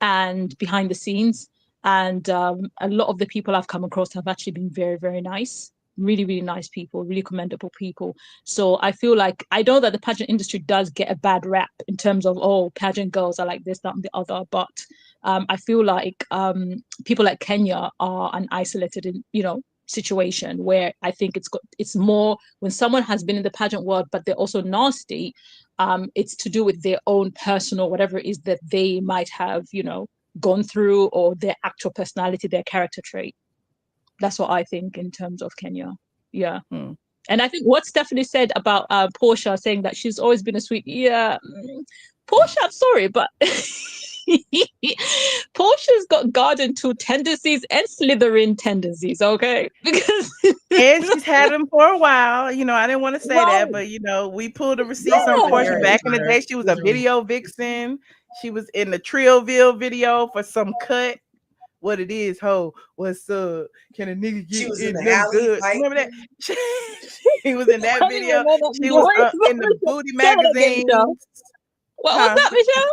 and behind the scenes, and a lot of the people I've come across have actually been very, very nice. Really, really nice people, really commendable people. So I feel like, I know that the pageant industry does get a bad rap in terms of, oh, pageant girls are like this, that, and the other. But I feel like people like Kenya are an isolated, situation where I think it's more when someone has been in the pageant world, but they're also nasty. It's to do with their own personal, whatever it is that they might have, gone through, or their actual personality, their character trait. That's what I think in terms of Kenya. Yeah. And I think what Stephanie said about Porsha saying that she's always been a sweet. Yeah. Porsha, I'm sorry, but Portia's got Garden 2 tendencies and Slytherin tendencies, okay? Because and she's had them for a while. I didn't want to say that, but we pulled the receipts on Porsha back in the day. She was a video vixen. She was in the Trillville video for some cut. What it is, ho? What's up? Can a nigga get in them good? Remember that? He was in that video. She was in the booty magazine. What was that, Michelle?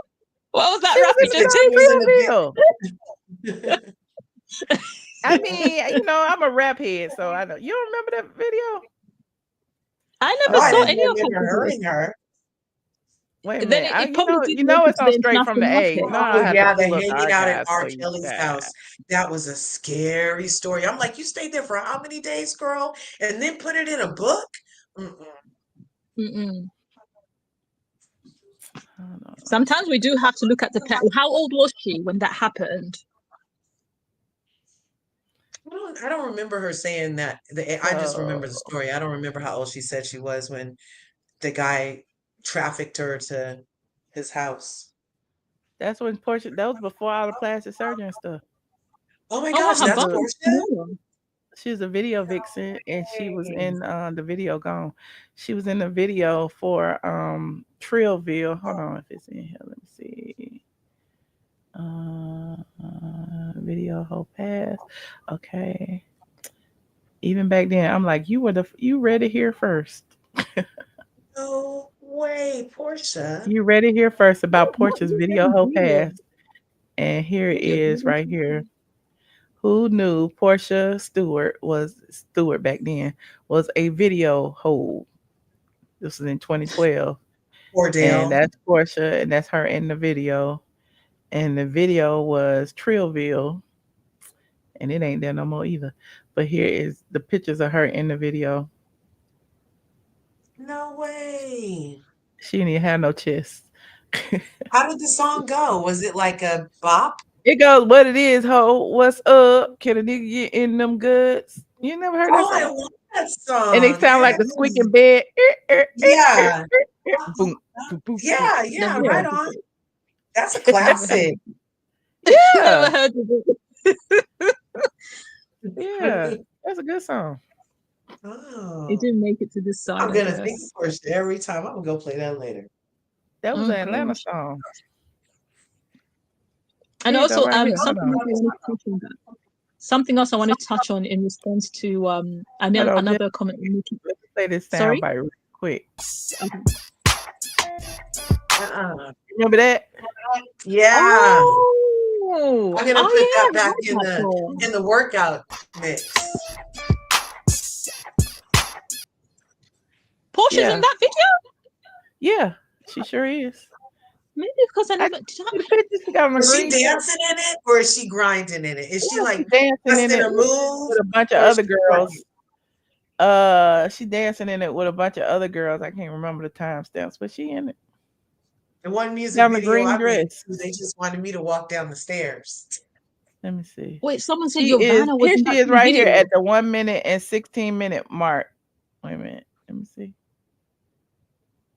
What was that rap you just said? I mean, I'm a rap head, so I know. You don't remember that video? I never saw any of her. Wait a minute. It's on Straight from the A. Yeah, the hanging out at R. Kelly's house. That was a scary story. I'm like, you stayed there for how many days, girl? And then put it in a book? Sometimes we do have to look at the how old was she when that happened? I don't remember her saying that. I just remember the story. I don't remember how old she said she was when the guy trafficked her to his house. That's when Porsha. That was before all the plastic surgery and stuff. Oh my gosh, that's Porsha. She was a video vixen, and she was in the video. She was in the video for Trillville. Hold on, if it's in here, let me see. Video whole pass. Okay. Even back then, I'm like, you read it here first. No way, Porsha. You read it here first about Porsha's video whole pass, and here it is right here. Who knew Porsha Stewart back then was a video hoe? This was in 2012. Kordell. And that's Porsha, and that's her in the video. And the video was Trillville, and it ain't there no more either. But here is the pictures of her in the video. No way. She didn't even have no chest. How did the song go? Was it like a bop? It goes, what it is, ho? What's up? Can a nigga get in them goods? You never heard that song? I love that song. And they sound like the squeaking bed. Yeah. Boom, boom, boom, yeah, right on. That's a classic. Yeah. Yeah, that's a good song. Oh. It didn't make it to this song. I'm gonna think of Porsha every time. I'm gonna go play that later. That was an Atlanta song. And also, something else I want to touch on in response to another comment. Let's say this Sorry? sound bite real quick. Uh-uh. Remember that? Yeah. Oh, I'm gonna put that back in the workout mix. Porsha's in that video? Yeah, she sure is. Maybe because I never. Is she dancing in it or is she grinding in it? Is she like dancing in busting it a move with a bunch of or is other she girls? She dancing in it with a bunch of other girls. I can't remember the timestamps, but she in it. And one music Down the video green I went dress. to, they just wanted me to walk down the stairs. Let me see. Wait, someone said She is Giovanna was here. in She that is right video. here at the 1 minute and 16 minute mark. Wait a minute. Let me see.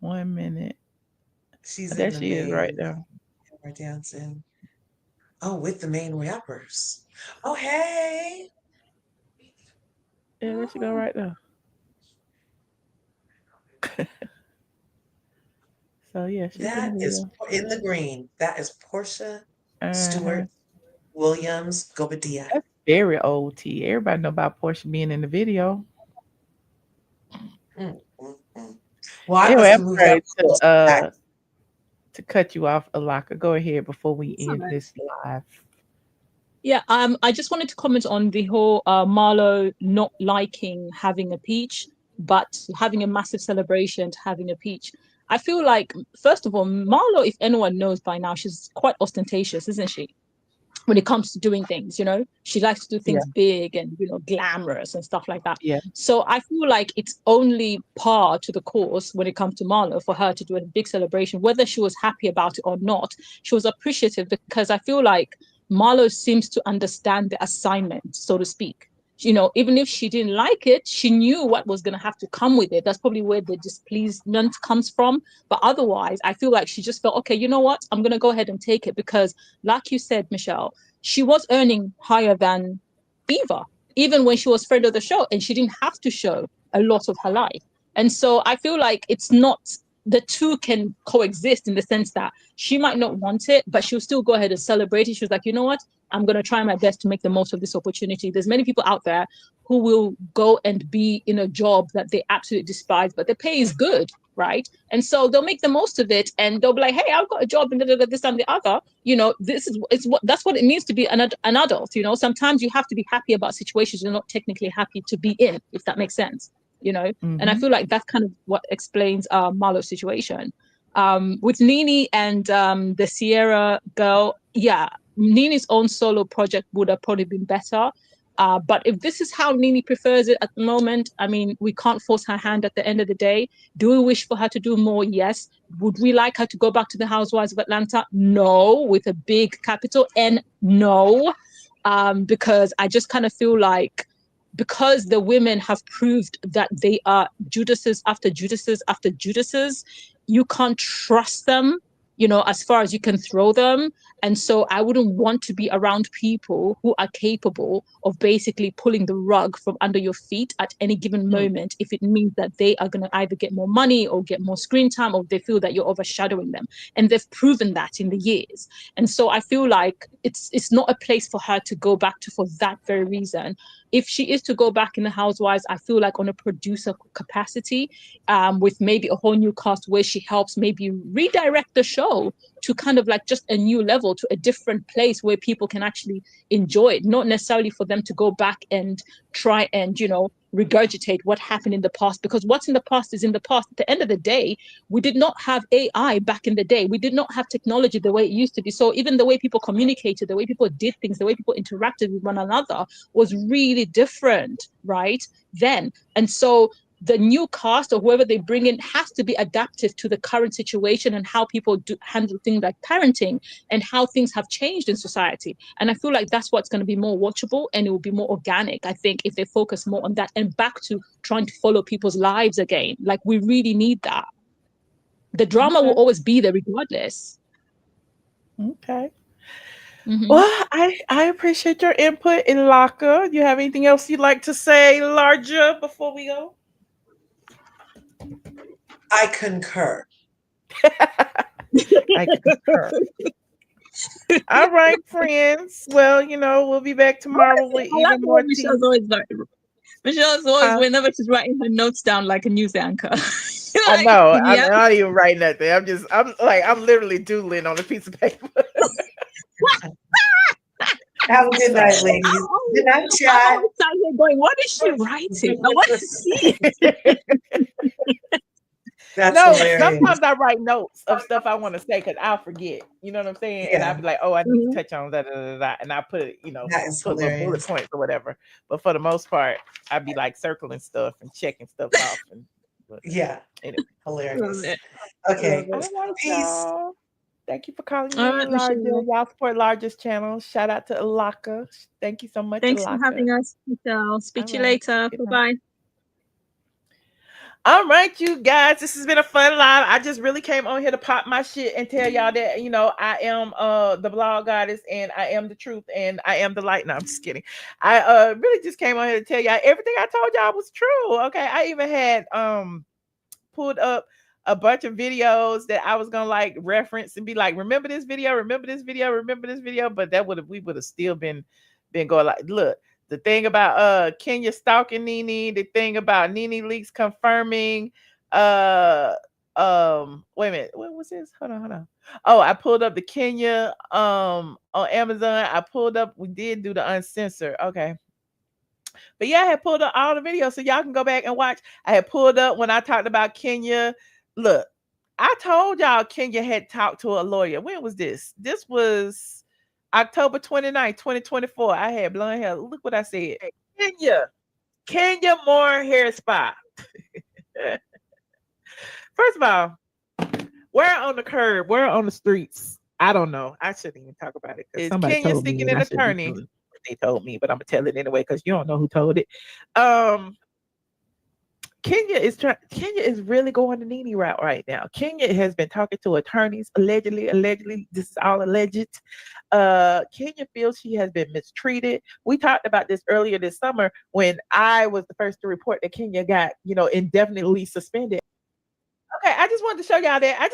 1 minute. She's There in the she is right main. there. We're dancing. Oh, with the main rappers. Oh, hey. Yeah, there she go right there. So yeah, she's That in the is video. in the green. That is Porsha Stewart Williams Gobadia. That's very old T. Everybody know about Porsha being in the video. Well, I Anyway, must I'm have moved sorry up. to cut you off, Alaka. Go ahead before we end this live. Yeah, I just wanted to comment on the whole Marlo not liking having a peach, but having a massive celebration to having a peach. I feel like, first of all, Marlo, if anyone knows by now, she's quite ostentatious, isn't she? When it comes to doing things, you know, she likes to do things big and, you know, glamorous and stuff like that. Yeah. So I feel like it's only par to the course when it comes to Marlo for her to do a big celebration, whether she was happy about it or not. She was appreciative because I feel like Marlo seems to understand the assignment, so to speak. You know, even if she didn't like it, she knew what was going to have to come with it. That's probably where the displeasement comes from. But otherwise, I feel like she just felt, okay, you know what? I'm going to go ahead and take it because, like you said, Michelle, she was earning higher than Eva, even when she was friend of the show, and she didn't have to show a lot of her life. And so I feel like it's not, the two can coexist in the sense that she might not want it, but she'll still go ahead and celebrate it. She was like, you know what? I'm going to try my best to make the most of this opportunity. There's many people out there who will go and be in a job that they absolutely despise, but the pay is good, right? And so they'll make the most of it, and they'll be like, hey, I've got a job and this and the other. You know, that's what it means to be an adult. You know, sometimes you have to be happy about situations you're not technically happy to be in, if that makes sense. You know, and I feel like that's kind of what explains Marlo's situation. With Nene and the Sierra girl, yeah, Nene's own solo project would have probably been better. But if this is how Nene prefers it at the moment, I mean, we can't force her hand at the end of the day. Do we wish for her to do more? Yes. Would we like her to go back to the Housewives of Atlanta? No, with a big capital N, no. Because I just kind of feel like, because the women have proved that they are Judases after Judases after Judases, you can't trust them, you know, as far as you can throw them. And so I wouldn't want to be around people who are capable of basically pulling the rug from under your feet at any given moment, if it means that they are going to either get more money or get more screen time, or they feel that you're overshadowing them. And they've proven that in the years. And so I feel like it's not a place for her to go back to for that very reason. If she is to go back in the Housewives, I feel like on a producer capacity, with maybe a whole new cast where she helps maybe redirect the show to kind of like just a new level, to a different place where people can actually enjoy it, not necessarily for them to go back and try and, you know, regurgitate what happened in the past, because what's in the past is in the past. At the end of the day, we did not have AI back in the day. We did not have technology the way it used to be. So even the way people communicated, the way people did things, the way people interacted with one another was really different, right? Then. And so the new cast or whoever they bring in has to be adaptive to the current situation and how people do handle things like parenting and how things have changed in society. And I feel like that's what's going to be more watchable, and it will be more organic, I think, if they focus more on that and back to trying to follow people's lives again. Like, we really need that. The drama will always be there regardless. Okay. Well, I appreciate your input, Ilaka. You have anything else you'd like to say, Larger, before we go? I concur. I concur. All right, friends. Well, you know, we'll be back tomorrow with I like even the more way Michelle's always like, Michelle's always, Huh? whenever she's writing her notes down like a news anchor. I know. I'm yeah. not even writing nothing. I'm literally doodling on a piece of paper. Have a good night, ladies. Good night, chat. I'm always sat here going, what is she writing? I want to see it. That's No, hilarious. sometimes I write notes of stuff I want to say because I'll forget. You know what I'm saying? And I'll be like, oh, I need to touch on that, and I put it, That is put little bullet hilarious. points or whatever. But for the most part, I'd be like circling stuff and checking stuff off. Yeah. Anyway. Hilarious. Okay. All right, Peace. y'all. Thank you for calling All me right, Larger. Michelle. Y'all support Largest channel. Shout out to Alaka. Thank you so much, Thanks Alaka. for having us, Michelle. Speak to you All right. later. Good night. Bye-bye. All right, you guys, this has been a fun live. I just really came on here to pop my shit and tell y'all that, you know, I am the blog goddess and I am the truth and I am the light. No, I'm just kidding. I really just came on here to tell y'all everything I told y'all was true. Okay. I even had pulled up a bunch of videos that I was gonna like reference and be like, remember this video, remember this video, remember this video. But that we would have still been going like, look. The thing about Kenya stalking Nene, the thing about Nene Leakes confirming wait a minute, what was this? Hold on. Oh, I pulled up the Kenya on Amazon. I pulled up, we did do the uncensored. Okay. But yeah, I had pulled up all the videos so y'all can go back and watch. I had pulled up when I talked about Kenya. Look, I told y'all Kenya had talked to a lawyer. When was this? This was October 29th, 2024. I had blonde hair. Look what I said. Kenya Moore hair spa. First of all, where on the curb, where on the streets? I don't know. I shouldn't even talk about it. Is Kenya seeking an attorney? They told me, but I'm gonna tell it anyway because you don't know who told it. Kenya is really going the Nene route right now. Kenya has been talking to attorneys, allegedly, this is all alleged. Kenya feels she has been mistreated. We talked about this earlier this summer when I was the first to report that Kenya got, indefinitely suspended. Okay, I just wanted to show y'all that.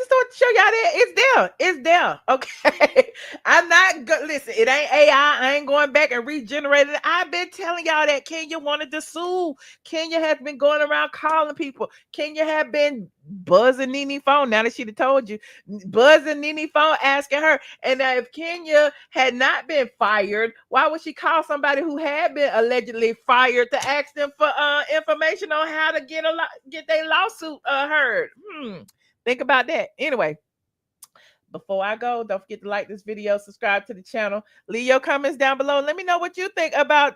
It's there. Okay. I'm not listen, it ain't AI. I ain't going back and regenerating it. I've been telling y'all that Kenya wanted to sue. Kenya has been going around calling people. Kenya had been buzzing Nene phone. Now that she'd have told you, buzzing Nene phone asking her. And now if Kenya had not been fired, why would she call somebody who had been allegedly fired to ask them for information on how to get their lawsuit heard? Think about that. Anyway, before I go, don't forget to like this video, subscribe to the channel, leave your comments down below. Let me know what you think about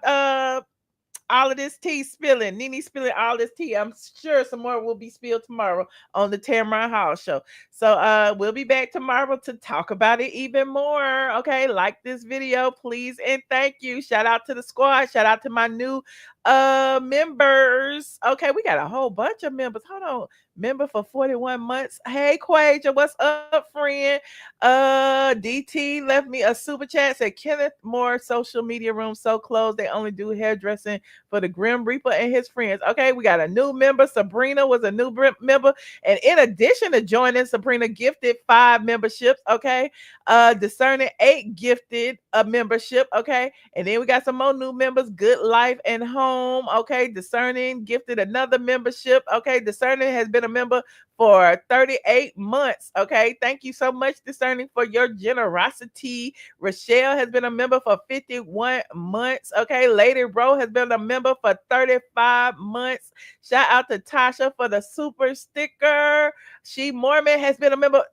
all of this tea spilling, Nene spilling all this tea. I'm sure some more will be spilled tomorrow on the Tamron Hall Show. So we'll be back tomorrow to talk about it even more. Okay, like this video, please, and thank you. Shout out to the squad. Shout out to my new members. Okay, we got a whole bunch of members. Hold on. Member for 41 months. Hey, Quaja, what's up, friend? DT left me a super chat. Said Kenneth Moore social media room so closed they only do hairdressing for the Grim Reaper and his friends. Okay, we got a new member. Sabrina was a new member, and in addition to joining, Sabrina gifted 5 memberships. Okay, Discerning 8 gifted a membership. Okay, and then we got some more new members. Good Life and Home. Okay, Discerning gifted another membership. Okay, Discerning has been a member for 38 months. Okay, thank you so much, Discerning, for your generosity. Rochelle has been a member for 51 months. Okay, Lady Ro has been a member for 35 months. Shout out to Tasha for the super sticker. She Mormon has been a member.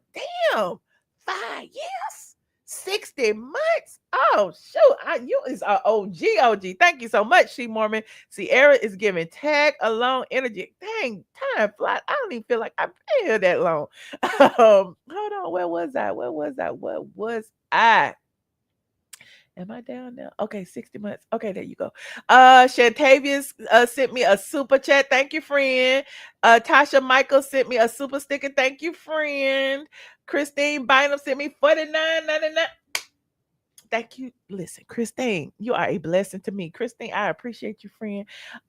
Damn, 5 years, 60 months. Oh shoot, you is a OG. Thank you so much, She Mormon. Sierra is giving tag alone energy. Dang, time flies. I don't even feel like I've been here that long. Hold on, where was I? Am I down now? Okay, 60 months. Okay, there you go. Shantavius sent me a super chat. Thank you, friend. Tasha Michael sent me a super sticker. Thank you, friend. Christine Bynum sent me $49.99. Thank you. Listen, Christine, you are a blessing to me. Christine, I appreciate you, friend.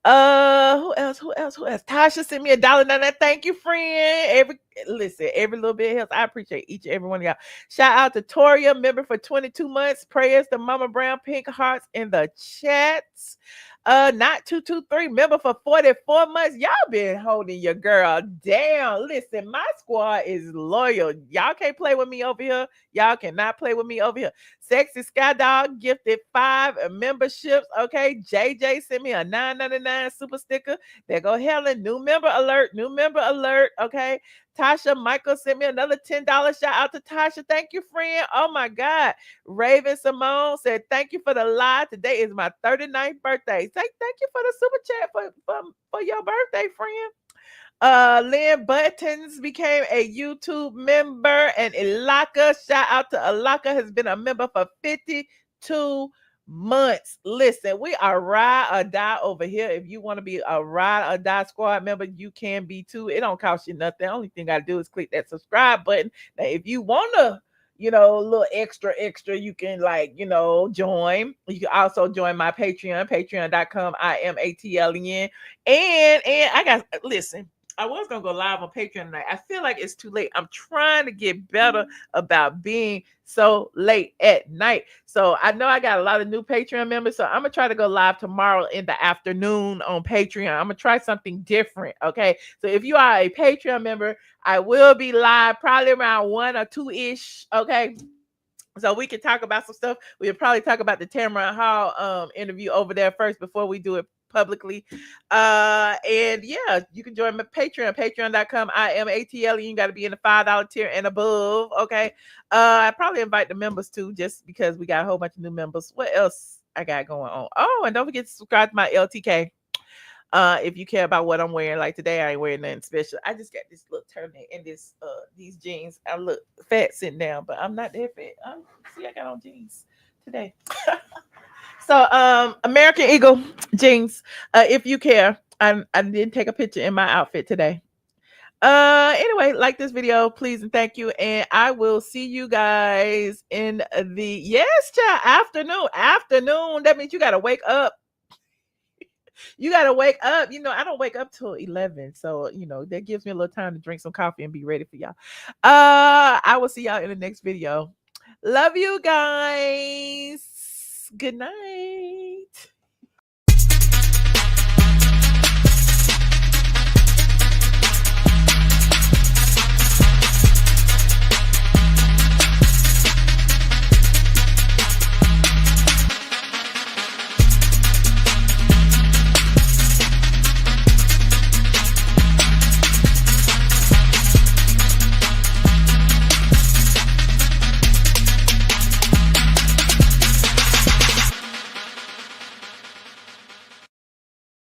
Who else? Tasha sent me $1.99. Thank you, friend. Every little bit helps. I appreciate each and every one of y'all. Shout out to Toria, member for 22 months. Prayers to Mama Brown, pink hearts in the chats. Not 223, member for 44 months. Y'all been holding your girl down. Listen, my squad is loyal. Y'all can't play with me over here. Y'all cannot play with me over here. Sexy Sky Dog gifted 5 memberships. Okay, JJ sent me a $9.99 super sticker. There go Helen. New member alert. Okay, Tasha Michael sent me another $10. Shout out to Tasha. Thank you, friend. Oh my God. Raven Simone said, thank you for the live. Today is my 39th birthday. Thank you for the super chat for your birthday, friend. Lynn Buttons became a YouTube member, and Ilaka, shout out to Ilaka, has been a member for 52 months. Listen, we are ride or die over here. If you want to be a ride or die squad member, you can be too. It don't cost you nothing. The only thing I do is click that subscribe button. Now, if you want to, a little extra, you can join. You can also join my Patreon, patreon.com. I am ATLien. And listen, I was going to go live on Patreon tonight. I feel like it's too late. I'm trying to get better about being so late at night. So I know I got a lot of new Patreon members. So I'm going to try to go live tomorrow in the afternoon on Patreon. I'm going to try something different. Okay. So if you are a Patreon member, I will be live probably around 1 or 2-ish. Okay. So we can talk about some stuff. We'll probably talk about the Tamron Hall interview over there first before we do it publicly. And yeah, you can join my Patreon, patreon.com. I am ATLien. You got to be in the $5 tier and above. Okay. I probably invite the members too, just because we got a whole bunch of new members. What else I got going on? Oh, and don't forget to subscribe to my LTK. If you care about what I'm wearing, like today I ain't wearing nothing special. I just got this little turtleneck and these jeans. I look fat sitting down, but I'm not that fat. See, I got on jeans today. So American Eagle jeans. If you care, I did take a picture in my outfit today. Anyway, like this video, please and thank you, and I will see you guys in the afternoon. That means you gotta wake up. You got to wake up. I don't wake up till 11. So, that gives me a little time to drink some coffee and be ready for y'all. I will see y'all in the next video. Love you guys. Good night.